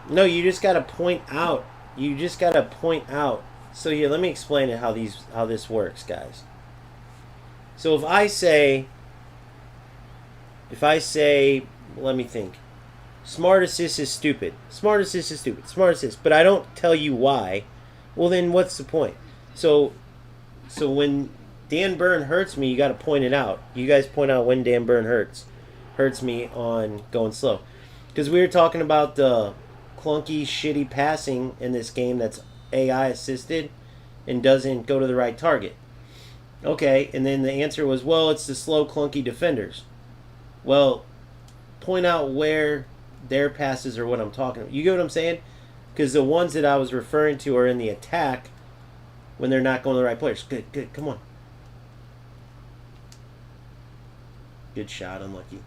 No, you just got to point out. You just got to point out. So here, let me explain it how this works, guys. So if I say, let me think. Smart assist is stupid. Smart assist is stupid. Smart assist. But I don't tell you why. Well, then what's the point? So when Dan Burn hurts me, you got to point it out. You guys point out when Dan Burn hurts me on going slow. Because we were talking about the clunky, shitty passing in this game that's AI assisted and doesn't go to the right target. Okay, and then the answer was, well, it's the slow, clunky defenders. Well, point out where their passes are what I'm talking about. You get what I'm saying? Because the ones that I was referring to are in the attack when they're not going to the right players. Good, good, come on. Good shot, unlucky.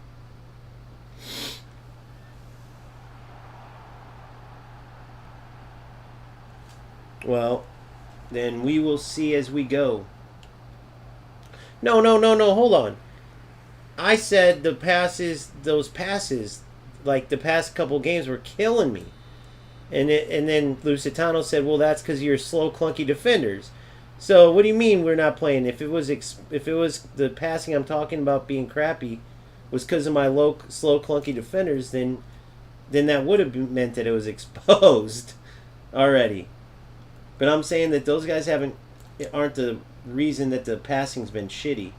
Well, then we will see as we go. No, hold on. I said those passes, like the past couple games were killing me. And then Lusitano said, well, that's because you're slow, clunky defenders. So what do you mean we're not playing? If it was the passing I'm talking about being crappy was because of my slow, clunky defenders, then that would have meant that it was exposed already. But I'm saying that those guys aren't the reason that the passing's been shitty.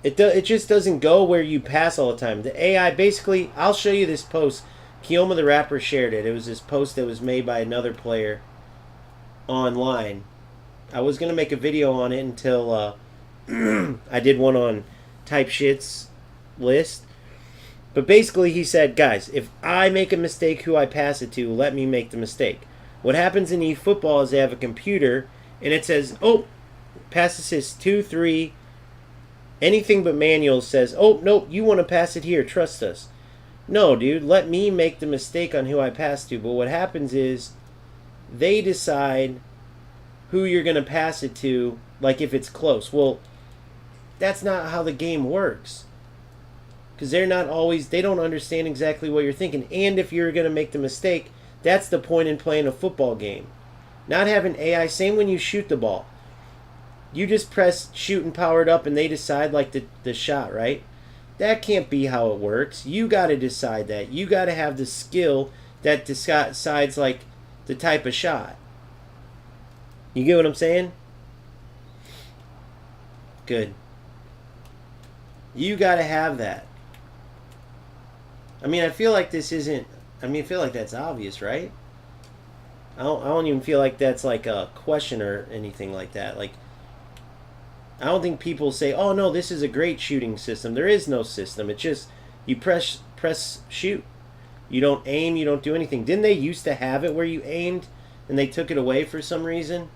It just doesn't go where you pass all the time. The AI, basically, I'll show you this post. Kioma the rapper shared it. It was this post that was made by another player online. I was going to make a video on it until I did one on Type Shit's list. But basically he said, guys, if I make a mistake who I pass it to, let me make the mistake. What happens in eFootball is they have a computer and it says, oh, pass assist 2, 3, anything but manual says, oh, nope, you want to pass it here, trust us. No, dude, let me make the mistake on who I pass to. But what happens is they decide who you're going to pass it to, like if it's close. Well, that's not how the game works. Because they don't understand exactly what you're thinking. And if you're going to make the mistake, that's the point in playing a football game. Not having AI, same when you shoot the ball. You just press shoot and power it up and they decide like the shot, right? That can't be how it works. You got to decide that. You got to have the skill that decides like the type of shot. You get what I'm saying? Good. You got to have that. I mean, I feel like this isn't... I mean, I feel like that's obvious, right? I don't even feel like that's like a question or anything like that. Like, I don't think people say, oh, no, this is a great shooting system. There is no system. It's just you press shoot. You don't aim. You don't do anything. Didn't they used to have it where you aimed and they took it away for some reason?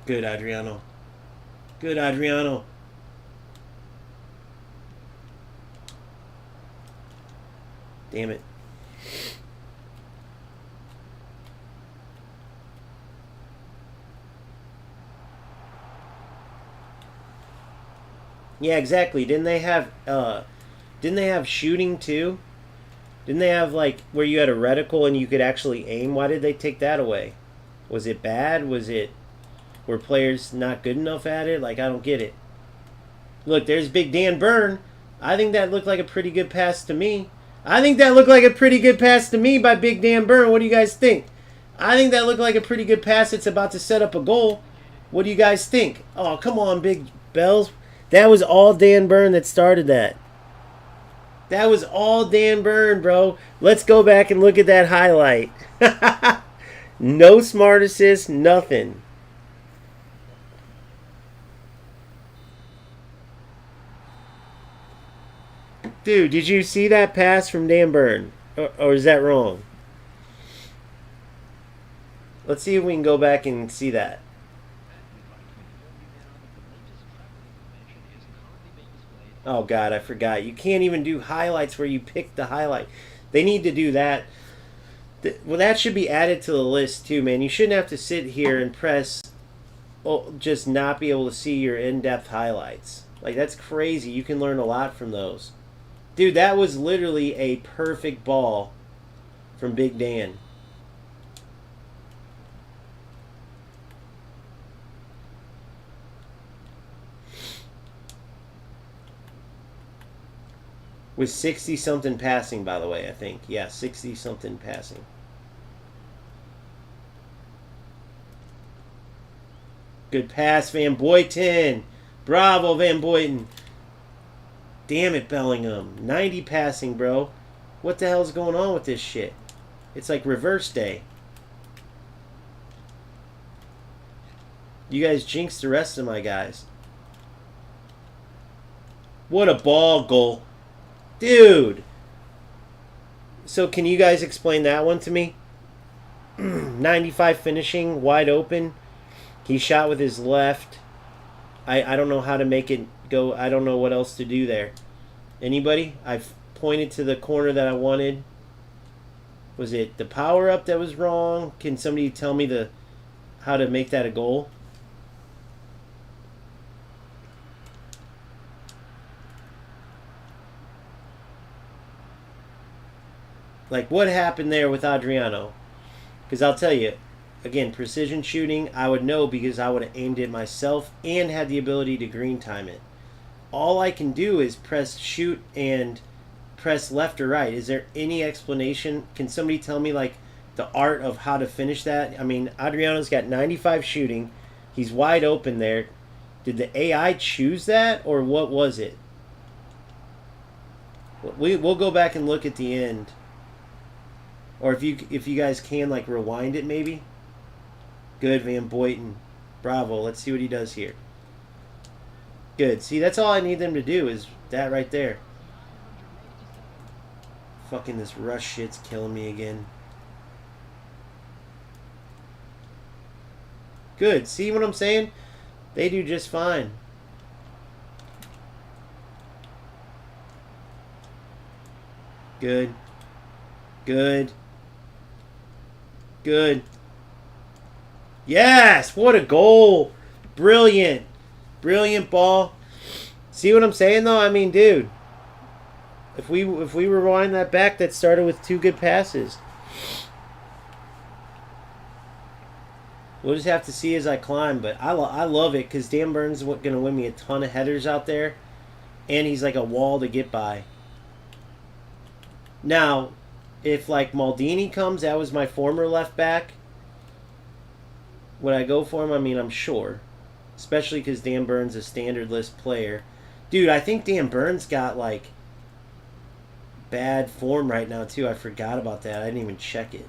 Good, Adriano. Good, Adriano. Damn it. Yeah, exactly. Didn't they have shooting too? Didn't they have like where you had a reticle and you could actually aim? Why did they take that away? Was it bad? Were players not good enough at it? Like, I don't get it. Look, there's Big Dan Byrne. I think that looked like a pretty good pass to me. I think that looked like a pretty good pass to me by Big Dan Byrne. What do you guys think? I think that looked like a pretty good pass. It's about to set up a goal. What do you guys think? Oh, come on, Big Bells. That was all Dan Byrne that started that. That was all Dan Byrne, bro. Let's go back and look at that highlight. No smart assist, nothing. Dude, did you see that pass from Dan Byrne? Or is that wrong? Let's see if we can go back and see that. Oh, God, I forgot. You can't even do highlights where you pick the highlight. They need to do that. Well, that should be added to the list, too, man. You shouldn't have to sit here and press, just not be able to see your in-depth highlights. Like, that's crazy. You can learn a lot from those. Dude, that was literally a perfect ball from Big Dan. With 60-something passing, by the way, I think. Yeah, 60-something passing. Good pass, Van Boyten. Bravo, Van Boyten. Damn it, Bellingham. 90 passing, bro. What the hell's going on with this shit? It's like reverse day. You guys jinxed the rest of my guys. What a ball goal. Dude. So can you guys explain that one to me? 95 finishing, wide open. He shot with his left. I don't know how to make it go. I don't know what else to do there. Anybody? I've pointed to the corner that I wanted. Was it the power up that was wrong? Can somebody tell me how to make that a goal? Like, what happened there with Adriano? Because I'll tell you, again, precision shooting, I would know because I would have aimed it myself and had the ability to green time it. All I can do is press shoot and press left or right. Is there any explanation? Can somebody tell me, like, the art of how to finish that? I mean, Adriano's got 95 shooting. He's wide open there. Did the AI choose that, or what was it? We'll go back and look at the end. Or if you guys can, like, rewind it maybe. Good, Van Boyten. Bravo. Let's see what he does here. Good. See, that's all I need them to do is that right there. Fucking this rush shit's killing me again. Good. See what I'm saying? They do just fine. Good. Good. Good. Yes! What a goal! Brilliant. Brilliant ball. See what I'm saying, though? I mean, dude. If we rewind that back, that started with 2 good passes. We'll just have to see as I climb, but I love it because Dan Burns is going to win me a ton of headers out there, and he's like a wall to get by. Now, if like Maldini comes, that was my former left back, would I go for him? I mean, I'm sure, especially because Dan Burns is a standard list player. Dude, I think Dan Burns got like bad form right now too. I forgot about that. I didn't even check it.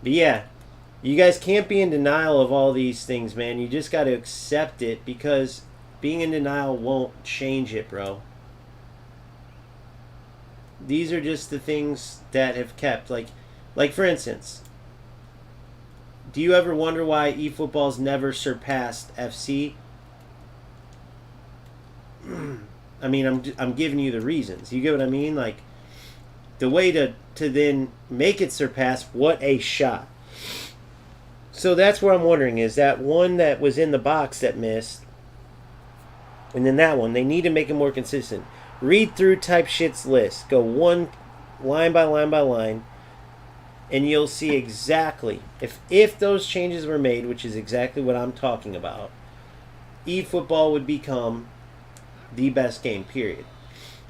But yeah, you guys can't be in denial of all these things, man. You just got to accept it because being in denial won't change it, bro. These are just the things that have kept. Like for instance, do you ever wonder why eFootball's never surpassed FC? I mean, I'm giving you the reasons. You get what I mean? Like, the way to then make it surpass, what a shot. So that's what I'm wondering, is that one that was in the box that missed, and then that one, they need to make it more consistent. Read through type shit's list. Go one line by line by line, and you'll see exactly, if those changes were made, which is exactly what I'm talking about, eFootball would become the best game, period.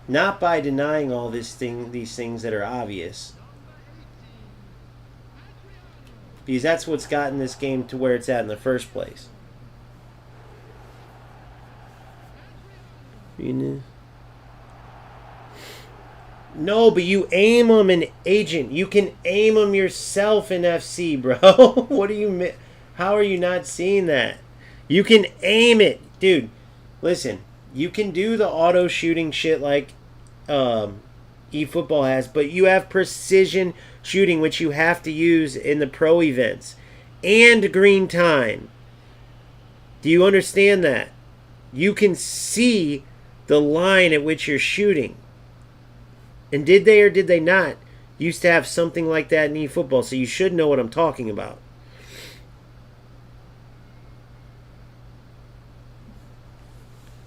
Not by denying all these things that are obvious. Because that's what's gotten this game to where it's at in the first place. You know? No, but you aim them in Agent. You can aim them yourself in FC, bro. What do you... How are you not seeing that? You can aim it. Dude, listen. You can do the auto shooting shit like eFootball has, but you have precision shooting, which you have to use in the pro events, and green time. Do you understand that? You can see the line at which you're shooting. And did they or did they not used to have something like that in eFootball? So you should know what I'm talking about.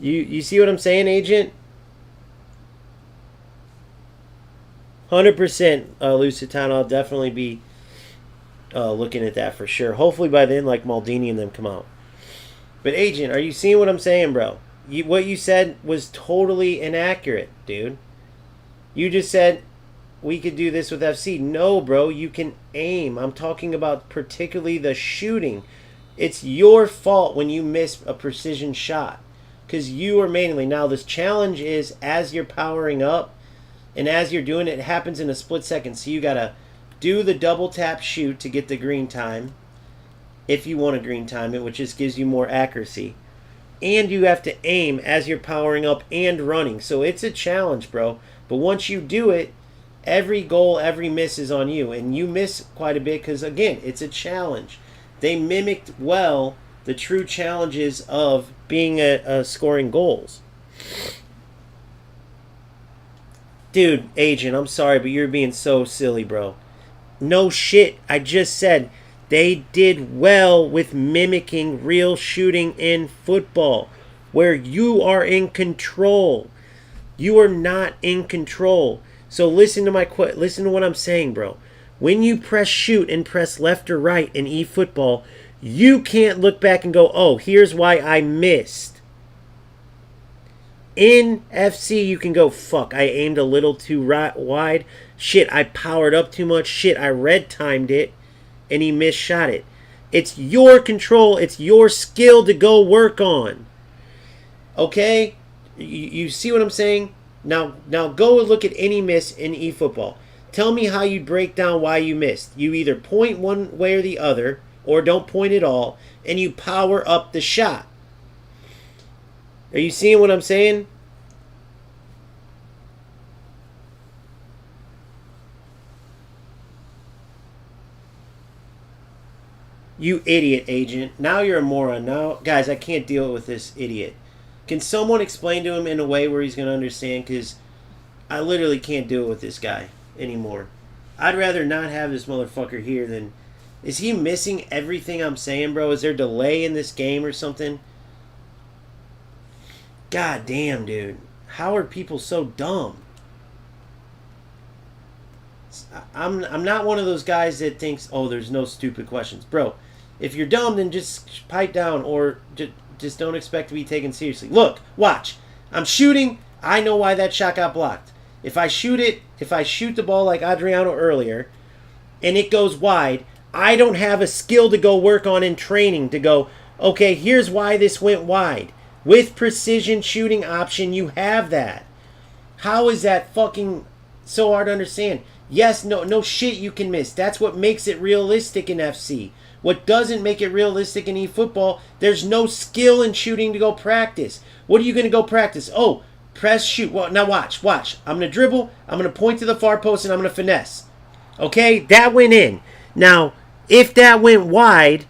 You see what I'm saying, Agent? 100% Lusitano. I'll definitely be looking at that for sure. Hopefully by then, like Maldini and them come out. But Agent, are you seeing what I'm saying, bro? What you said was totally inaccurate, dude. You just said we could do this with FC. No, bro, you can aim. I'm talking about particularly the shooting. It's your fault when you miss a precision shot. Because you are manually. Now, this challenge is as you're powering up and as you're doing it, it happens in a split second. So you got to do the double tap shoot to get the green time. If you want to green time it, which just gives you more accuracy. And you have to aim as you're powering up and running. So it's a challenge, bro. But once you do it, every goal, every miss is on you. And you miss quite a bit because, again, it's a challenge. They mimicked well the true challenges of being scoring goals. Dude, Agent, I'm sorry, but you're being so silly, bro. No shit. I just said they did well with mimicking real shooting in football, where you are in control. You are not in control. So listen to what I'm saying, bro. When you press shoot and press left or right in eFootball, you can't look back and go, oh, here's why I missed. In FC, you can go, fuck, I aimed a little too wide. Shit, I powered up too much. Shit, I red timed it, and he misshot it. It's your control. It's your skill to go work on. Okay? You see what I'm saying? Now go and look at any miss in eFootball. Tell me how you break down why you missed. You either point one way or the other, or don't point at all, and you power up the shot. Are you seeing what I'm saying? You idiot, agent. Now you're a moron. Now, guys, I can't deal with this idiot. Can someone explain to him in a way where he's going to understand? Because I literally can't deal with this guy anymore. I'd rather not have this motherfucker here than... Is he missing everything I'm saying, bro? Is there delay in this game or something? God damn, dude. How are people so dumb? I'm not one of those guys that thinks, oh, there's no stupid questions. Bro, if you're dumb, then just pipe down or just don't expect to be taken seriously. Look, watch. I'm shooting. I know why that shot got blocked. If I shoot the ball like Adriano earlier, and it goes wide, I don't have a skill to go work on in training to go, okay, here's why this went wide. With precision shooting option, you have that. How is that fucking so hard to understand? Yes, no shit you can miss. That's what makes it realistic in FC. What doesn't make it realistic in eFootball, there's no skill in shooting to go practice. What are you going to go practice? Oh, press shoot. Well, now watch. I'm going to dribble. I'm going to point to the far post and I'm going to finesse. Okay, that went in. Now, if that went wide,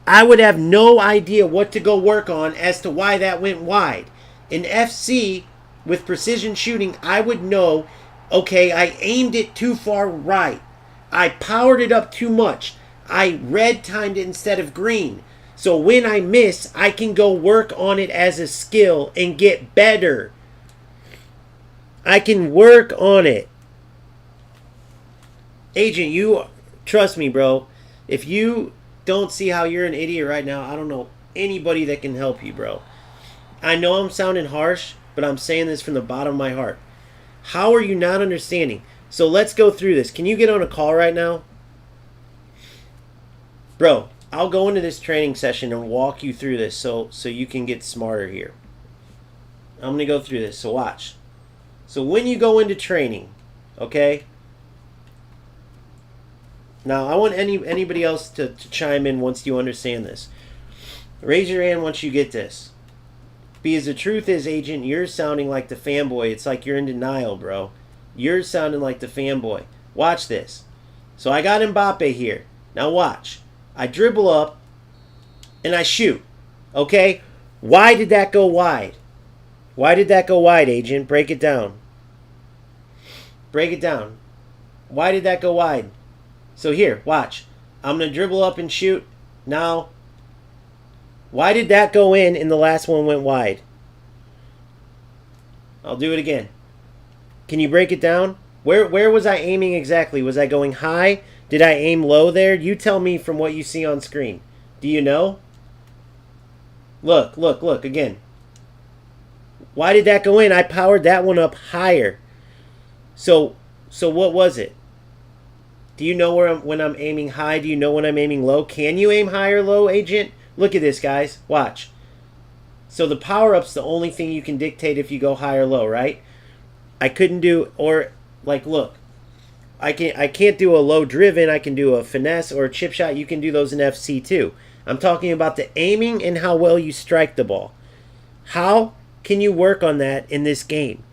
I would have no idea what to go work on as to why that went wide. In FC, with precision shooting, I would know, okay, I aimed it too far right. I powered it up too much. I red timed it instead of green. So when I miss, I can go work on it as a skill and get better. I can work on it. Agent, you trust me, bro. If you don't see how you're an idiot right now, I don't know anybody that can help you, bro. I know I'm sounding harsh, but I'm saying this from the bottom of my heart. How are you not understanding? So let's go through this. Can you get on a call right now? Bro, I'll go into this training session and walk you through this so you can get smarter here. I'm going to go through this, so watch. So when you go into training, okay? Now, I want anybody else to chime in once you understand this. Raise your hand once you get this. Because the truth is, Agent, you're sounding like the fanboy. It's like you're in denial, bro. You're sounding like the fanboy. Watch this. So I got Mbappe here. Now watch. I dribble up and I shoot. Okay? Why did that go wide? Why did that go wide, Agent? Break it down. Break it down. Why did that go wide? So here, watch. I'm going to dribble up and shoot. Now, why did that go in and the last one went wide? I'll do it again. Can you break it down? Where was I aiming exactly? Was I going high? Did I aim low there? You tell me from what you see on screen. Do you know? Look again. Why did that go in? I powered that one up higher. So what was it? Do you know when I'm aiming high? Do you know when I'm aiming low? Can you aim high or low, Agent? Look at this, guys. Watch. So the power-up's the only thing you can dictate if you go high or low, right? I couldn't do, or like, look. I can't do a low driven. I can do a finesse or a chip shot. You can do those in FC too. I'm talking about the aiming and how well you strike the ball. How can you work on that in this game?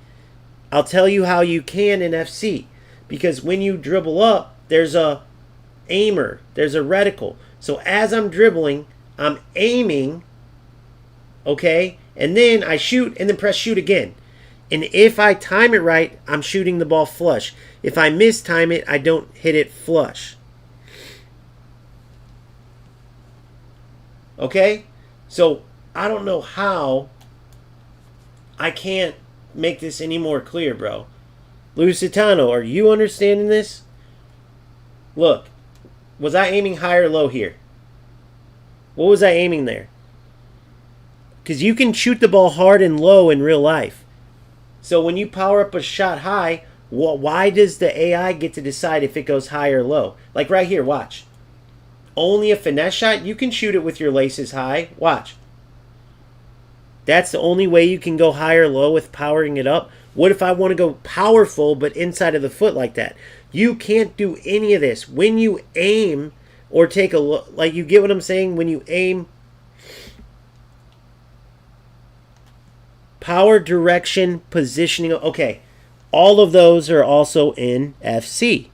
I'll tell you how you can in FC. Because when you dribble up, there's a aimer. There's a reticle. So as I'm dribbling, I'm aiming, okay? And then I shoot and then press shoot again. And if I time it right, I'm shooting the ball flush. If I mistime it, I don't hit it flush. Okay? So I don't know how I can't make this any more clear, bro. Lusitano, are you understanding this? Look, was I aiming high or low here? What was I aiming there? Because you can shoot the ball hard and low in real life. So when you power up a shot high, why does the AI get to decide if it goes high or low? Like right here, watch. Only a finesse shot, you can shoot it with your laces high. Watch. That's the only way you can go high or low with powering it up. What if I want to go powerful but inside of the foot like that? You can't do any of this. When you aim or take a look. Like, you get what I'm saying? When you aim, power, direction, positioning. Okay, all of those are also in FC.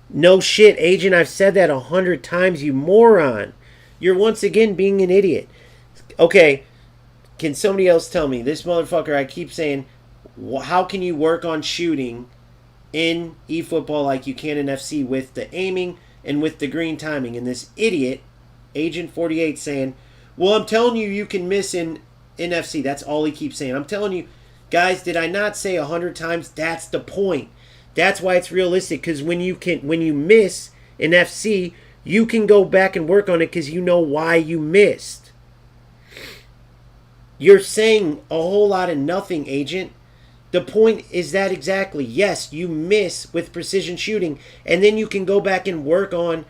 No shit, agent. I've said that 100 times, you moron. You're once again being an idiot. Okay, can somebody else tell me? This motherfucker, I keep saying, how can you work on shooting in eFootball like you can in FC with the aiming and with the green timing? And this idiot, Agent 48, saying, well, I'm telling you, you can miss in FC. That's all he keeps saying. I'm telling you, guys, did I not say 100 times? That's the point. That's why it's realistic, because when you miss in FC, you can go back and work on it because you know why you missed. You're saying a whole lot of nothing, agent. The point is that exactly. Yes, you miss with precision shooting, and then you can go back and work on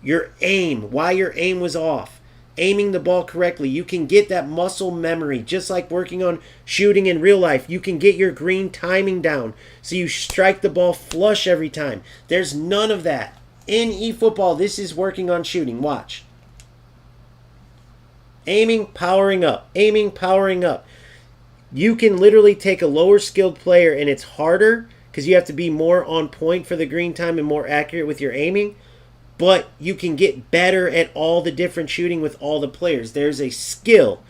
your aim, why your aim was off, aiming the ball correctly. You can get that muscle memory, just like working on shooting in real life. You can get your green timing down so you strike the ball flush every time. There's none of that. In eFootball, this is working on shooting. Watch. Aiming, powering up. Aiming, powering up. You can literally take a lower skilled player, and it's harder because you have to be more on point for the green time and more accurate with your aiming. But you can get better at all the different shooting with all the players. There's a skill.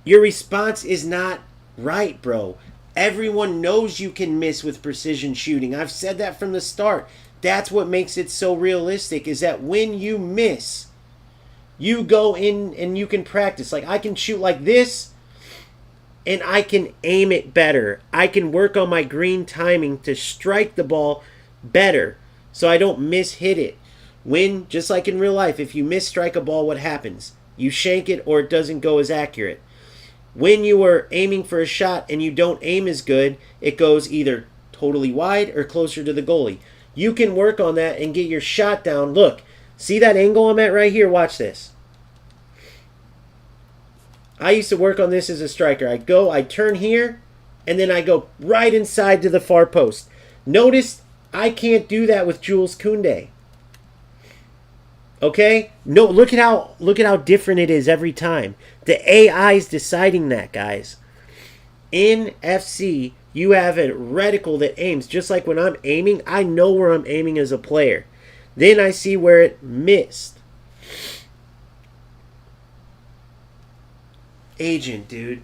Your response is not right, bro. Everyone knows you can miss with precision shooting. I've said that from the start. That's what makes it so realistic, is that when you miss, you go in and you can practice. Like, I can shoot like this, and I can aim it better. I can work on my green timing to strike the ball better so I don't miss-hit it. When, just like in real life, if you miss-strike a ball, what happens? You shank it or it doesn't go as accurate. When you are aiming for a shot and you don't aim as good, it goes either totally wide or closer to the goalie. You can work on that and get your shot down. Look, see that angle I'm at right here? Watch this. I used to work on this as a striker. I turn here, and then I go right inside to the far post. Notice I can't do that with Jules Koundé. Okay? No, look at how different it is every time. The AI is deciding that, guys. In FC, you have a reticle that aims. Just like when I'm aiming, I know where I'm aiming as a player. Then I see where it missed. Agent, dude.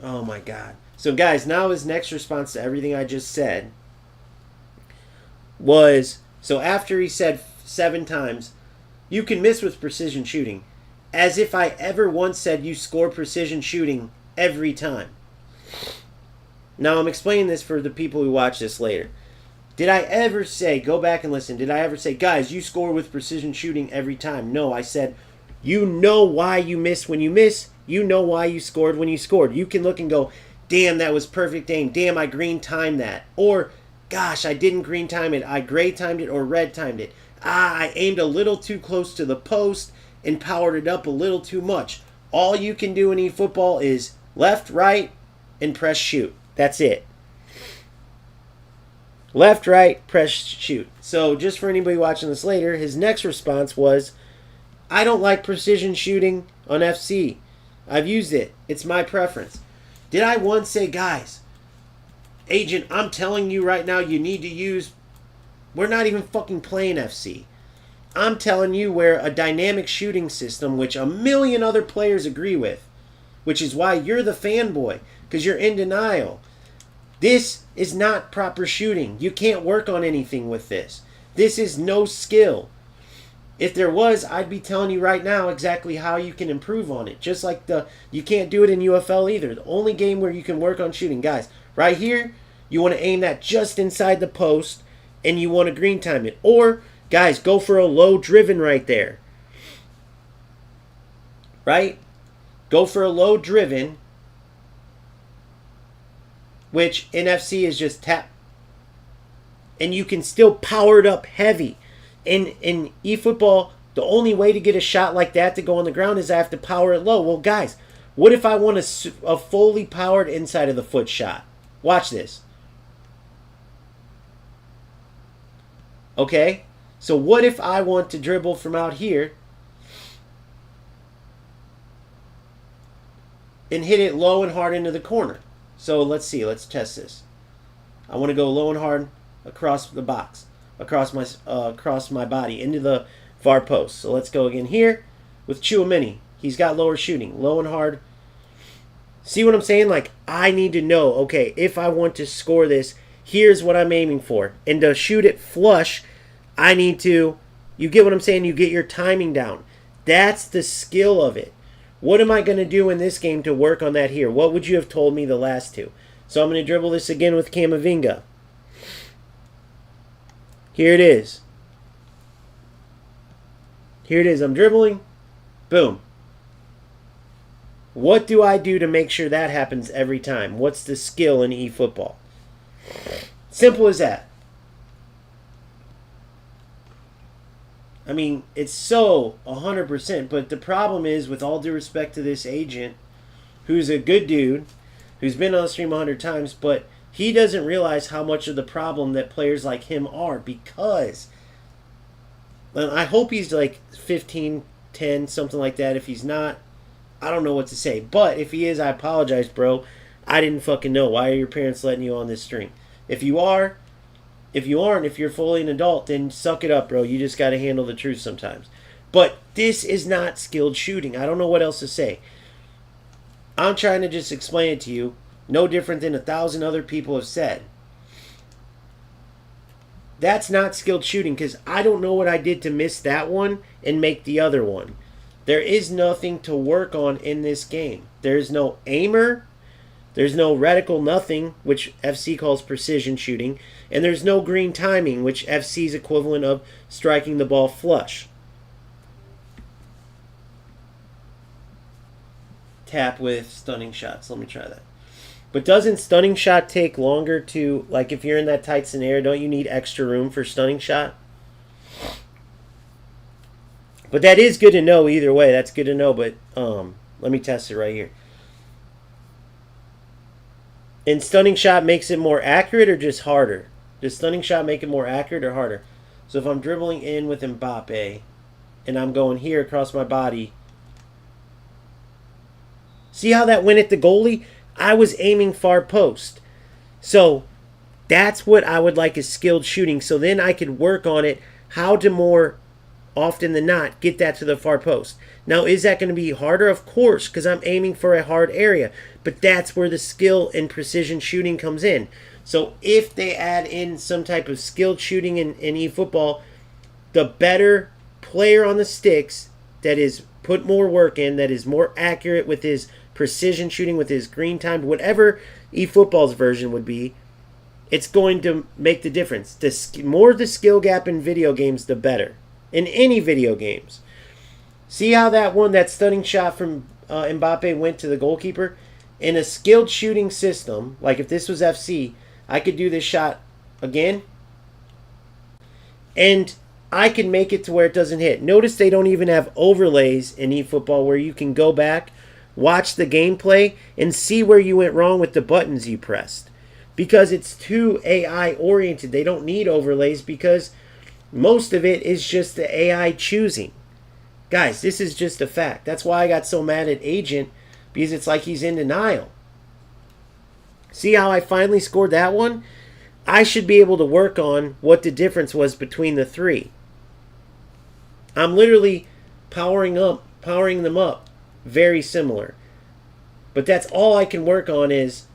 Oh my god. So guys, now his next response to everything I just said was, so after he said 7 times, you can miss with precision shooting, as if I ever once said you score precision shooting every time. Now I'm explaining this for the people who watch this later. Did I ever say, go back and listen, did I ever say, guys, you score with precision shooting every time? No, I said, you know why you miss when you miss. You know why you scored when you scored. You can look and go, damn, that was perfect aim. Damn, I green timed that. Or, gosh, I didn't green time it. I gray timed it or red timed it. I aimed a little too close to the post and powered it up a little too much. All you can do in eFootball is left, right, and press shoot. That's it. Left, right, press shoot. So just for anybody watching this later, his next response was, I don't like precision shooting on FC. I've used it. It's my preference. Did I once say, guys, agent, I'm telling you right now, you need to use... We're not even fucking playing FC. I'm telling you where a dynamic shooting system, which a million other players agree with, which is why you're the fanboy, because you're in denial. This is not proper shooting. You can't work on anything with this. This is no skill. If there was, I'd be telling you right now exactly how you can improve on it. Just like you can't do it in UFL either. The only game where you can work on shooting. Guys, right here, you want to aim that just inside the post, and you want to green time it. Or, guys, go for a low driven right there. Right? Go for a low driven, which in FC is just tap. And you can still power it up heavy. In eFootball, the only way to get a shot like that to go on the ground is I have to power it low. Well, guys, what if I want a fully powered inside of the foot shot? Watch this. Okay? So what if I want to dribble from out here and hit it low and hard into the corner? So let's see. Let's test this. I want to go low and hard across the box, across my body into the far post. So let's go again here with Chouameni. He's got lower shooting, low and hard. See what I'm saying? Like, I need to know, okay, if I want to score this, here's what I'm aiming for. And to shoot it flush, I need to, you get what I'm saying? You get your timing down. That's the skill of it. What am I going to do in this game to work on that here? What would you have told me the last two? So I'm going to dribble this again with Camavinga. Here it is. Here it is. I'm dribbling. Boom. What do I do to make sure that happens every time? What's the skill in eFootball? Simple as that. I mean, it's so 100%, but the problem is, with all due respect to this agent, who's a good dude, who's been on the stream 100 times, but he doesn't realize how much of the problem that players like him are, because I hope he's like 15, 10, something like that. If he's not, I don't know what to say. But if he is, I apologize, bro. I didn't fucking know. Why are your parents letting you on this stream? If you are, if you aren't, if you're fully an adult, then suck it up, bro. You just got to handle the truth sometimes. But this is not skilled shooting. I don't know what else to say. I'm trying to just explain it to you. No different than 1,000 other people have said. That's not skilled shooting, because I don't know what I did to miss that one and make the other one. There is nothing to work on in this game. There's no aimer. There's no reticle nothing, which FC calls precision shooting. And there's no green timing, which FC's equivalent of striking the ball flush. Tap with stunning shots. Let me try that. But doesn't stunning shot take longer to, like, if you're in that tight scenario, don't you need extra room for stunning shot? But that is good to know either way. That's good to know, but let me test it right here. And stunning shot makes it more accurate or just harder? Does stunning shot make it more accurate or harder? So if I'm dribbling in with Mbappe and I'm going here across my body, see how that went at the goalie? I was aiming far post. So that's what I would like, is skilled shooting. So then I could work on it, how to more often than not get that to the far post. Now, is that going to be harder? Of course, because I'm aiming for a hard area. But that's where the skill and precision shooting comes in. So if they add in some type of skilled shooting in eFootball, the better player on the sticks that is put more work in, that is more accurate with his precision shooting, with his green time, whatever eFootball's version would be, it's going to make the difference. The more the skill gap in video games, the better. In any video games. See how that one, that stunning shot from Mbappe went to the goalkeeper? In a skilled shooting system, like if this was FC, I could do this shot again, and I can make it to where it doesn't hit. Notice they don't even have overlays in eFootball where you can go back, watch the gameplay, and see where you went wrong with the buttons you pressed. Because it's too AI oriented. They don't need overlays because most of it is just the AI choosing. Guys, this is just a fact. That's why I got so mad at Agent, because it's like he's in denial. See how I finally scored that one? I should be able to work on what the difference was between the three. I'm literally powering them up. Very similar. But that's all I can work on, is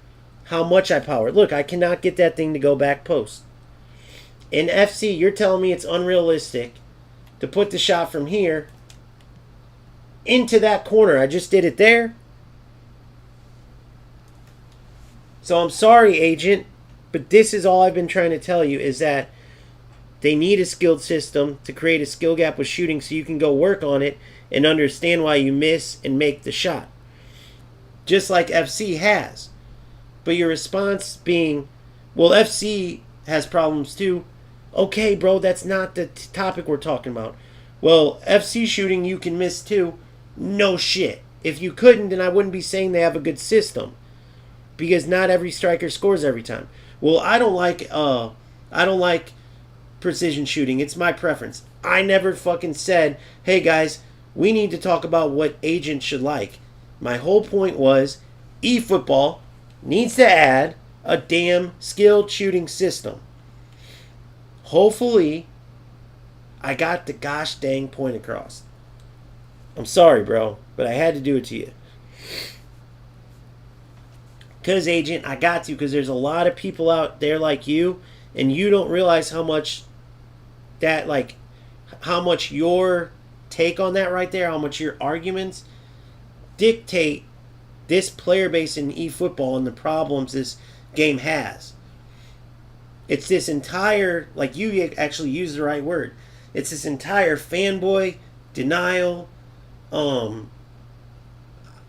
how much I power. Look, I cannot get that thing to go back post. In FC, you're telling me it's unrealistic to put the shot from here into that corner. I just did it there. So I'm sorry, Agent, but this is all I've been trying to tell you, is that they need a skilled system to create a skill gap with shooting so you can go work on it and understand why you miss and make the shot. Just like FC has. But your response being, well, FC has problems too. Okay, bro, that's not the topic we're talking about. Well, FC shooting, you can miss too. No shit. If you couldn't, then I wouldn't be saying they have a good system. Because not every striker scores every time. Well, I don't like precision shooting. It's my preference. I never fucking said, hey guys, we need to talk about what agents should like. My whole point was eFootball needs to add a damn skilled shooting system. Hopefully, I got the gosh dang point across. I'm sorry, bro, but I had to do it to you. Because, agent, I got to, because there's a lot of people out there like you, and you don't realize how much that, like, how much your take on that right there, how much your arguments dictate this player base in eFootball and the problems this game has. It's this entire, like you actually used the right word, it's this entire fanboy, denial,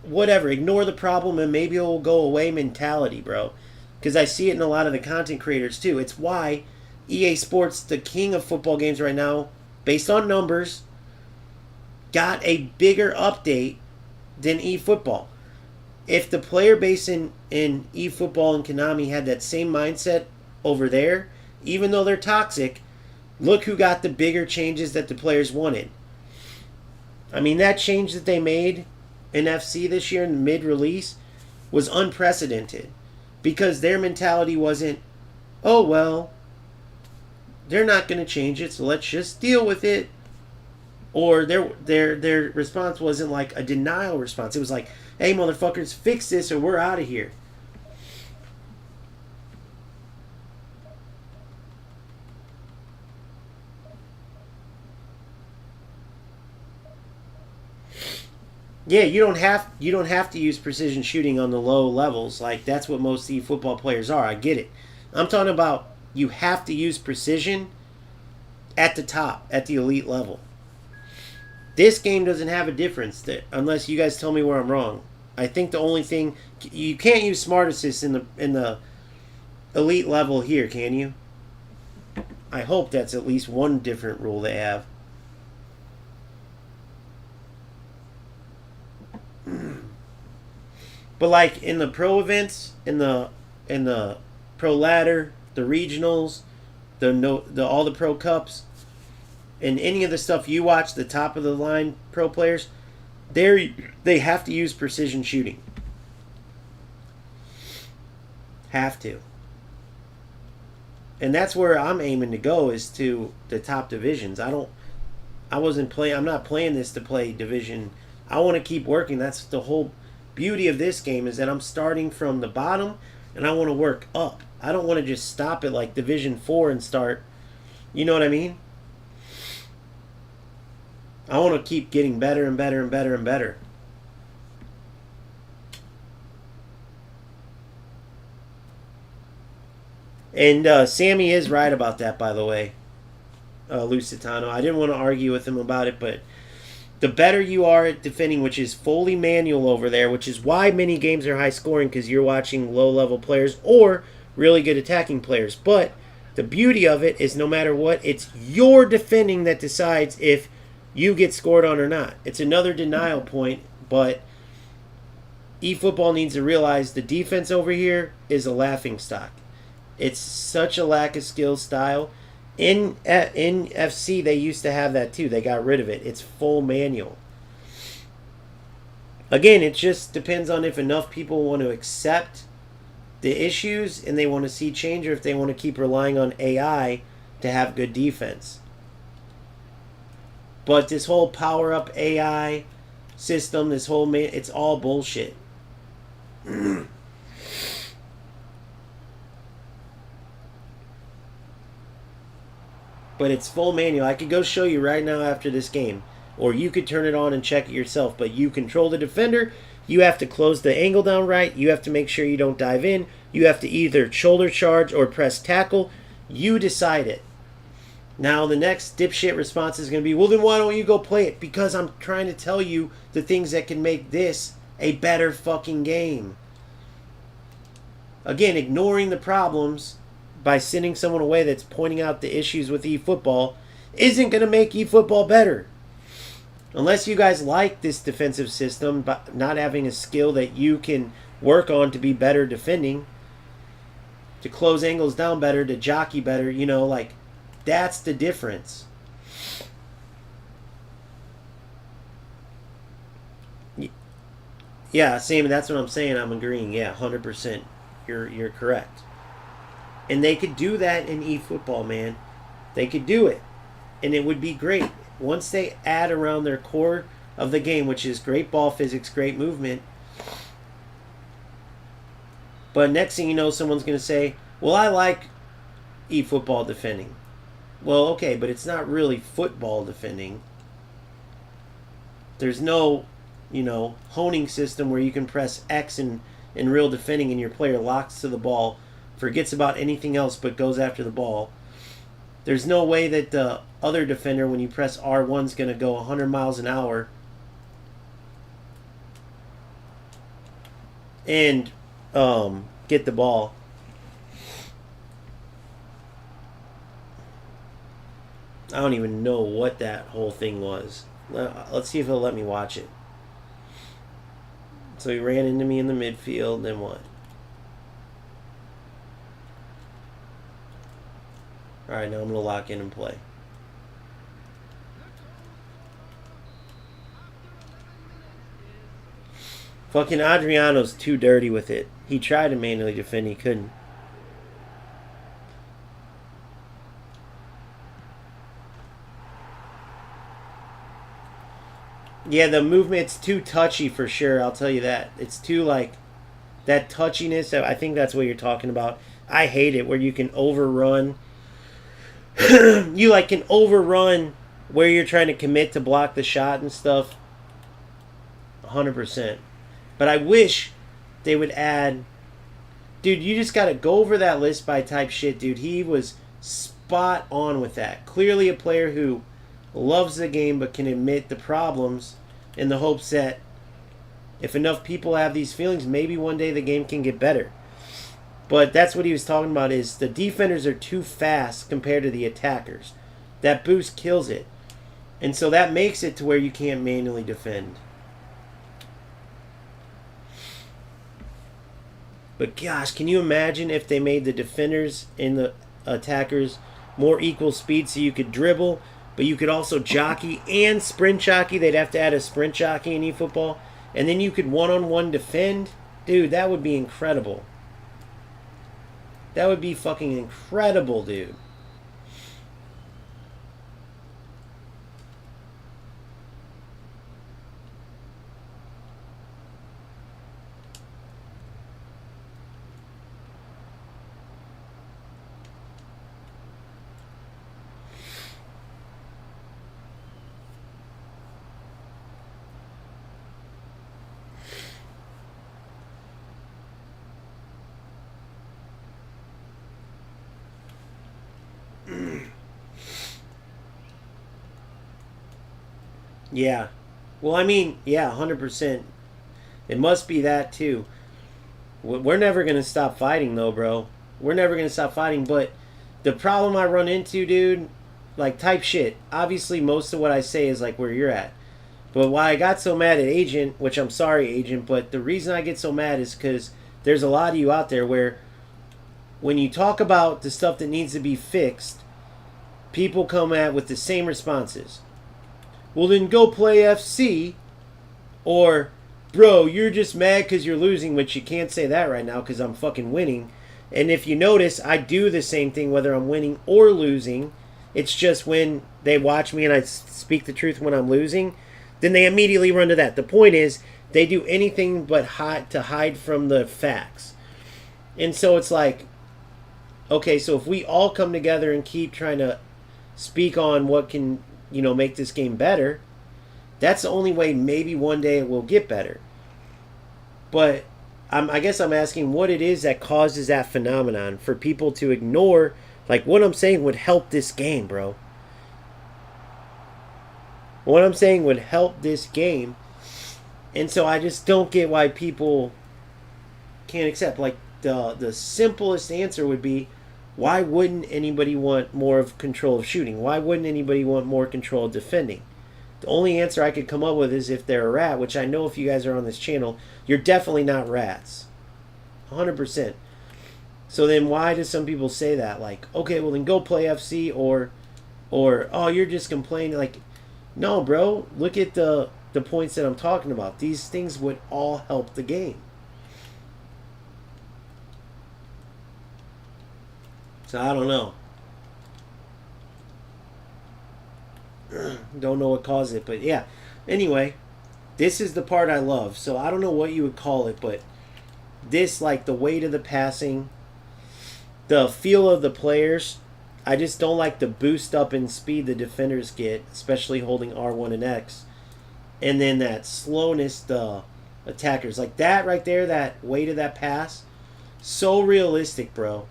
whatever, ignore the problem and maybe it will go away mentality, bro. Because I see it in a lot of the content creators too. It's why EA Sports, the king of football games right now, based on numbers, got a bigger update than eFootball. If the player base in eFootball and Konami had that same mindset over there, even though they're toxic, look who got the bigger changes that the players wanted. I mean, that change that they made in FC this year in the mid-release was unprecedented because their mentality wasn't, oh, well, they're not going to change it, so let's just deal with it. Or their response wasn't like a denial response. It was like, hey, motherfuckers, fix this or we're out of here. Yeah, you don't have to use precision shooting on the low levels. Like, that's what most eFootball players are. I get it. I'm talking about you have to use precision at the top, at the elite level. This game doesn't have a difference there, unless you guys tell me where I'm wrong. I think the only thing, you can't use smart assist in the elite level here, can you? I hope that's at least one different rule they have. But like in the pro events, in the pro ladder, the regionals, the all the pro cups, and any of the stuff you watch, the top of the line pro players, they have to use precision shooting. Have to. And that's where I'm aiming to go, is to the top divisions. I'm not playing this to play division. I want to keep working. That's the whole beauty of this game, is that I'm starting from the bottom and I want to work up. I don't want to just stop at like Division 4 and start, you know what I mean? I want to keep getting better and better and better and better. And Sammy is right about that, by the way, Lusitano. I didn't want to argue with him about it, but the better you are at defending, which is fully manual over there, which is why many games are high scoring, because you're watching low-level players or really good attacking players. But the beauty of it is no matter what, it's your defending that decides if you get scored on or not. It's another denial point, but eFootball needs to realize the defense over here is a laughingstock. It's such a lack of skill style. In FC, they used to have that too. They got rid of it. It's full manual. Again, it just depends on if enough people want to accept the issues and they want to see change, or if they want to keep relying on AI to have good defense. But this whole power-up AI system, it's all bullshit. But it's full manual. I could go show you right now after this game. Or you could turn it on and check it yourself. But you control the defender. You have to close the angle down right. You have to make sure you don't dive in. You have to either shoulder charge or press tackle. You decide it. Now the next dipshit response is going to be, well then why don't you go play it? Because I'm trying to tell you the things that can make this a better fucking game. Again, ignoring the problems by sending someone away that's pointing out the issues with eFootball isn't going to make eFootball better. Unless you guys like this defensive system, but not having a skill that you can work on to be better defending, to close angles down better, to jockey better, you know, like, That's the difference. Yeah, same. That's what I'm saying. I'm agreeing. Yeah, 100%. You're correct. And they could do that in eFootball, man. They could do it, and it would be great once they add around their core of the game, which is great ball physics, great movement. But next thing you know, someone's going to say, "Well, I like eFootball defending." Well, okay, but it's not really football defending. There's no, honing system where you can press X in real defending and your player locks to the ball, forgets about anything else but goes after the ball. There's no way that the other defender, when you press R1, is going to go 100 miles an hour and get the ball. I don't even know what that whole thing was. Let's see if he'll let me watch it. So he ran into me in the midfield, then what? Alright, now I'm going to lock in and play. Fucking Adriano's too dirty with it. He tried to manually defend, he couldn't. Yeah, the movement's too touchy for sure, I'll tell you that. It's too, that touchiness, I think that's what you're talking about. I hate it, where you can overrun. You, can overrun where you're trying to commit to block the shot and stuff. 100%. But I wish they would add... Dude, you just got to go over that list by type shit, dude. He was spot on with that. Clearly a player who loves the game but can admit the problems in the hopes that if enough people have these feelings, maybe one day the game can get better. But that's what he was talking about, is the defenders are too fast compared to the attackers. That boost kills it. And so that makes it to where you can't manually defend. But gosh, can you imagine if they made the defenders and the attackers more equal speed so you could dribble, but you could also jockey and sprint jockey? They'd have to add a sprint jockey in eFootball. And then you could one-on-one defend. Dude, that would be incredible. That would be fucking incredible, dude. Yeah. Well, I mean, yeah, 100%. It must be that, too. We're never going to stop fighting, though, bro. We're never going to stop fighting. But the problem I run into, dude, type shit. Obviously, most of what I say is, where you're at. But why I got so mad at Agent, which I'm sorry, Agent, but the reason I get so mad is because there's a lot of you out there where when you talk about the stuff that needs to be fixed, people come at with the same responses. Well, then go play FC. Or, bro, you're just mad because you're losing, which you can't say that right now because I'm fucking winning. And if you notice, I do the same thing whether I'm winning or losing. It's just when they watch me and I speak the truth when I'm losing, then they immediately run to that. The point is, they do anything but hide from the facts. And so it's okay, so if we all come together and keep trying to speak on what can... make this game better, that's the only way maybe one day it will get better. But I guess I'm asking what it is that causes that phenomenon for people to ignore, what I'm saying would help this game, bro. What I'm saying would help this game. And so I just don't get why people can't accept. The simplest answer would be, why wouldn't anybody want more of control of shooting? Why wouldn't anybody want more control of defending? The only answer I could come up with is if they're a rat, which I know if you guys are on this channel, you're definitely not rats. 100%. So then why do some people say that? Like, okay, well then go play FC or oh, you're just complaining. Like, no, bro. Look at the points that I'm talking about. These things would all help the game. So I don't know. Don't know what caused it, but yeah. Anyway, this is the part I love. So I don't know what you would call it, but this, like the weight of the passing, the feel of the players. I just don't like the boost up in speed the defenders get, especially holding R1 and X. And then that slowness the attackers. Like that right there, that weight of that pass, so realistic, bro.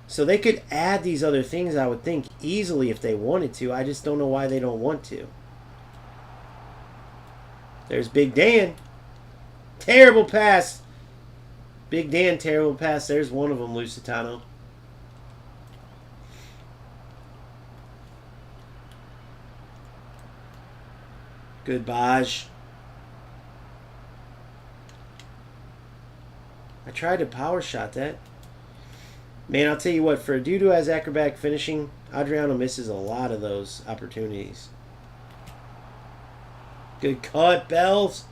So they could add these other things, I would think, easily if they wanted to. I just don't know why they don't want to. There's Big Dan. Terrible pass. Big Dan, terrible pass. There's one of them, Lusitano. Good Baj. I tried to power shot that. Man, I'll tell you what, for a dude who has acrobatic finishing, Adriano misses a lot of those opportunities. Good cut, Bells.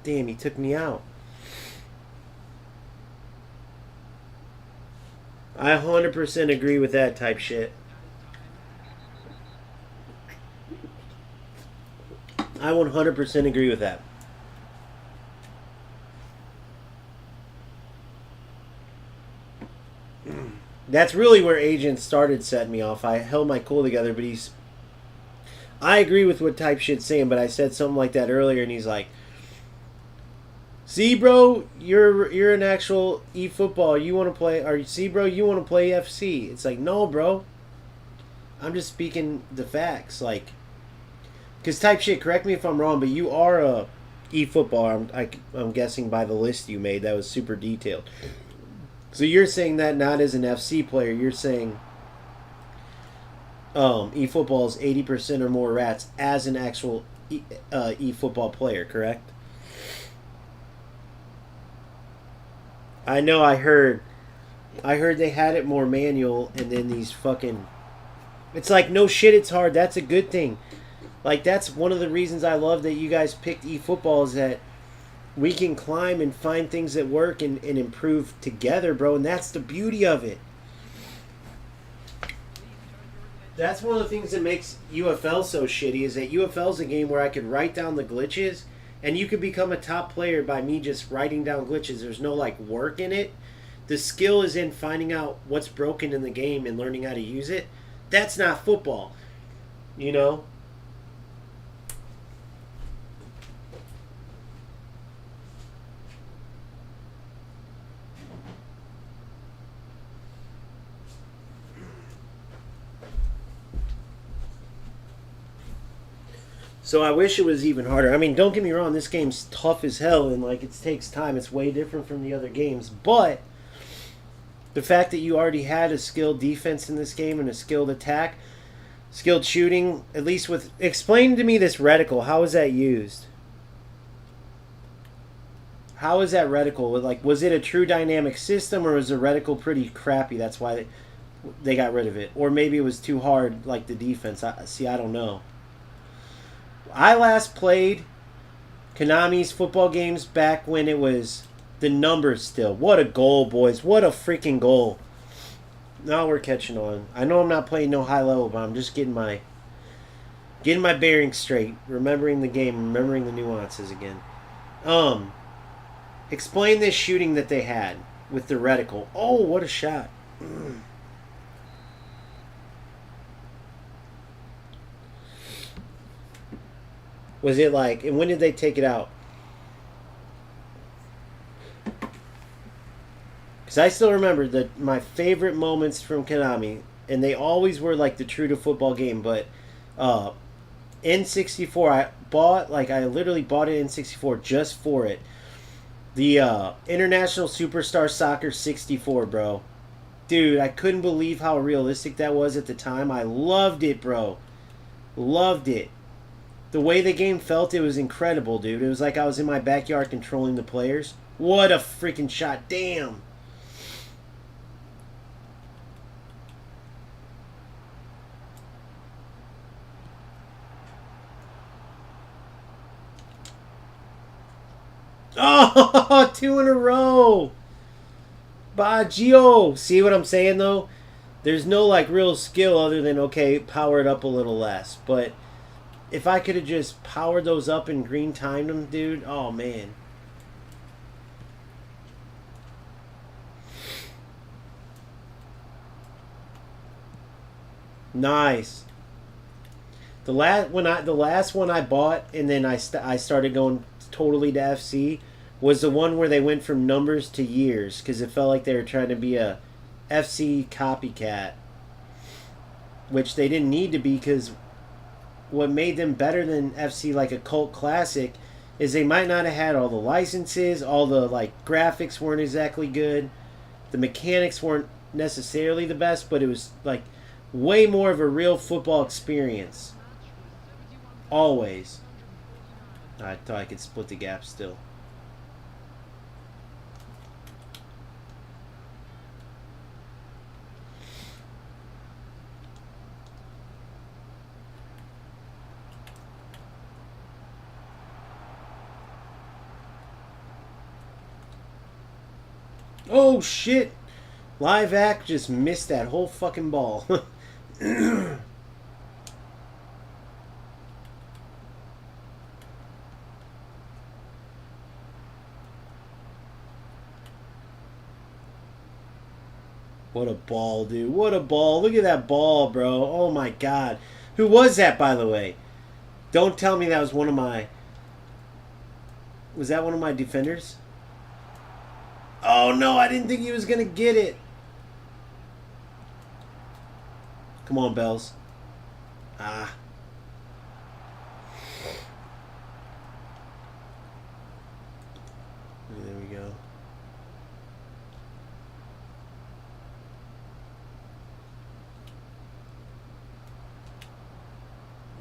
Damn, he took me out. I 100% agree with that type shit. I 100% agree with that. That's really where Agent started setting me off. I held my cool together, but I agree with what type shit's saying, but I said something like that earlier, and he's like, see, bro, you're an actual eFootball. You want to play, or see, bro, you want to play FC. It's like, no, bro. I'm just speaking the facts. Like, because type shit, correct me if I'm wrong, but you are a eFootball. I'm guessing by the list you made. That was super detailed. So you're saying that not as an FC player, you're saying eFootball is 80% or more rats as an actual eFootball player, correct? I know I heard they had it more manual, and then these fucking... It's like, no shit, it's hard. That's a good thing. Like, that's one of the reasons I love that you guys picked eFootball, is that we can climb and find things that work and improve together, bro. And that's the beauty of it. That's one of the things that makes UFL so shitty, is that UFL's a game where I could write down the glitches, and you could become a top player by me just writing down glitches. There's no, like, work in it. The skill is in finding out what's broken in the game and learning how to use it. That's not football, you know? So I wish it was even harder. I mean, don't get me wrong, this game's tough as hell, and like it takes time. It's way different from the other games. But the fact that you already had a skilled defense in this game and a skilled attack, skilled shooting, at least with... Explain to me this reticle. How is that used? How is that reticle? Like, was it a true dynamic system, or was the reticle pretty crappy? That's why they got rid of it. Or maybe it was too hard, like the defense. I don't know. I last played Konami's football games back when it was the numbers still. What a goal, boys. What a freaking goal. Now we're catching on. I know I'm not playing no high level, but I'm just getting my bearings straight. Remembering the game, remembering the nuances again. Explain this shooting that they had with the reticle. Oh, what a shot. Was it like, and when did they take it out? Because I still remember my favorite moments from Konami, and they always were like the true to football game, but N64, I literally bought it N64 just for it. The International Superstar Soccer 64, bro. Dude, I couldn't believe how realistic that was at the time. I loved it, bro. Loved it. The way the game felt, it was incredible, dude. It was like I was in my backyard controlling the players. What a freaking shot. Damn. Oh, 2 in a row. Baggio. See what I'm saying, though? There's no, like, real skill other than, okay, power it up a little less. But if I could have just powered those up and green timed them, dude, oh, man. Nice. The last one I bought, and then I started going totally to FC, was the one where they went from numbers to years, because it felt like they were trying to be a FC copycat, which they didn't need to be, because what made them better than FC, like a cult classic, is they might not have had all the licenses, all the like graphics weren't exactly good, the mechanics weren't necessarily the best, but it was like way more of a real football experience. Always. I thought I could split the gap still. Oh shit! Live Act just missed that whole fucking ball. What a ball, dude. What a ball. Look at that ball, bro. Oh my god. Who was that, by the way? Don't tell me that was one of my... Was that one of my defenders? Oh no, I didn't think he was going to get it. Come on, Bells. Ah. There we go.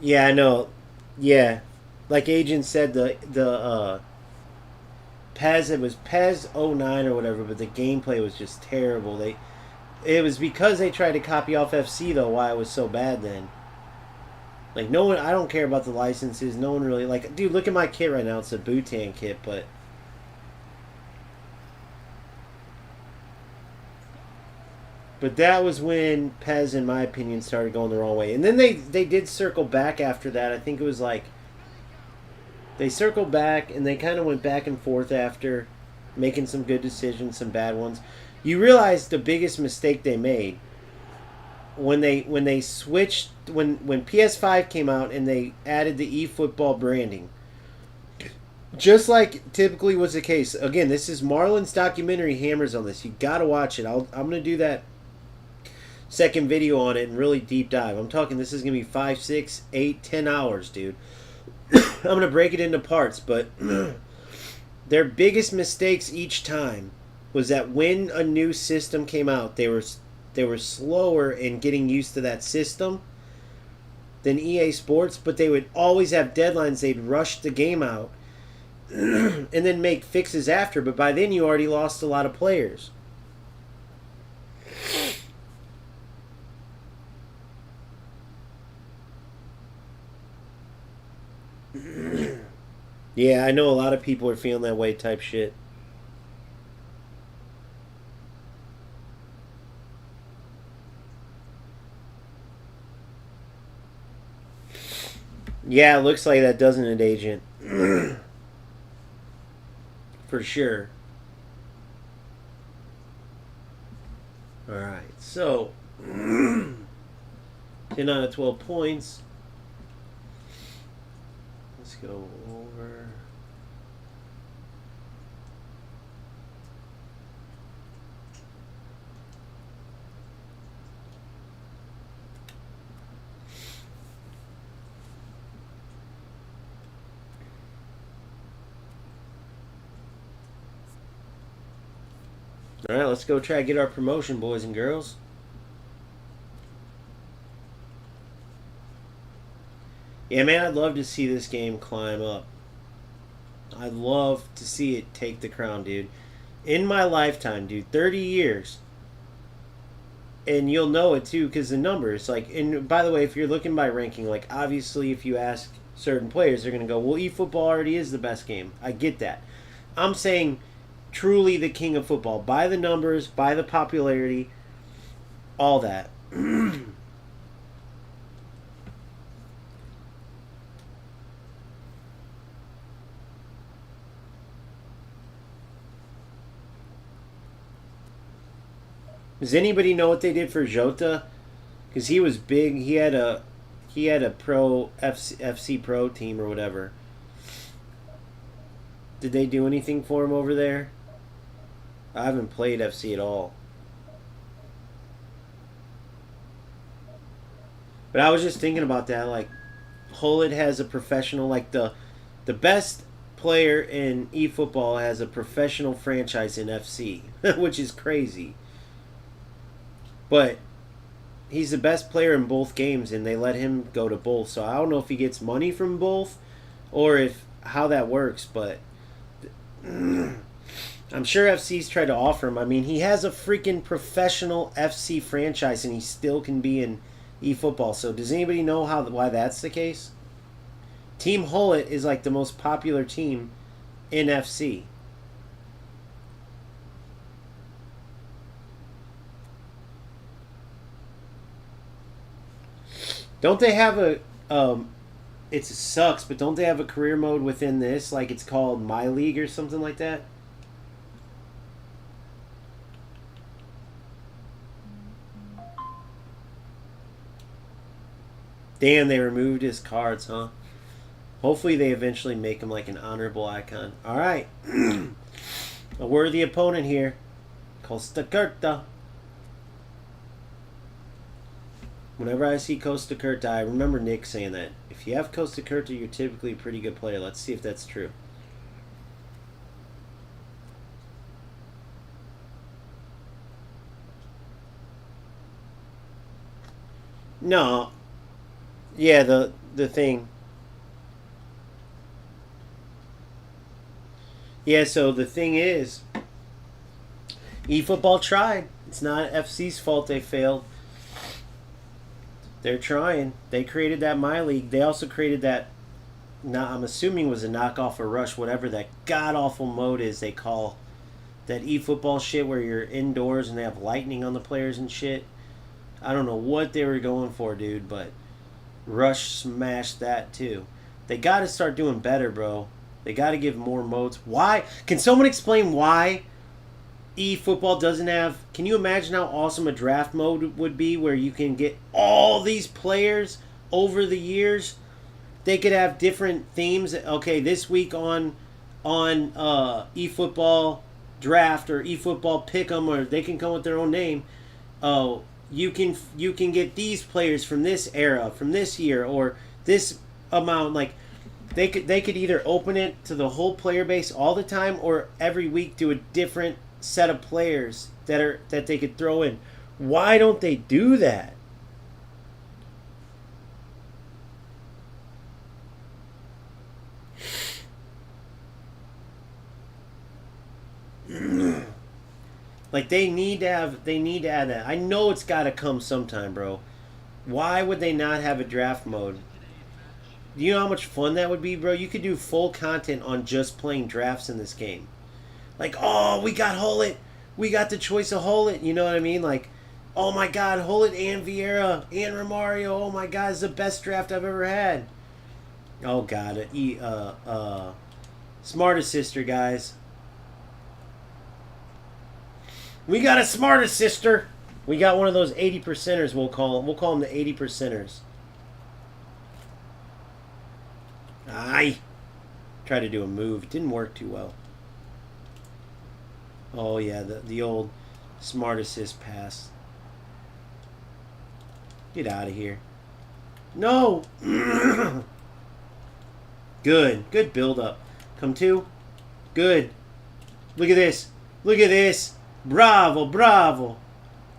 Yeah, I know. Yeah. Like Agent said, the PES, it was PES '09 or whatever, but the gameplay was just terrible. It was because they tried to copy off FC, though, why it was so bad then. Like, no one, I don't care about the licenses. No one really, like, dude, look at my kit right now. It's a Bhutan kit, but... But that was when PES, in my opinion, started going the wrong way. And then they did circle back after that. I think it was like... They circled back, and they kind of went back and forth after, making some good decisions, some bad ones. You realize the biggest mistake they made when they switched, when PS5 came out and they added the eFootball branding. Just like typically was the case. Again, this is Marlon's documentary hammers on this. You gotta watch it. I'm gonna do that second video on it and really deep dive. I'm talking this is gonna be 5, 6, 8, 10 hours, dude. I'm going to break it into parts, but their biggest mistakes each time was that when a new system came out, they were slower in getting used to that system than EA Sports, but they would always have deadlines. They'd rush the game out and then make fixes after, but by then you already lost a lot of players. Yeah, I know a lot of people are feeling that way type shit. Yeah, it looks like that, doesn't it, Agent? For sure. Alright, so 10 out of 12 points. Let's go over. Alright, let's go try to get our promotion, boys and girls. Yeah, man, I'd love to see this game climb up. I'd love to see it take the crown, dude. In my lifetime, dude, 30 years. And you'll know it too because the numbers, like, and by the way, if you're looking by ranking, like, obviously if you ask certain players, they're going to go, well, eFootball already is the best game. I get that. I'm saying truly the king of football. By the numbers, by the popularity, all that. Does anybody know what they did for Jota? Because he was big. He had a pro FC Pro team or whatever. Did they do anything for him over there? I haven't played FC at all. But I was just thinking about that. Like, Hullet has a professional, like the best player in eFootball has a professional franchise in FC, which is crazy. But he's the best player in both games, and they let him go to both. So I don't know if he gets money from both or if how that works. But I'm sure FC's tried to offer him. I mean, he has a freaking professional FC franchise, and he still can be in eFootball. So does anybody know why that's the case? Team Hullet is like the most popular team in FC. Don't they have a it sucks, but don't they have a career mode within this? Like it's called My League or something like that? Damn, they removed his cards, huh? Hopefully they eventually make him like an honorable icon. Alright. A worthy opponent here. Costa Curta. Whenever I see Costa Curta, I remember Nick saying that. If you have Costa Curta, you're typically a pretty good player. Let's see if that's true. No. Yeah, the thing. Yeah, so the thing is, eFootball tried. It's not FC's fault they failed. They're trying. They created that My League. They also created that, I'm assuming was a knockoff or Rush, whatever that god-awful mode is they call that eFootball shit where you're indoors and they have lightning on the players and shit. I don't know what they were going for, dude, but Rush smashed that too. They got to start doing better, bro. They got to give more modes. Why? Can someone explain why eFootball doesn't have... Can you imagine how awesome a draft mode would be where you can get all these players over the years? They could have different themes. Okay, this week on eFootball Draft or eFootball Pick'em, or they can come with their own name. Oh, you can get these players from this era, from this year, or this amount. Like they could either open it to the whole player base all the time, or every week do a different set of players that they could throw in. Why don't they do that? Like they need to add that. I know it's got to come sometime, bro. Why would they not have a draft mode? Do you know how much fun that would be, bro? You could do full content on just playing drafts in this game. Like, oh, we got Hullet. We got the choice of Hullet. You know what I mean? Like, oh my God, Hullet and Vieira and Romario. Oh my God, it's the best draft I've ever had. Oh God, smart assister, guys. We got a smart assister. We got one of those 80%ers. We'll call them. We'll call them the 80%ers. Aye. Tried to do a move. It didn't work too well. Oh, yeah, the old smart assist pass. Get out of here. No! Good. Good build-up. Come to. Good. Look at this. Look at this. Bravo, bravo.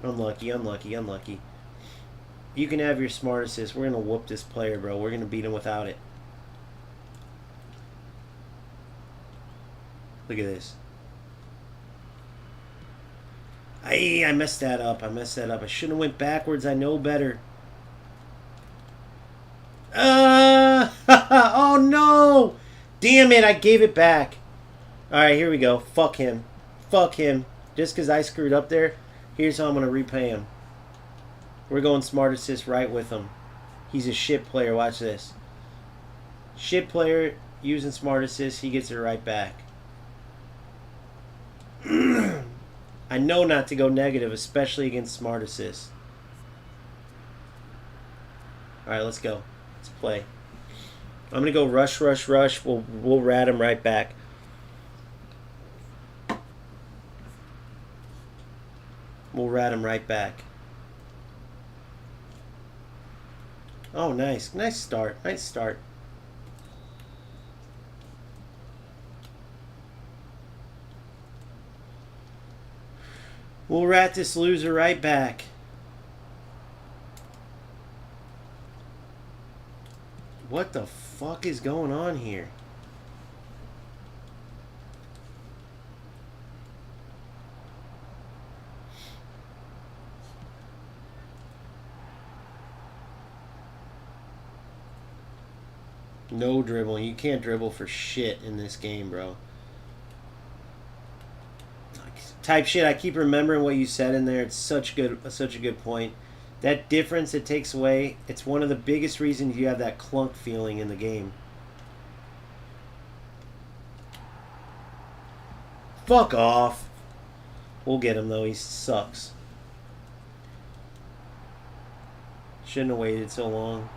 Unlucky, unlucky, unlucky. You can have your smart assist. We're going to whoop this player, bro. We're going to beat him without it. Look at this. I messed that up. I shouldn't have went backwards. I know better. Oh no! Damn it, I gave it back. Alright, here we go. Fuck him. Fuck him. Just because I screwed up there, here's how I'm going to repay him. We're going smart assist right with him. He's a shit player. Watch this. Shit player using smart assist. He gets it right back. I know not to go negative, especially against smart assist. Alright, let's go. Let's play. I'm going to go rush, rush, rush. We'll rat him right back. We'll rat him right back. Oh, nice. Nice start. Nice start. We'll rat this loser right back. What the fuck is going on here? No dribbling. You can't dribble for shit in this game, bro. Type shit. I keep remembering what you said in there. It's such a good point. That difference it takes away, it's one of the biggest reasons you have that clunk feeling in the game. Fuck off. We'll get him though. He sucks. Shouldn't have waited so long.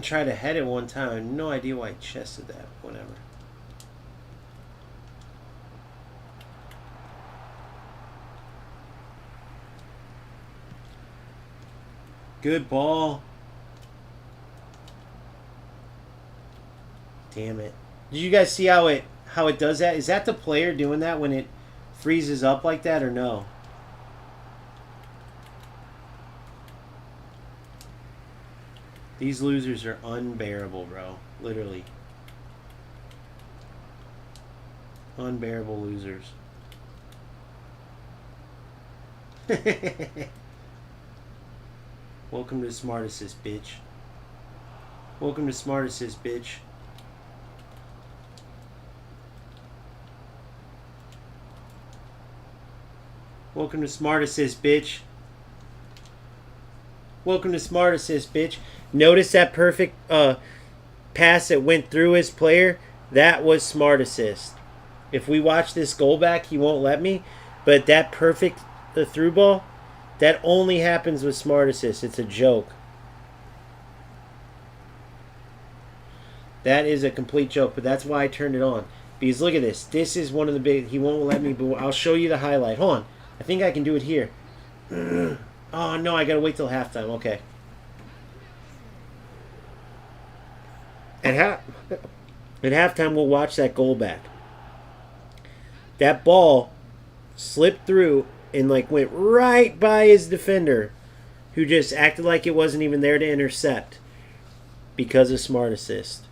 Tried to head it one time. I have no idea why I chested that. Whatever. Good ball. Damn it. Did you guys see how it does that? Is that the player doing that when it freezes up like that or no? These losers are unbearable, bro. Literally. Unbearable losers. Welcome to Smart Assist, bitch. Welcome to Smart Assist, bitch. Welcome to Smart Assist, bitch. Welcome to Smart Assist, bitch. Notice that perfect pass that went through his player? That was Smart Assist. If we watch this goal back, he won't let me. But that perfect through ball, that only happens with Smart Assist. It's a joke. That is a complete joke, but that's why I turned it on. Because look at this. This is one of the big... He won't let me, but I'll show you the highlight. Hold on. I think I can do it here. Oh, no, I got to wait till halftime. Okay. At halftime, we'll watch that goal back. That ball slipped through and like went right by his defender, who just acted like it wasn't even there to intercept because of Smart Assist.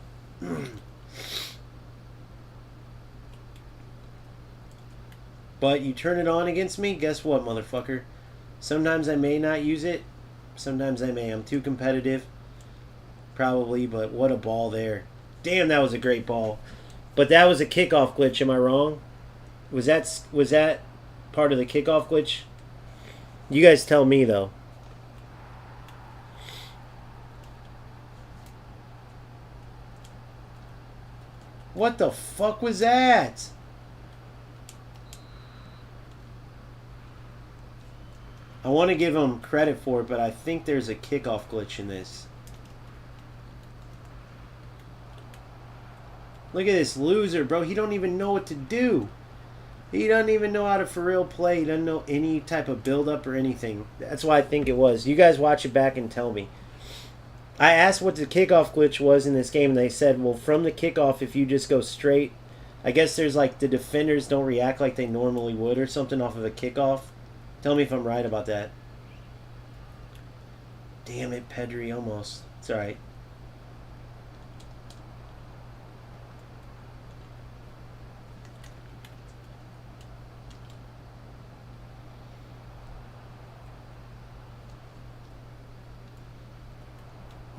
But you turn it on against me, guess what, motherfucker? Sometimes I may not use it. Sometimes I may. I'm too competitive. Probably, but what a ball there. Damn, that was a great ball. But that was a kickoff glitch, am I wrong? Was that part of the kickoff glitch? You guys tell me, though. What the fuck was that? I want to give him credit for it, but I think there's a kickoff glitch in this. Look at this loser, bro. He don't even know what to do. He doesn't even know how to for real play. He doesn't know any type of build-up or anything. That's why I think it was. You guys watch it back and tell me. I asked what the kickoff glitch was in this game, and they said, well, from the kickoff, if you just go straight, I guess there's like the defenders don't react like they normally would or something off of a kickoff. Tell me if I'm right about that. Damn it, Pedri, almost. It's alright.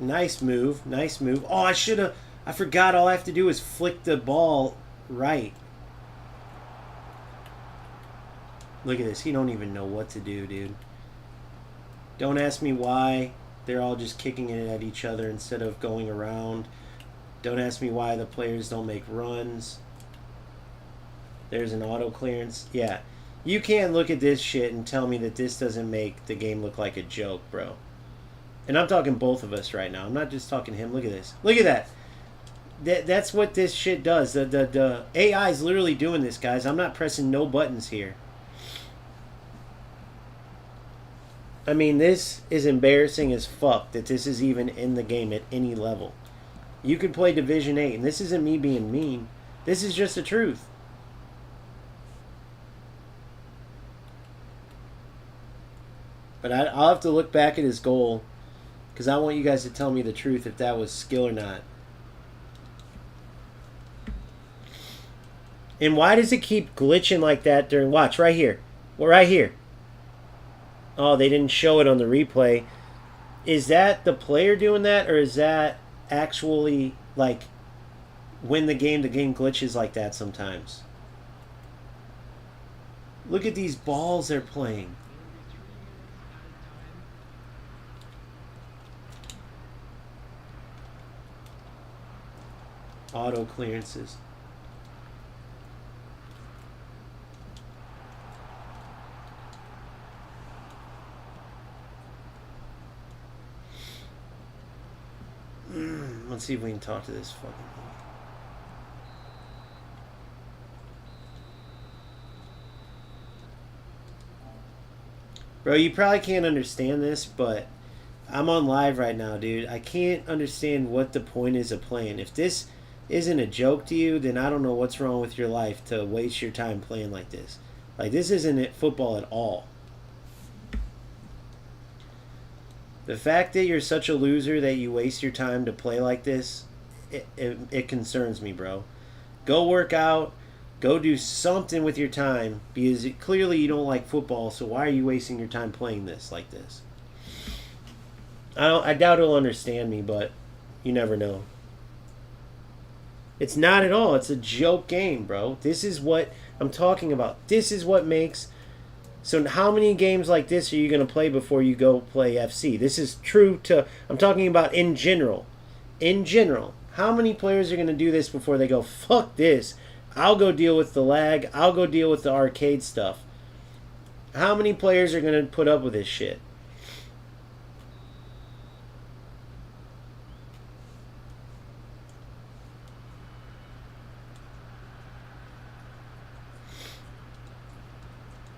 Nice move. Nice move. Oh, I forgot all I have to do is flick the ball right. Look at this. He don't even know what to do, dude. Don't ask me why they're all just kicking it at each other instead of going around. Don't ask me why the players don't make runs. There's an auto clearance. Yeah. You can't look at this shit and tell me that this doesn't make the game look like a joke, bro. And I'm talking both of us right now. I'm not just talking him. Look at this. Look at that. That's what this shit does. The AI is literally doing this, guys. I'm not pressing no buttons here. I mean, this is embarrassing as fuck that this is even in the game at any level. You could play Division 8, and this isn't me being mean. This is just the truth. But I'll have to look back at his goal, because I want you guys to tell me the truth if that was skill or not. And why does it keep glitching like that during... Watch, right here. Well, right here. Oh, they didn't show it on the replay. Is that the player doing that, or is that actually, like, when the game glitches like that sometimes? Look at these balls they're playing. Auto clearances. Let's see if we can talk to this fucking thing. Bro, you probably can't understand this, but I'm on live right now, dude. I can't understand what the point is of playing. If this isn't a joke to you, then I don't know what's wrong with your life to waste your time playing like this. Like, this isn't football at all. The fact that you're such a loser that you waste your time to play like this, it concerns me, bro. Go work out. Go do something with your time, because clearly you don't like football, so why are you wasting your time playing this like this? I doubt he'll understand me, but you never know. It's not at all. It's a joke game, bro. This is what I'm talking about. This is what makes... So how many games like this are you going to play before you go play FC? This is true to... I'm talking about in general. In general. How many players are going to do this before they go, fuck this. I'll go deal with the lag. I'll go deal with the arcade stuff. How many players are going to put up with this shit?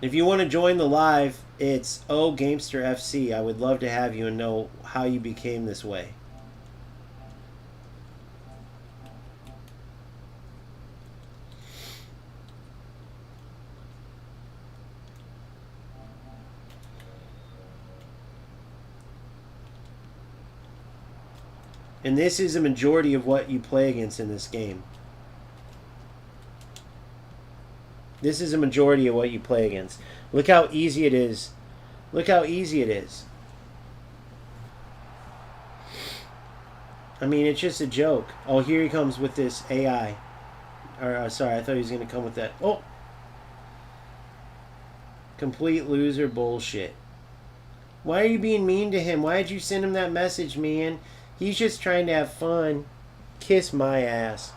If you want to join the live, it's OGamester FC. I would love to have you and know how you became this way. And this is a majority of what you play against in this game. This is a majority of what you play against. Look how easy it is. Look how easy it is. I mean, it's just a joke. Oh, here he comes with this AI. Or, sorry, I thought he was going to come with that. Oh! Complete loser bullshit. Why are you being mean to him? Why did you send him that message, man? He's just trying to have fun. Kiss my ass.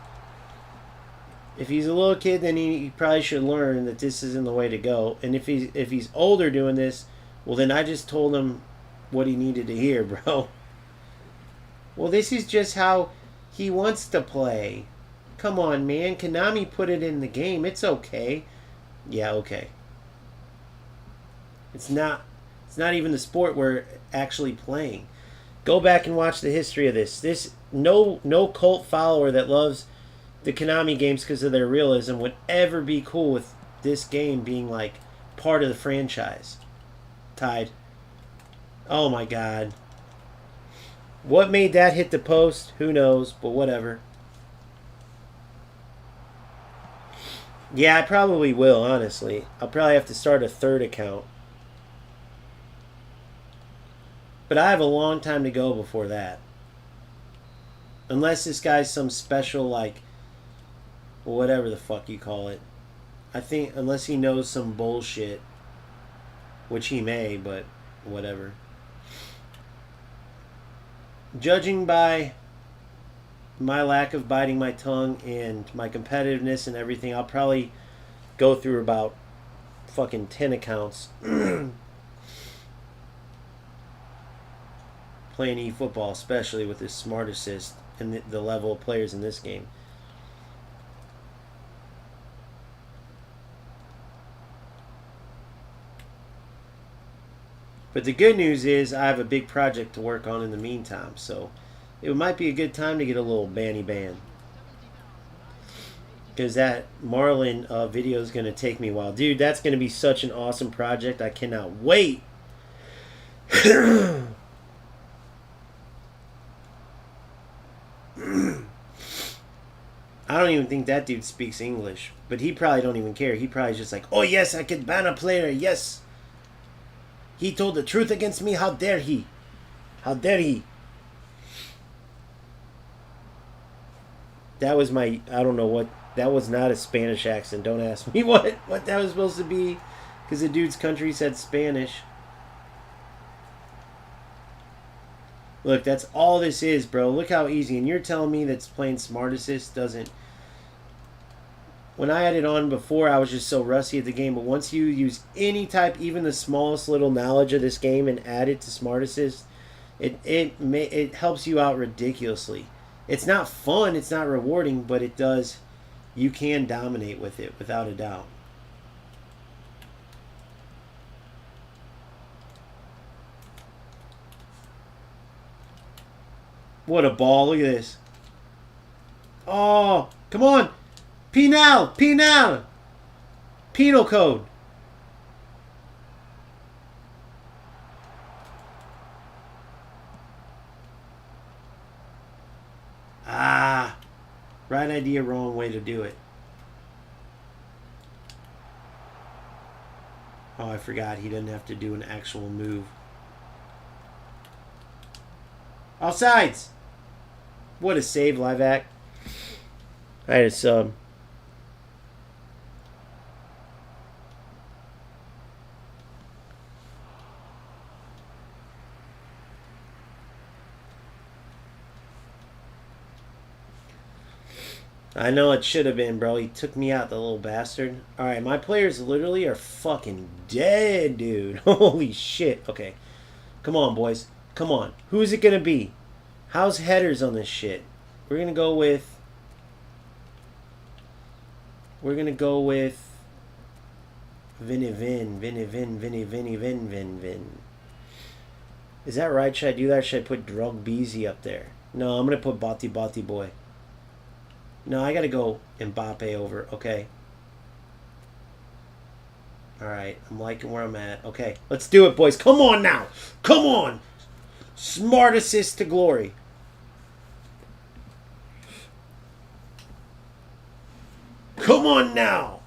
If he's a little kid, then he probably should learn that this isn't the way to go. And if he's older doing this, well, then I just told him what he needed to hear, bro. Well, this is just how he wants to play. Come on, man. Konami put it in the game. It's okay. Yeah, okay. It's not even the sport we're actually playing. Go back and watch the history of this. No cult follower that loves the Konami games because of their realism would ever be cool with this game being like part of the franchise. Tied. Oh my god. What made that hit the post? Who knows, but whatever. Yeah, I probably will, honestly. I'll probably have to start a third account. But I have a long time to go before that. Unless this guy's some special, like, whatever the fuck you call it. I think, unless he knows some bullshit. Which he may, but whatever. Judging by my lack of biting my tongue and my competitiveness and everything, I'll probably go through about fucking 10 accounts playing eFootball, especially with this smart assist and the level of players in this game. But the good news is I have a big project to work on in the meantime, so it might be a good time to get a little banny ban. Because that Marlin video is going to take me a while. Dude, that's going to be such an awesome project. I cannot wait. I don't even think that dude speaks English. But he probably don't even care. He probably just like, oh yes, I could ban a player. Yes. He told the truth against me. How dare he? How dare he? That was my, I don't know what, that was not a Spanish accent. Don't ask me what that was supposed to be. Because the dude's country said Spanish. Look, that's all this is, bro. Look how easy. And you're telling me that playing Smart Assist doesn't... When I had it on before, I was just so rusty at the game. But once you use any type, even the smallest little knowledge of this game and add it to Smart Assist, it helps you out ridiculously. It's not fun, it's not rewarding, but it does... You can dominate with it, without a doubt. What a ball. Look at this. Oh, come on. Penal. Penal. Penal code. Ah. Right idea, wrong way to do it. Oh, I forgot. He doesn't have to do an actual move. Offsides. What a save, Livac. I had a sub. I know it should have been, bro. He took me out, the little bastard. Alright, my players literally are fucking dead, dude. Holy shit. Okay. Come on, boys. Come on. Who's it going to be? How's headers on this shit? We're going to go with... Vin. Is that right? Should I do that or should I put Drug Beezy up there? No, I'm going to put Bati Boy. No, I got to go Mbappe over. Okay. Alright, I'm liking where I'm at. Okay, let's do it, boys. Come on now. Come on. Smart assist to glory. Come on now.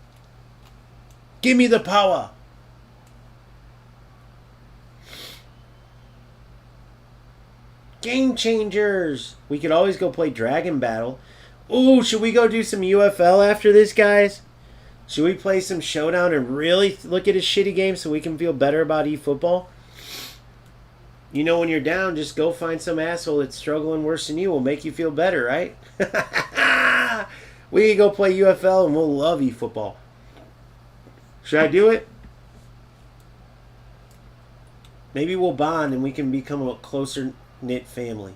Give me the power. Game changers. We could always go play Dragon Battle. Ooh, should we go do some UFL after this, guys? Should we play some Showdown and really look at a shitty game so we can feel better about eFootball? You know, when you're down, just go find some asshole that's struggling worse than you. Will make you feel better, right? We can go play UFL and we'll love eFootball. Should I do it? Maybe we'll bond and we can become a closer-knit family.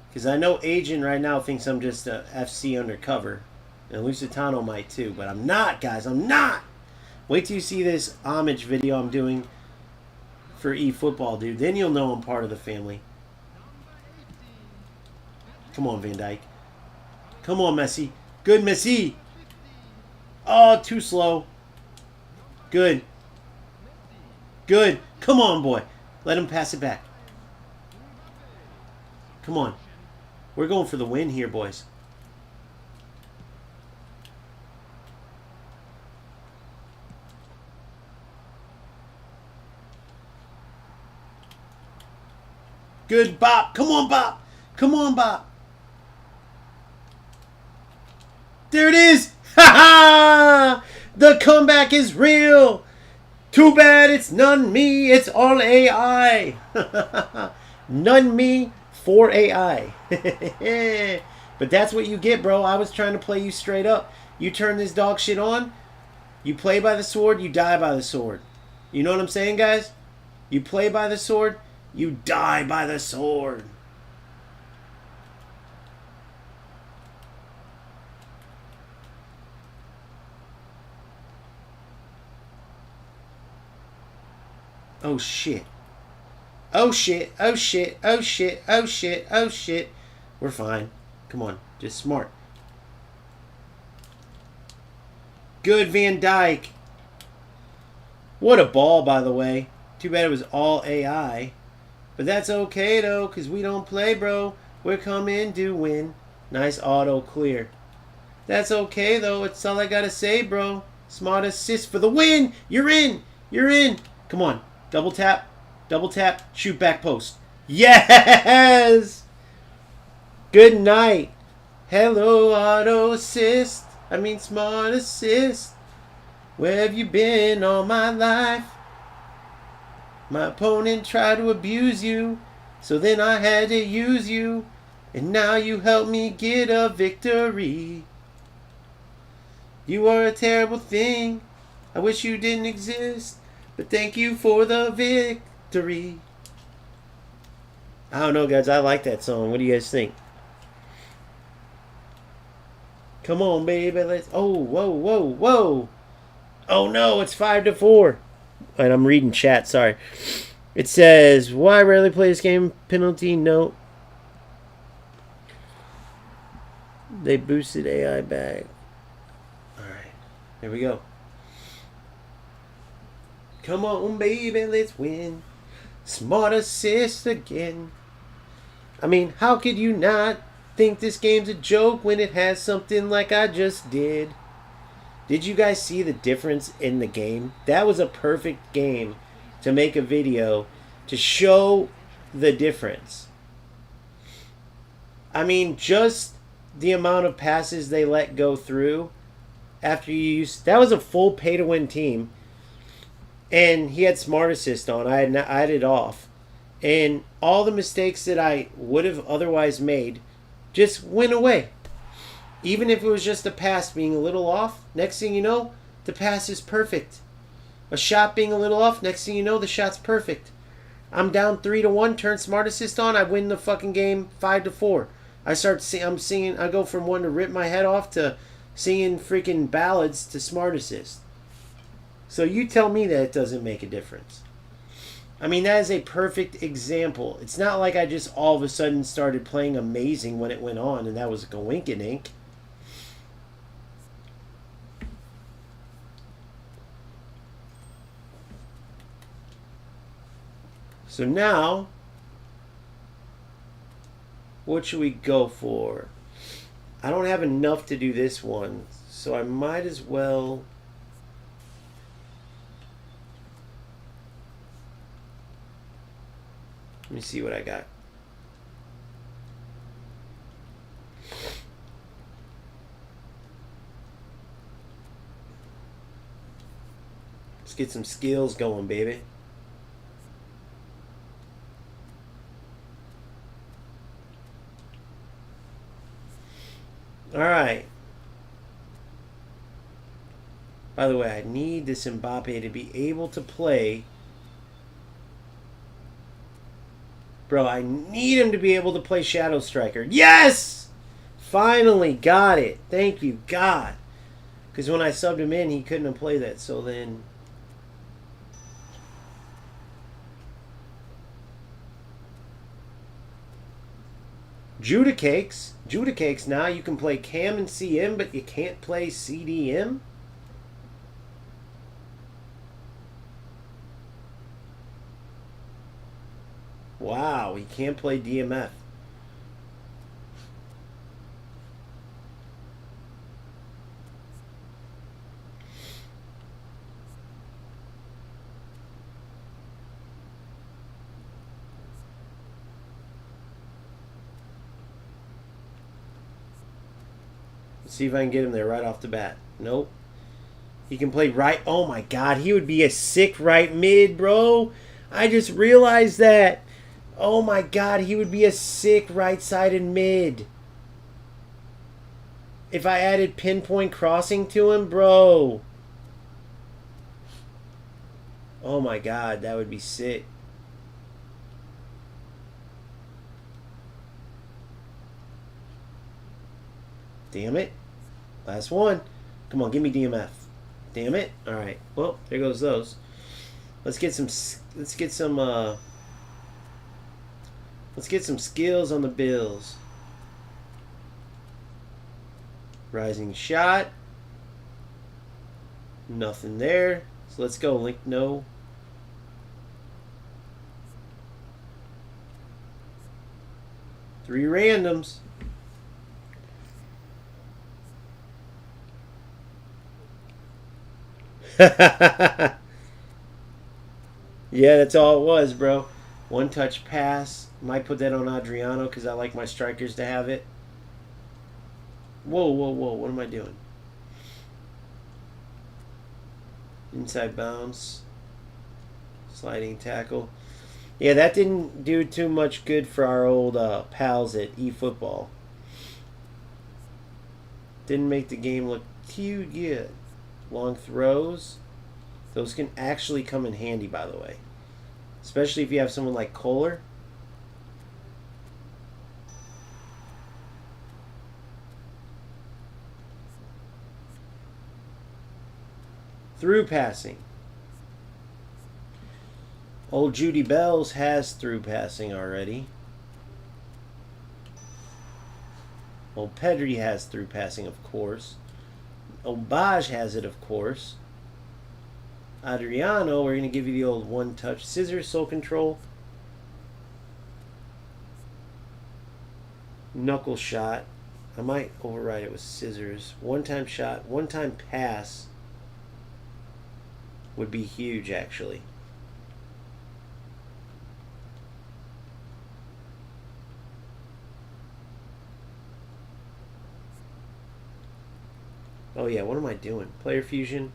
Because I know Agent right now thinks I'm just a FC undercover. And Lusitano might too. But I'm not, guys. I'm not! Wait till you see this homage video I'm doing for eFootball, dude. Then you'll know I'm part of the family. Come on, Van Dijk. Come on, Messi. Good, Messi. Oh, too slow. Good. Good. Come on, boy. Let him pass it back. Come on. We're going for the win here, boys. Good, Bop. Come on, Bop. Come on, Bop. There it is. Ha ha! The comeback is real. Too bad it's none me. It's all AI. None me for AI. But that's what you get, bro. I was trying to play you straight up. You turn this dog shit on. You play by the sword. You die by the sword. You know what I'm saying, guys? You play by the sword. You die by the sword. Oh shit. Oh shit. Oh shit. Oh shit. Oh shit. Oh shit. We're fine. Come on. Just smart. Good Van Dyke. What a ball, by the way. Too bad it was all AI. But that's okay, though, because we don't play, bro. We're coming to win. Nice auto clear. That's okay, though. It's all I got to say, bro. Smart assist for the win. You're in. You're in. Come on. Double tap. Double tap. Shoot back post. Yes! Good night. Hello, auto assist. I mean, smart assist. Where have you been all my life? My opponent tried to abuse you, so then I had to use you, and now you help me get a victory. You are a terrible thing. I wish you didn't exist, but thank you for the victory. I don't know, guys. I like that song. What do you guys think? Come on, baby. Let's. Oh, whoa, whoa, whoa. Oh no, it's 5-4. And I'm reading chat, sorry. It says, why rarely play this game? Penalty, no. They boosted AI back. Alright, here we go. Come on, baby, let's win. Smart assist again. I mean, how could you not think this game's a joke when it has something like I just did? Did you guys see the difference in the game? That was a perfect game to make a video to show the difference. I mean, just the amount of passes they let go through after you use... That was a full pay-to-win team. And he had smart assist on. I had it off. And all the mistakes that I would have otherwise made just went away. Even if it was just a pass being a little off, next thing you know, the pass is perfect. A shot being a little off, next thing you know, the shot's perfect. I'm down 3-1, turn smart assist on, I win the fucking game 5-4. I'm singing, I go from one to rip my head off to singing freaking ballads to smart assist. So you tell me that it doesn't make a difference. I mean, that is a perfect example. It's not like I just all of a sudden started playing amazing when it went on and that was a wink and ink. So now, what should we go for? I don't have enough to do this one, so I might as well... Let me see what I got. Let's get some skills going, baby. Alright. By the way, I need this Mbappe to be able to play. Bro, I need him to be able to play Shadow Striker. Yes! Finally got it. Thank you, God. Because when I subbed him in, he couldn't have played that. So then... Judicakes. Judicakes now. You can play Cam and CM, but you can't play CDM? Wow, he can't play DMF. Let's see if I can get him there right off the bat. Nope. He can play right. Oh my God, he would be a sick right mid, bro. I just realized that. Oh my God, he would be a sick right-sided mid. If I added pinpoint crossing to him, bro. Oh my God, that would be sick. Damn it. Last one. Come on, give me DMF. Damn it. All right. Well, there goes those. Let's get some skills on the Bills. Rising shot. Nothing there. So let's go. Link no. Three randoms. Yeah, that's all it was, bro. One touch pass. Might put that on Adriano because I like my strikers to have it. Whoa, whoa, whoa. What am I doing? Inside bounce. Sliding tackle. Yeah, that didn't do too much good for our old pals at efootball. Didn't make the game look too good. Long throws. Those can actually come in handy, by the way. Especially if you have someone like Kohler. Through passing. Old Judy Bells has through passing already. Old Pedri has through passing, of course. Old Baj has it, of course. Adriano, we're going to give you the old one-touch scissors, soul control. Knuckle shot. I might override it with scissors. One-time shot, one-time pass would be huge, actually. Oh yeah, what am I doing? Player fusion.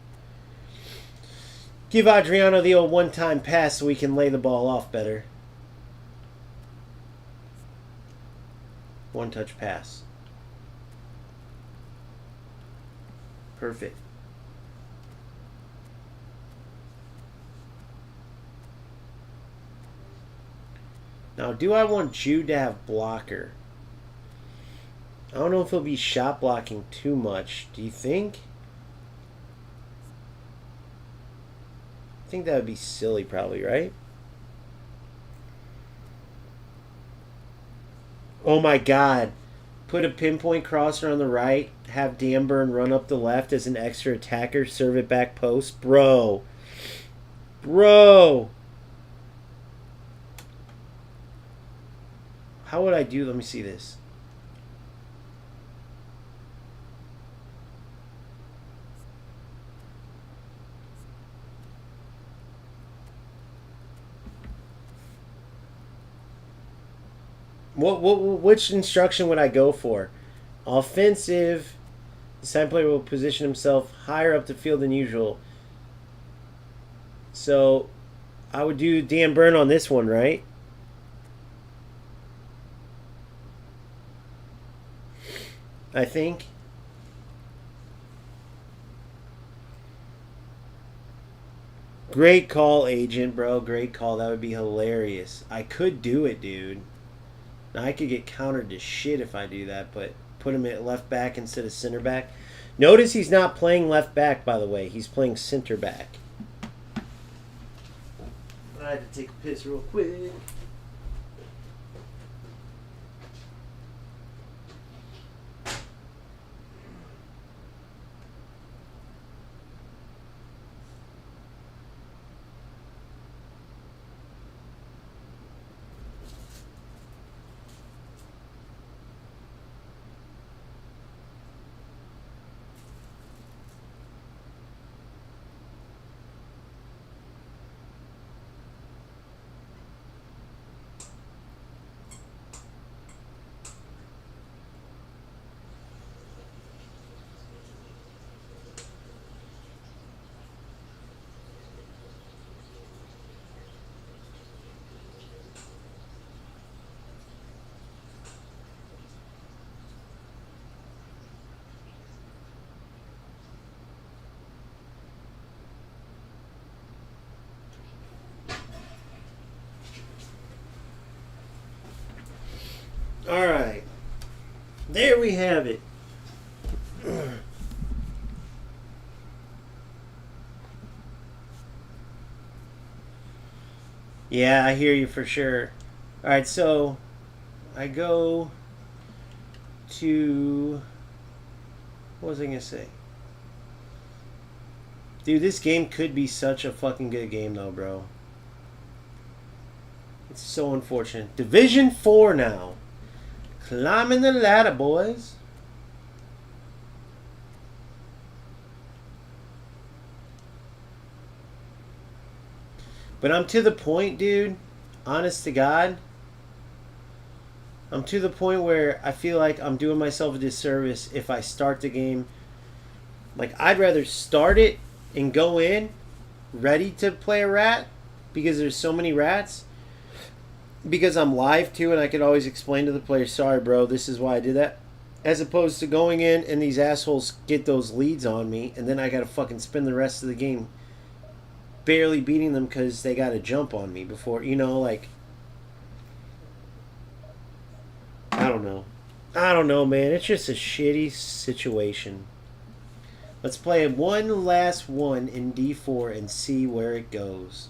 Give Adriano the old one-time pass so we can lay the ball off better. One-touch pass. Perfect. Now, do I want Jude to have blocker? I don't know if he'll be shot blocking too much. Do you think? I think that would be silly probably, right? Oh my God. Put a pinpoint crosser on the right. Have Danburn run up the left as an extra attacker. Serve it back post. Bro. Bro. How would I do? Let me see this. Which instruction would I go for? Offensive. The side player will position himself higher up the field than usual. So, I would do Dan Burn on this one, right? I think. Great call, agent, bro. Great call. That would be hilarious. I could do it, dude. Now, I could get countered to shit if I do that, but put him at left back instead of center back. Notice he's not playing left back, by the way. He's playing center back. I had to take a piss real quick. There we have it. Yeah, I hear you for sure. Alright, so I go to... What was I going to say? Dude, this game could be such a fucking good game though, bro. It's so unfortunate. Division 4 now. Climbing the ladder, boys. But I'm to the point, dude. Honest to God. I'm to the point where I feel like I'm doing myself a disservice if I start the game. Like, I'd rather start it and go in ready to play a rat because there's so many rats. Because I'm live too and I could always explain to the player, sorry bro, this is why I did that. As opposed to going in and these assholes get those leads on me and then I gotta fucking spend the rest of the game barely beating them because they gotta jump on me before, you know, like... I don't know. I don't know, man. It's just a shitty situation. Let's play one last one in D4 and see where it goes.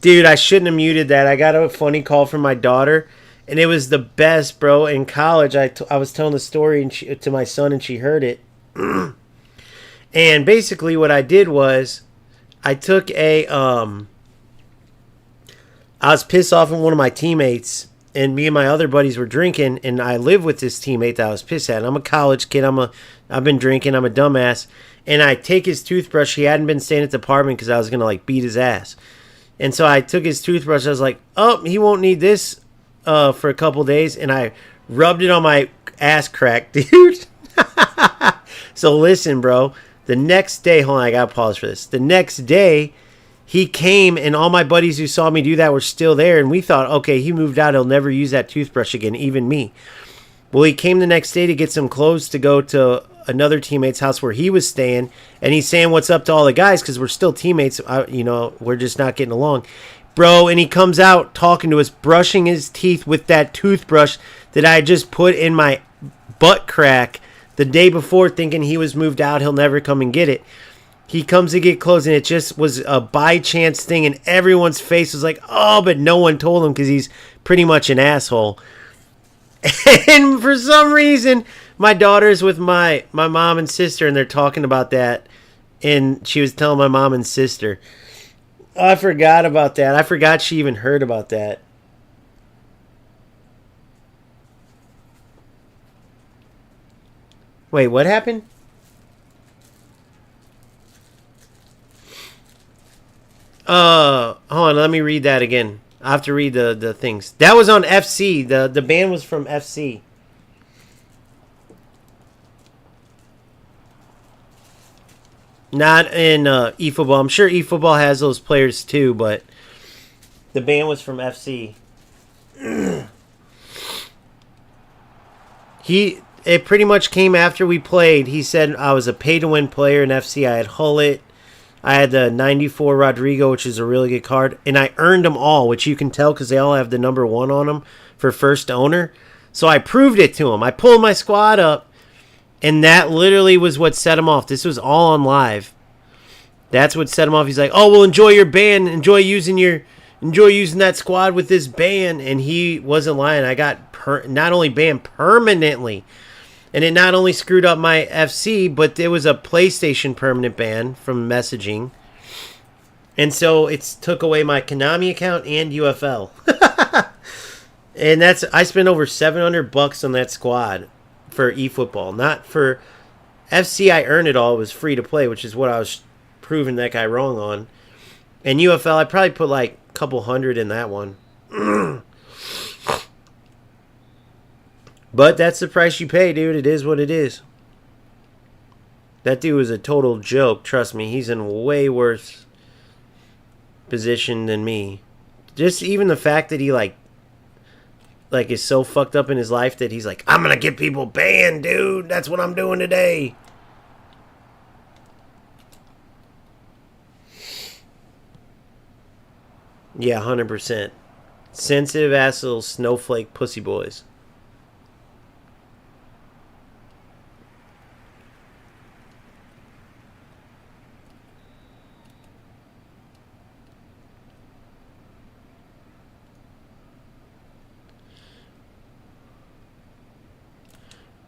Dude, I shouldn't have muted that. I got a funny call from my daughter, and it was the best, bro. In college, I was telling the story to my son, and she heard it. And basically what I did was I took I was pissed off at one of my teammates, and me and my other buddies were drinking, and I live with this teammate that I was pissed at. I'm a college kid. I've been drinking. I'm a dumbass. And I take his toothbrush. He hadn't been staying at the apartment because I was going to, like, beat his ass. And so I took his toothbrush. I was like, oh, he won't need this for a couple days. And I rubbed it on my ass crack, dude. So listen, bro. The next day, hold on, I got to pause for this. The next day, he came, and all my buddies who saw me do that were still there. And we thought, okay, he moved out. He'll never use that toothbrush again, even me. Well, he came the next day to get some clothes to go to another teammate's house where he was staying, and he's saying what's up to all the guys because we're still teammates. We're just not getting along, bro. And he comes out talking to us, brushing his teeth with that toothbrush that I just put in my butt crack the day before, thinking he was moved out, he'll never come and get it. He comes to get clothes, and it just was a by chance thing, and everyone's face was like, oh, but no one told him because he's pretty much an asshole. And for some reason, my daughter's with my mom and sister, and they're talking about that. And she was telling my mom and sister. Oh, I forgot about that. I forgot she even heard about that. Wait, what happened? Hold on, let me read that again. I have to read the things. That was on FC. The band was from FC. Not in efootball. I'm sure efootball has those players too, but the band was from FC. It pretty much came after we played. He said I was a pay-to-win player in FC. I had Hullet, I had the 94 Rodrigo, which is a really good card. And I earned them all, which you can tell because they all have the number 1 on them for first owner. So I proved it to him. I pulled my squad up, and that literally was what set him off. This was all on live. That's what set him off. He's like, "Oh, well, enjoy your ban. Enjoy using that squad with this ban." And he wasn't lying. I got not only banned permanently, and it not only screwed up my FC, but there was a PlayStation permanent ban from messaging. And so it took away my Konami account and UFL. And I spent over $700 on that squad for eFootball. Not for FC, I earned it all. It was free to play, which is what I was proving that guy wrong on. And UFL, I probably put like a couple hundred in that one. But that's the price you pay, dude. It is what it is. That dude was a total joke. Trust me, he's in way worse position than me. Just even the fact that he like is so fucked up in his life that he's like, "I'm gonna get people banned, dude. That's what I'm doing today." Yeah, 100%. Sensitive ass little snowflake pussy boys.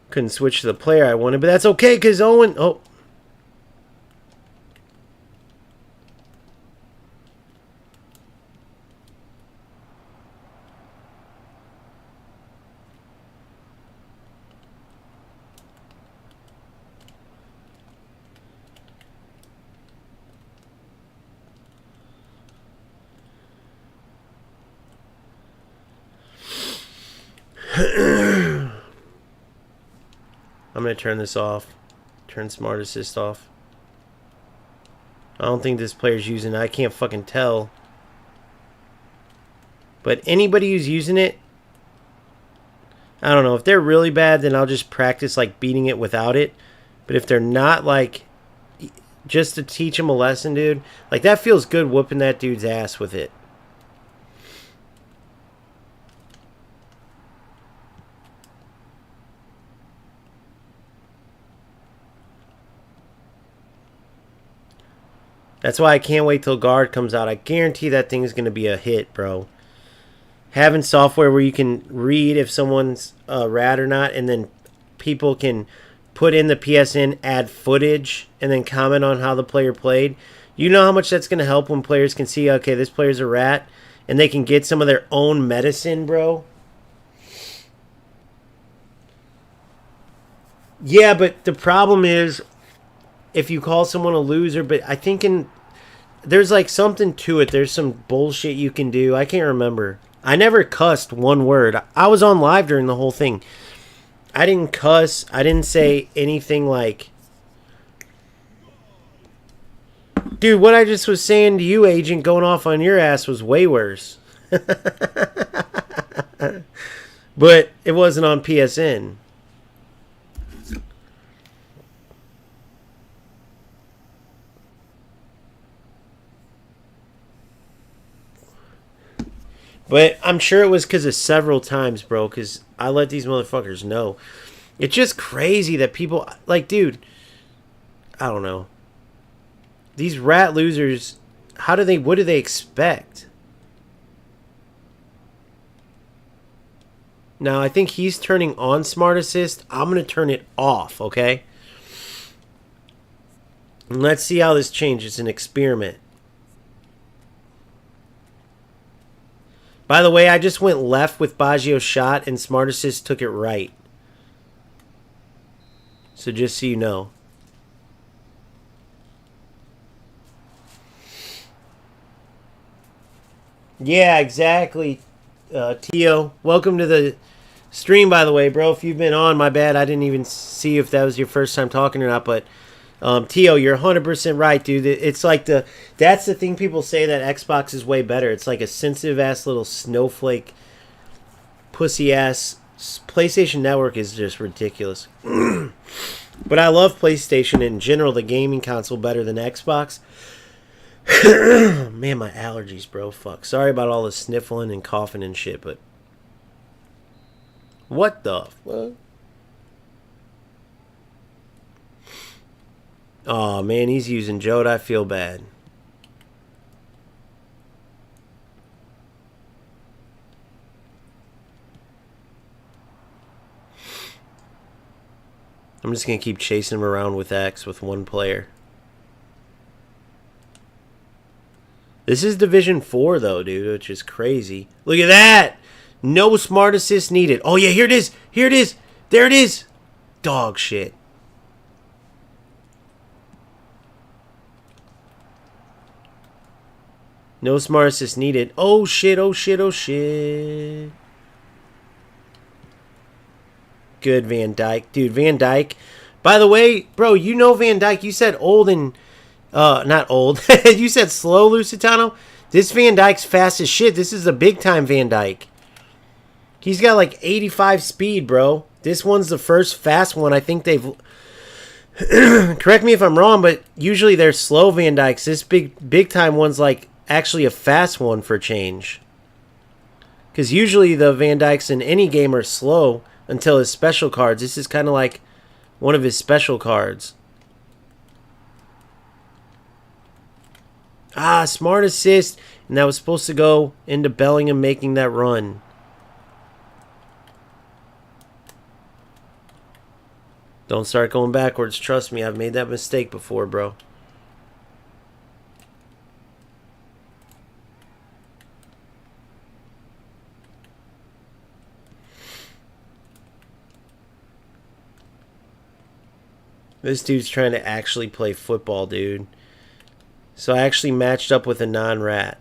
Couldn't switch to the player I wanted, but that's okay because Owen... Oh. I'm going to turn this off. Turn Smart Assist off. I don't think this player's using it. I can't fucking tell. But anybody who's using it, I don't know. If they're really bad, then I'll just practice like beating it without it. But if they're not, like, just to teach them a lesson, dude. Like, that feels good whooping that dude's ass with it. That's why I can't wait till Guard comes out. I guarantee that thing is going to be a hit, bro. Having software where you can read if someone's a rat or not, and then people can put in the PSN, add footage, and then comment on how the player played. You know how much that's going to help when players can see, okay, this player's a rat, and they can get some of their own medicine, bro. Yeah, but the problem is, if you call someone a loser, but I think there's like something to it. There's some bullshit you can do. I can't remember. I never cussed one word. I was on live during the whole thing. I didn't cuss. I didn't say anything like, dude, what I just was saying to you, Agent, going off on your ass was way worse. But it wasn't on PSN. But I'm sure it was because of several times, bro, because I let these motherfuckers know. It's just crazy that people, like, dude, I don't know. These rat losers, what do they expect? Now, I think he's turning on Smart Assist. I'm going to turn it off, okay? And let's see how this changes. It's an experiment. By the way, I just went left with Baggio's shot, and Smart Assist took it right. So just so you know. Yeah, exactly, Tio. Welcome to the stream, by the way, bro. If you've been on, my bad. I didn't even see if that was your first time talking or not, but... Tio, you're 100% right, dude. It's like that's the thing people say that Xbox is way better. It's like a sensitive ass little snowflake, pussy ass. PlayStation Network is just ridiculous. But I love PlayStation in general, the gaming console, better than Xbox. Man, my allergies, bro. Fuck. Sorry about all the sniffling and coughing and shit, but what the fuck? Oh man, he's using Jode. I feel bad. I'm just gonna keep chasing him around with X with one player. This is Division 4 though, dude, which is crazy. Look at that! No smart assist needed. Oh yeah, here it is! Here it is! There it is! Dog shit. No smart assist needed. Oh shit, oh shit, oh shit. Good Van Dyke. Dude, Van Dyke. By the way, bro, you know Van Dyke. You said old and... not old. You said slow, Lusitano. This Van Dyke's fast as shit. This is a big-time Van Dyke. He's got like 85 speed, bro. This one's the first fast one. I think they've... Correct me if I'm wrong, but usually they're slow Van Dykes. This big-time one's like actually a fast one for change. Because usually the Van Dykes in any game are slow until his special cards. This is kind of like one of his special cards. Ah, smart assist. And that was supposed to go into Bellingham making that run. Don't start going backwards. Trust me, I've made that mistake before, bro. This dude's trying to actually play football, dude. So I actually matched up with a non-rat.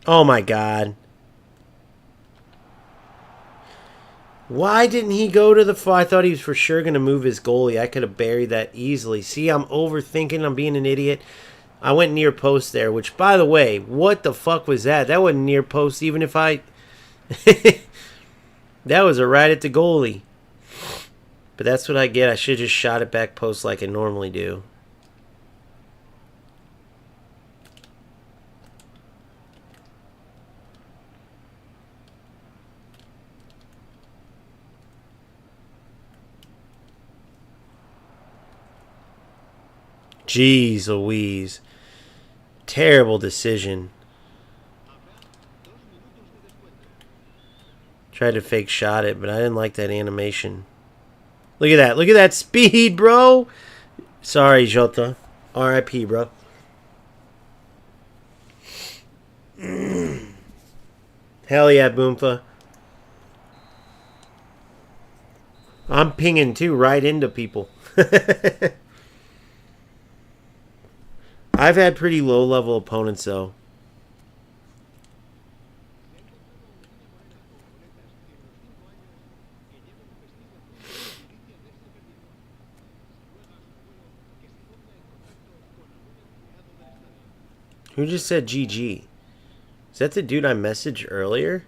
Oh my god. Why didn't he go to the... I thought he was for sure going to move his goalie. I could have buried that easily. See, I'm overthinking. I'm being an idiot. I went near post there, which, by the way, what the fuck was that? That wasn't near post even if I... That was a right at the goalie. But that's what I get. I should have just shot it back post like I normally do. Jeez Louise. Terrible decision. Tried to fake shot it, but I didn't like that animation. Look at that. Look at that speed, bro. Sorry, Jota. R.I.P., bro. Hell yeah, Boomfa. I'm pinging, too, right into people. I've had pretty low-level opponents, though. Who just said GG? Is that the dude I messaged earlier?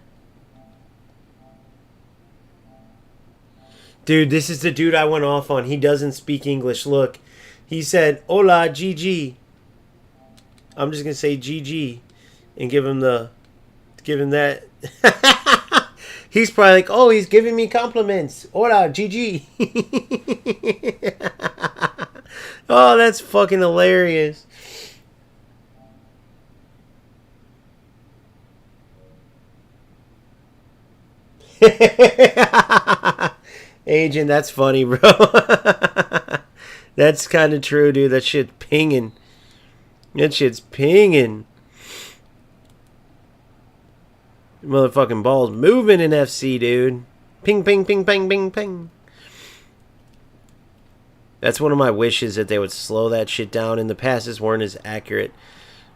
Dude, this is the dude I went off on. He doesn't speak English. Look. He said, hola, GG. I'm just going to say GG. And give him the... Give him that... He's probably like, oh, he's giving me compliments. Hola, GG. Oh, that's fucking hilarious. Agent, that's funny, bro. That's kind of true, dude. That shit's pinging. That shit's pinging. Motherfucking ball's moving in FC, dude. Ping, ping, ping, ping, ping, ping. That's one of my wishes, that they would slow that shit down, and the passes weren't as accurate.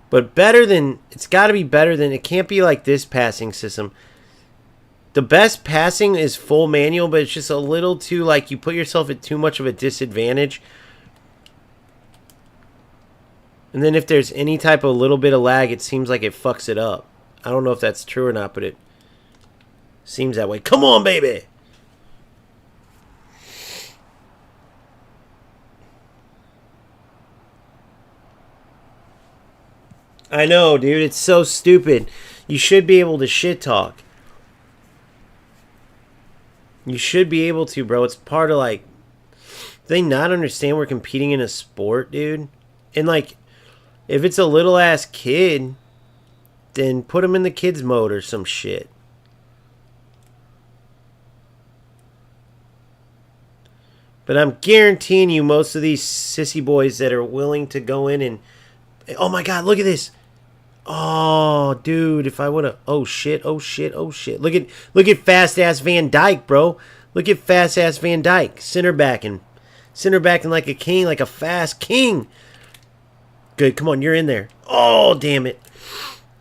But better than... It's got to be better than... It can't be like this passing system. The best passing is full manual, but it's just a little too, like, you put yourself at too much of a disadvantage. And then if there's any type of little bit of lag, it seems like it fucks it up. I don't know if that's true or not, but it seems that way. Come on, baby! I know, dude. It's so stupid. You should be able to shit talk. You should be able to, bro. It's part of, like... Do they not understand we're competing in a sport, dude? And, like, if it's a little-ass kid, then put him in the kids mode or some shit. But I'm guaranteeing you most of these sissy boys that are willing to go in and... Oh, my God, look at this. Oh, dude, if I would have... Oh, shit, oh, shit, oh, shit. Look at fast-ass Van Dyke, bro. Look at fast-ass Van Dyke. Center backing like a king, like a fast king. Good, come on, you're in there. Oh, damn it.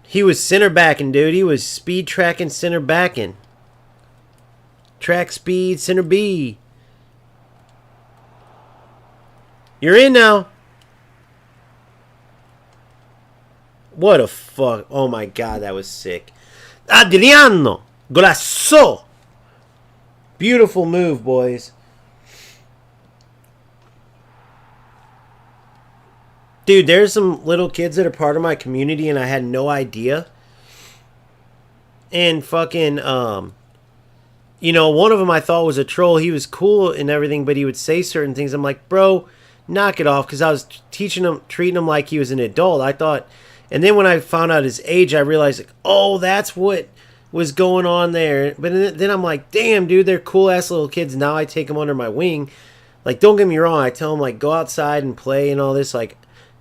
He was center backing, dude. He was speed tracking, center backing. Track speed, center B. You're in now. What a fuck. Oh my God, that was sick. Adriano Golasso. Beautiful move, boys. Dude, there's some little kids that are part of my community and I had no idea. And fucking, you know, one of them I thought was a troll. He was cool and everything, but he would say certain things. I'm like, bro, knock it off. Because I was treating him like he was an adult. I thought, and then when I found out his age, I realized, like, oh, that's what was going on there. But then I'm like, damn, dude, they're cool-ass little kids. Now I take them under my wing. Like, don't get me wrong. I tell them, like, go outside and play and all this. Like,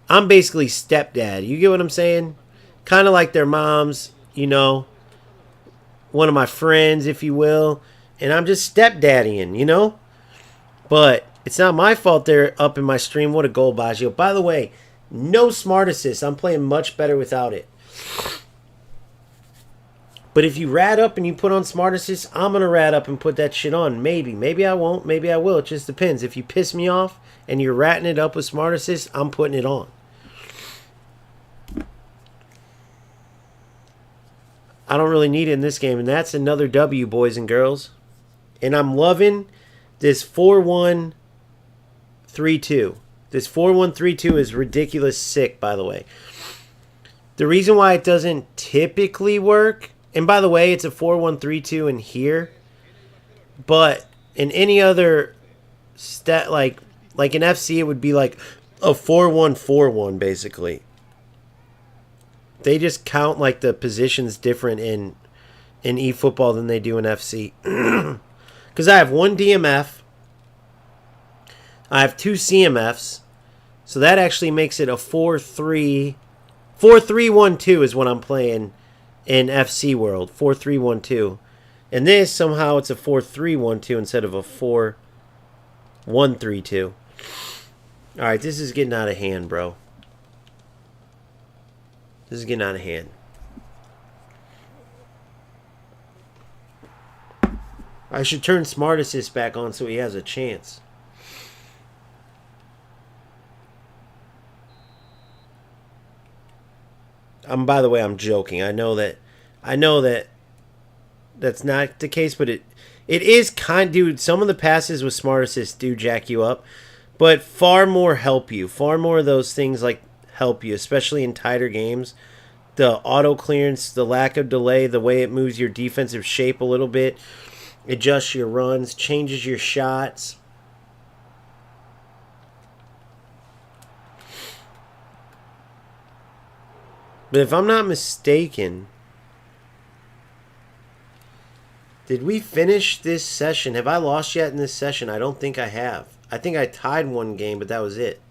I'm basically stepdad. You get what I'm saying? Kind of like their moms, you know. One of my friends, if you will. And I'm just stepdaddying, you know. But it's not my fault they're up in my stream. What a goal, Baggio. By the way, no smart assist. I'm playing much better without it. But if you rat up and you put on smart assist, I'm going to rat up and put that shit on. Maybe. Maybe I won't. Maybe I will. It just depends. If you piss me off and you're ratting it up with smart assist, I'm putting it on. I don't really need it in this game. And that's another W, boys and girls. And I'm loving this 4-1-3-2. This 4-1-3-2 is ridiculous sick, by the way. The reason why it doesn't typically work, and by the way, it's a 4-1-3-2 in here, but in any other stat, like in FC, it would be like a 4-1-4-1, basically. They just count like the positions different in eFootball than they do in FC. Because I have one DMF. I have two CMFs. So that actually makes it a 4-3-1-2 is what I'm playing in FC World. 4-3-1-2. And this, somehow, it's a 4-3-1-2 instead of a 4-1-3-2. Alright, this is getting out of hand, bro. This is getting out of hand. I should turn Smart Assist back on so he has a chance. By the way, I'm joking. I know that that's not the case, but it is kind, dude. Some of the passes with Smart Assist do jack you up, but far more help you. Far more of those things like help you, especially in tighter games. The auto clearance, the lack of delay, the way it moves your defensive shape a little bit, adjusts your runs, changes your shots. But if I'm not mistaken, did we finish this session? Have I lost yet in this session? I don't think I have. I think I tied one game, but that was it.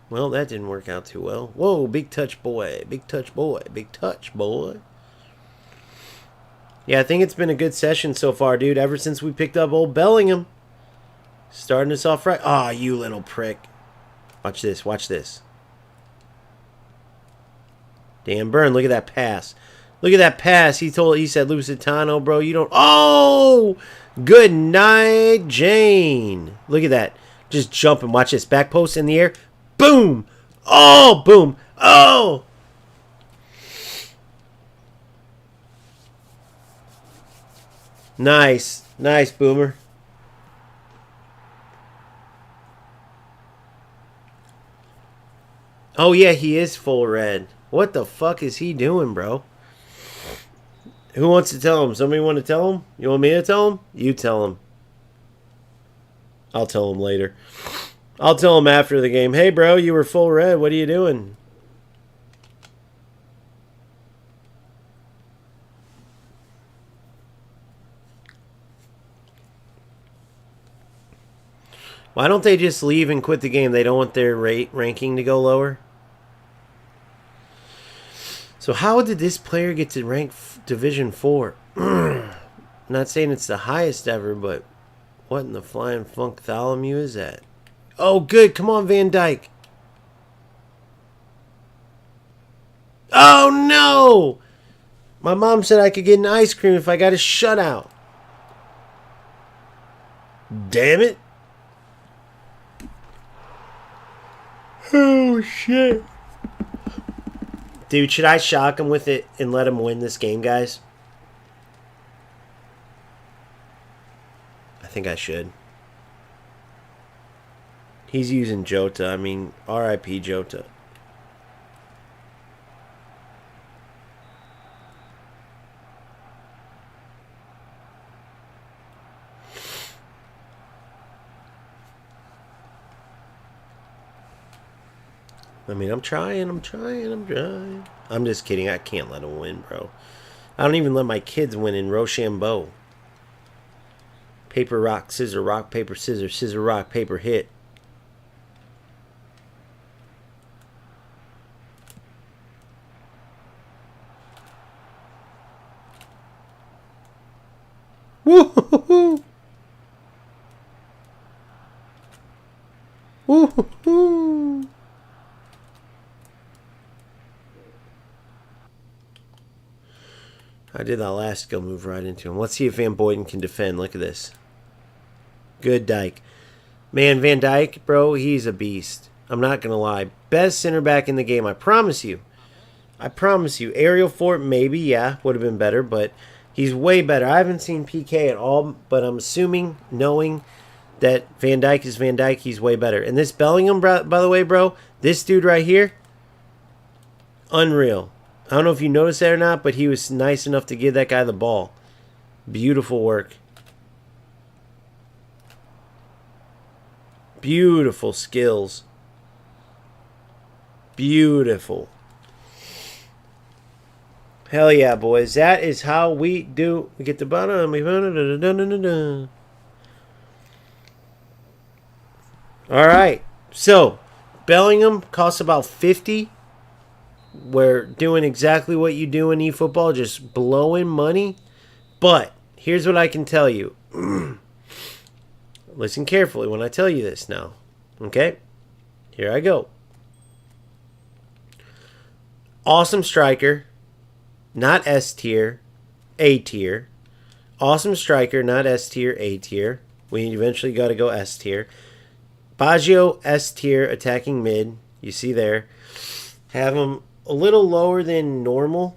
Well, that didn't work out too well. Whoa, big touch boy. Big touch boy. Big touch boy. Yeah, I think it's been a good session so far, dude. Ever since we picked up old Bellingham. Starting us off right. Ah, oh, you little prick. Watch this. Watch this. Damn, Burn. Look at that pass. Look at that pass. He said, Lusitano, bro, you don't. Oh! Good night, Jane. Look at that. Just jumping. Watch this. Back post in the air. Boom! Oh, boom! Oh! Nice. Nice, Boomer. Oh, yeah, he is full red. What the fuck is he doing, bro? Who wants to tell him? Somebody want to tell him? You want me to tell him? You tell him. I'll tell him later. I'll tell him after the game. Hey, bro, you were full red. What are you doing? Why don't they just leave and quit the game? They don't want their ranking to go lower? So how did this player get to rank Division 4? Not saying it's the highest ever, but what in the flying funk Tholomew is that? Oh, good. Come on, Van Dyke. Oh, no! My mom said I could get an ice cream if I got a shutout. Damn it. Oh, shit. Dude, should I shock him with it and let him win this game, guys? I think I should. He's using Jota. I mean, R.I.P. Jota. I mean, I'm trying. I'm just kidding. I can't let him win, bro. I don't even let my kids win in Rochambeau. Paper, rock, paper, scissor, rock, paper, hit. Woo-hoo-hoo! Woo-hoo-hoo! I did that last skill move right into him. Let's see if Van Boyden can defend. Look at this. Good Dyke. Man, Van Dyke, bro, he's a beast. I'm not going to lie. Best center back in the game, I promise you. I promise you. Aerial Fort, maybe, yeah, would have been better, but he's way better. I haven't seen PK at all, but I'm assuming, knowing that Van Dyke is Van Dyke, he's way better. And this Bellingham, by the way, bro, this dude right here, unreal. I don't know if you noticed that or not, but he was nice enough to give that guy the ball. Beautiful work. Beautiful skills. Beautiful. Hell yeah, boys. That is how we do. We get the bottom. All right. So, Bellingham costs about 50. We're doing exactly what you do in eFootball, just blowing money. But here's what I can tell you. Listen carefully when I tell you this now. Okay? Here I go. Awesome striker. Not S tier. A tier. Awesome striker. Not S tier. A tier. We eventually got to go S tier. Baggio S tier. Attacking mid. You see there. Have him a little lower than normal.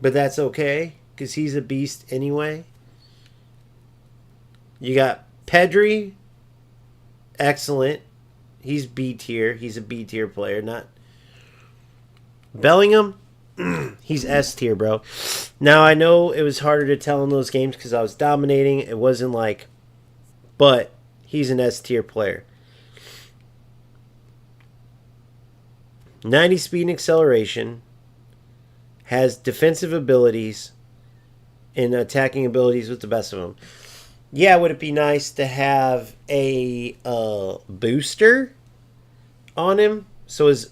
But that's okay. Because he's a beast anyway. You got Pedri. Excellent. He's B tier. He's a B tier player. Not Bellingham. He's S tier, bro. Now, I know it was harder to tell in those games because I was dominating. It wasn't like... But he's an S tier player. 90 speed and acceleration. Has defensive abilities. And attacking abilities with the best of them. Yeah, would it be nice to have a booster on him? So his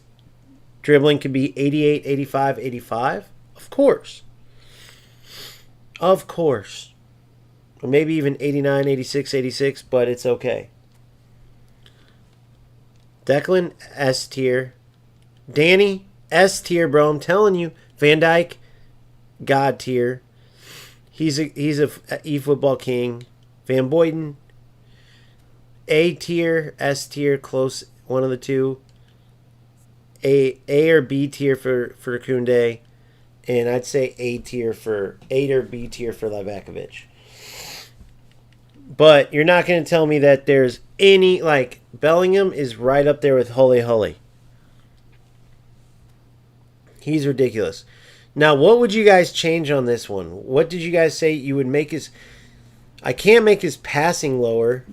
dribbling could be 88, 85, 85? Of course. Of course. Or maybe even 89, 86, 86, but it's okay. Declan, S tier. Danny, S tier, bro. I'm telling you. Van Dyke, God tier. He's a eFootball king. Van Boyden, A tier, S tier, close, one of the two. A or B tier for Koundé, and I'd say A tier for A or B tier for Livakovic. But you're not going to tell me that there's any, like, Bellingham is right up there with Holy Holy. He's ridiculous. Now, what would you guys change on this one? What did you guys say you would make his... I can't make his passing lower.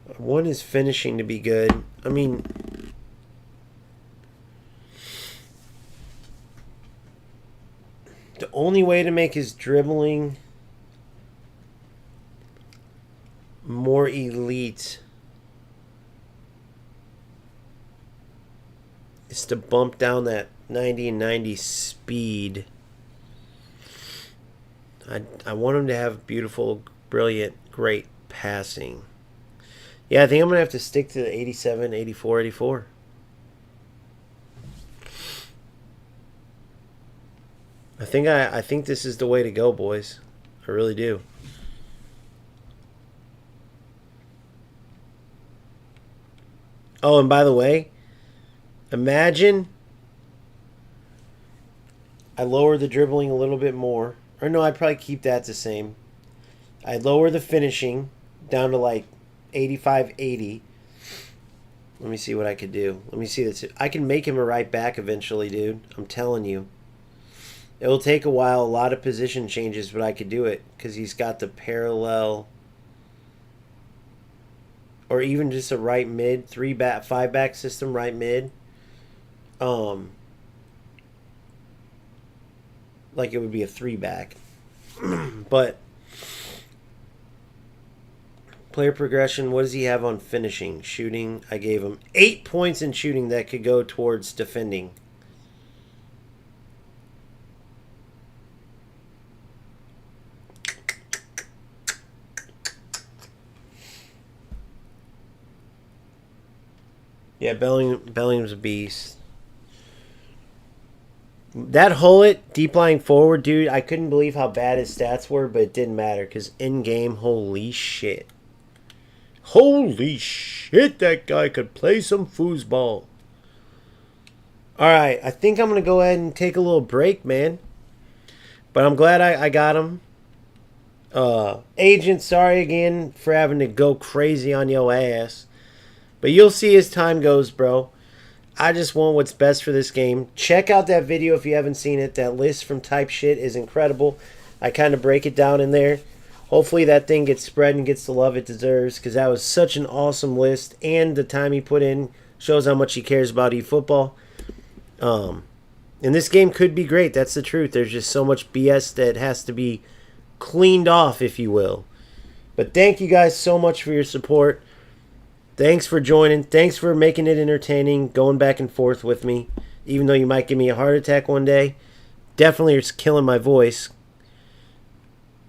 I want his finishing to be good. I mean... the only way to make his dribbling more elite is to bump down that 90 and 90 speed. I want him to have beautiful, brilliant, great passing. Yeah, I think I'm going to have to stick to the 87, 84, 84. I think this is the way to go, boys. I really do. Oh, and by the way, imagine I lower the dribbling a little bit more. Or no, I'd probably keep that the same. I'd lower the finishing down to like 85, 80. Let me see what I could do. Let me see this. I can make him a right back eventually, dude. I'm telling you. It will take a while, a lot of position changes, but I could do it because he's got the parallel, or even just a right mid, 3-back, 5-back system, right mid. Like it would be a 3-back. But player progression, what does he have on finishing? Shooting, I gave him 8 points in shooting that could go towards defending. Yeah, Bellingham's a beast. That Hullet, deep lying forward, dude, I couldn't believe how bad his stats were, but it didn't matter because in-game, holy shit. Holy shit, that guy could play some foosball. Alright, I think I'm going to go ahead and take a little break, man. But I'm glad I got him. Agent, sorry again for having to go crazy on your ass. But you'll see as time goes, bro. I just want what's best for this game. Check out that video if you haven't seen it. That list from Type Shit is incredible. I kind of break it down in there. Hopefully that thing gets spread and gets the love it deserves because that was such an awesome list. And the time he put in shows how much he cares about eFootball. And this game could be great. That's the truth. There's just so much BS that has to be cleaned off, if you will. But thank you guys so much for your support. Thanks for joining. Thanks for making it entertaining, going back and forth with me. Even though you might give me a heart attack one day. Definitely it's killing my voice.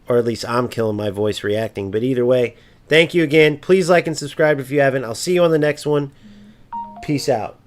Or at least I'm killing my voice reacting. But either way, thank you again. Please like and subscribe if you haven't. I'll see you on the next one. Peace out.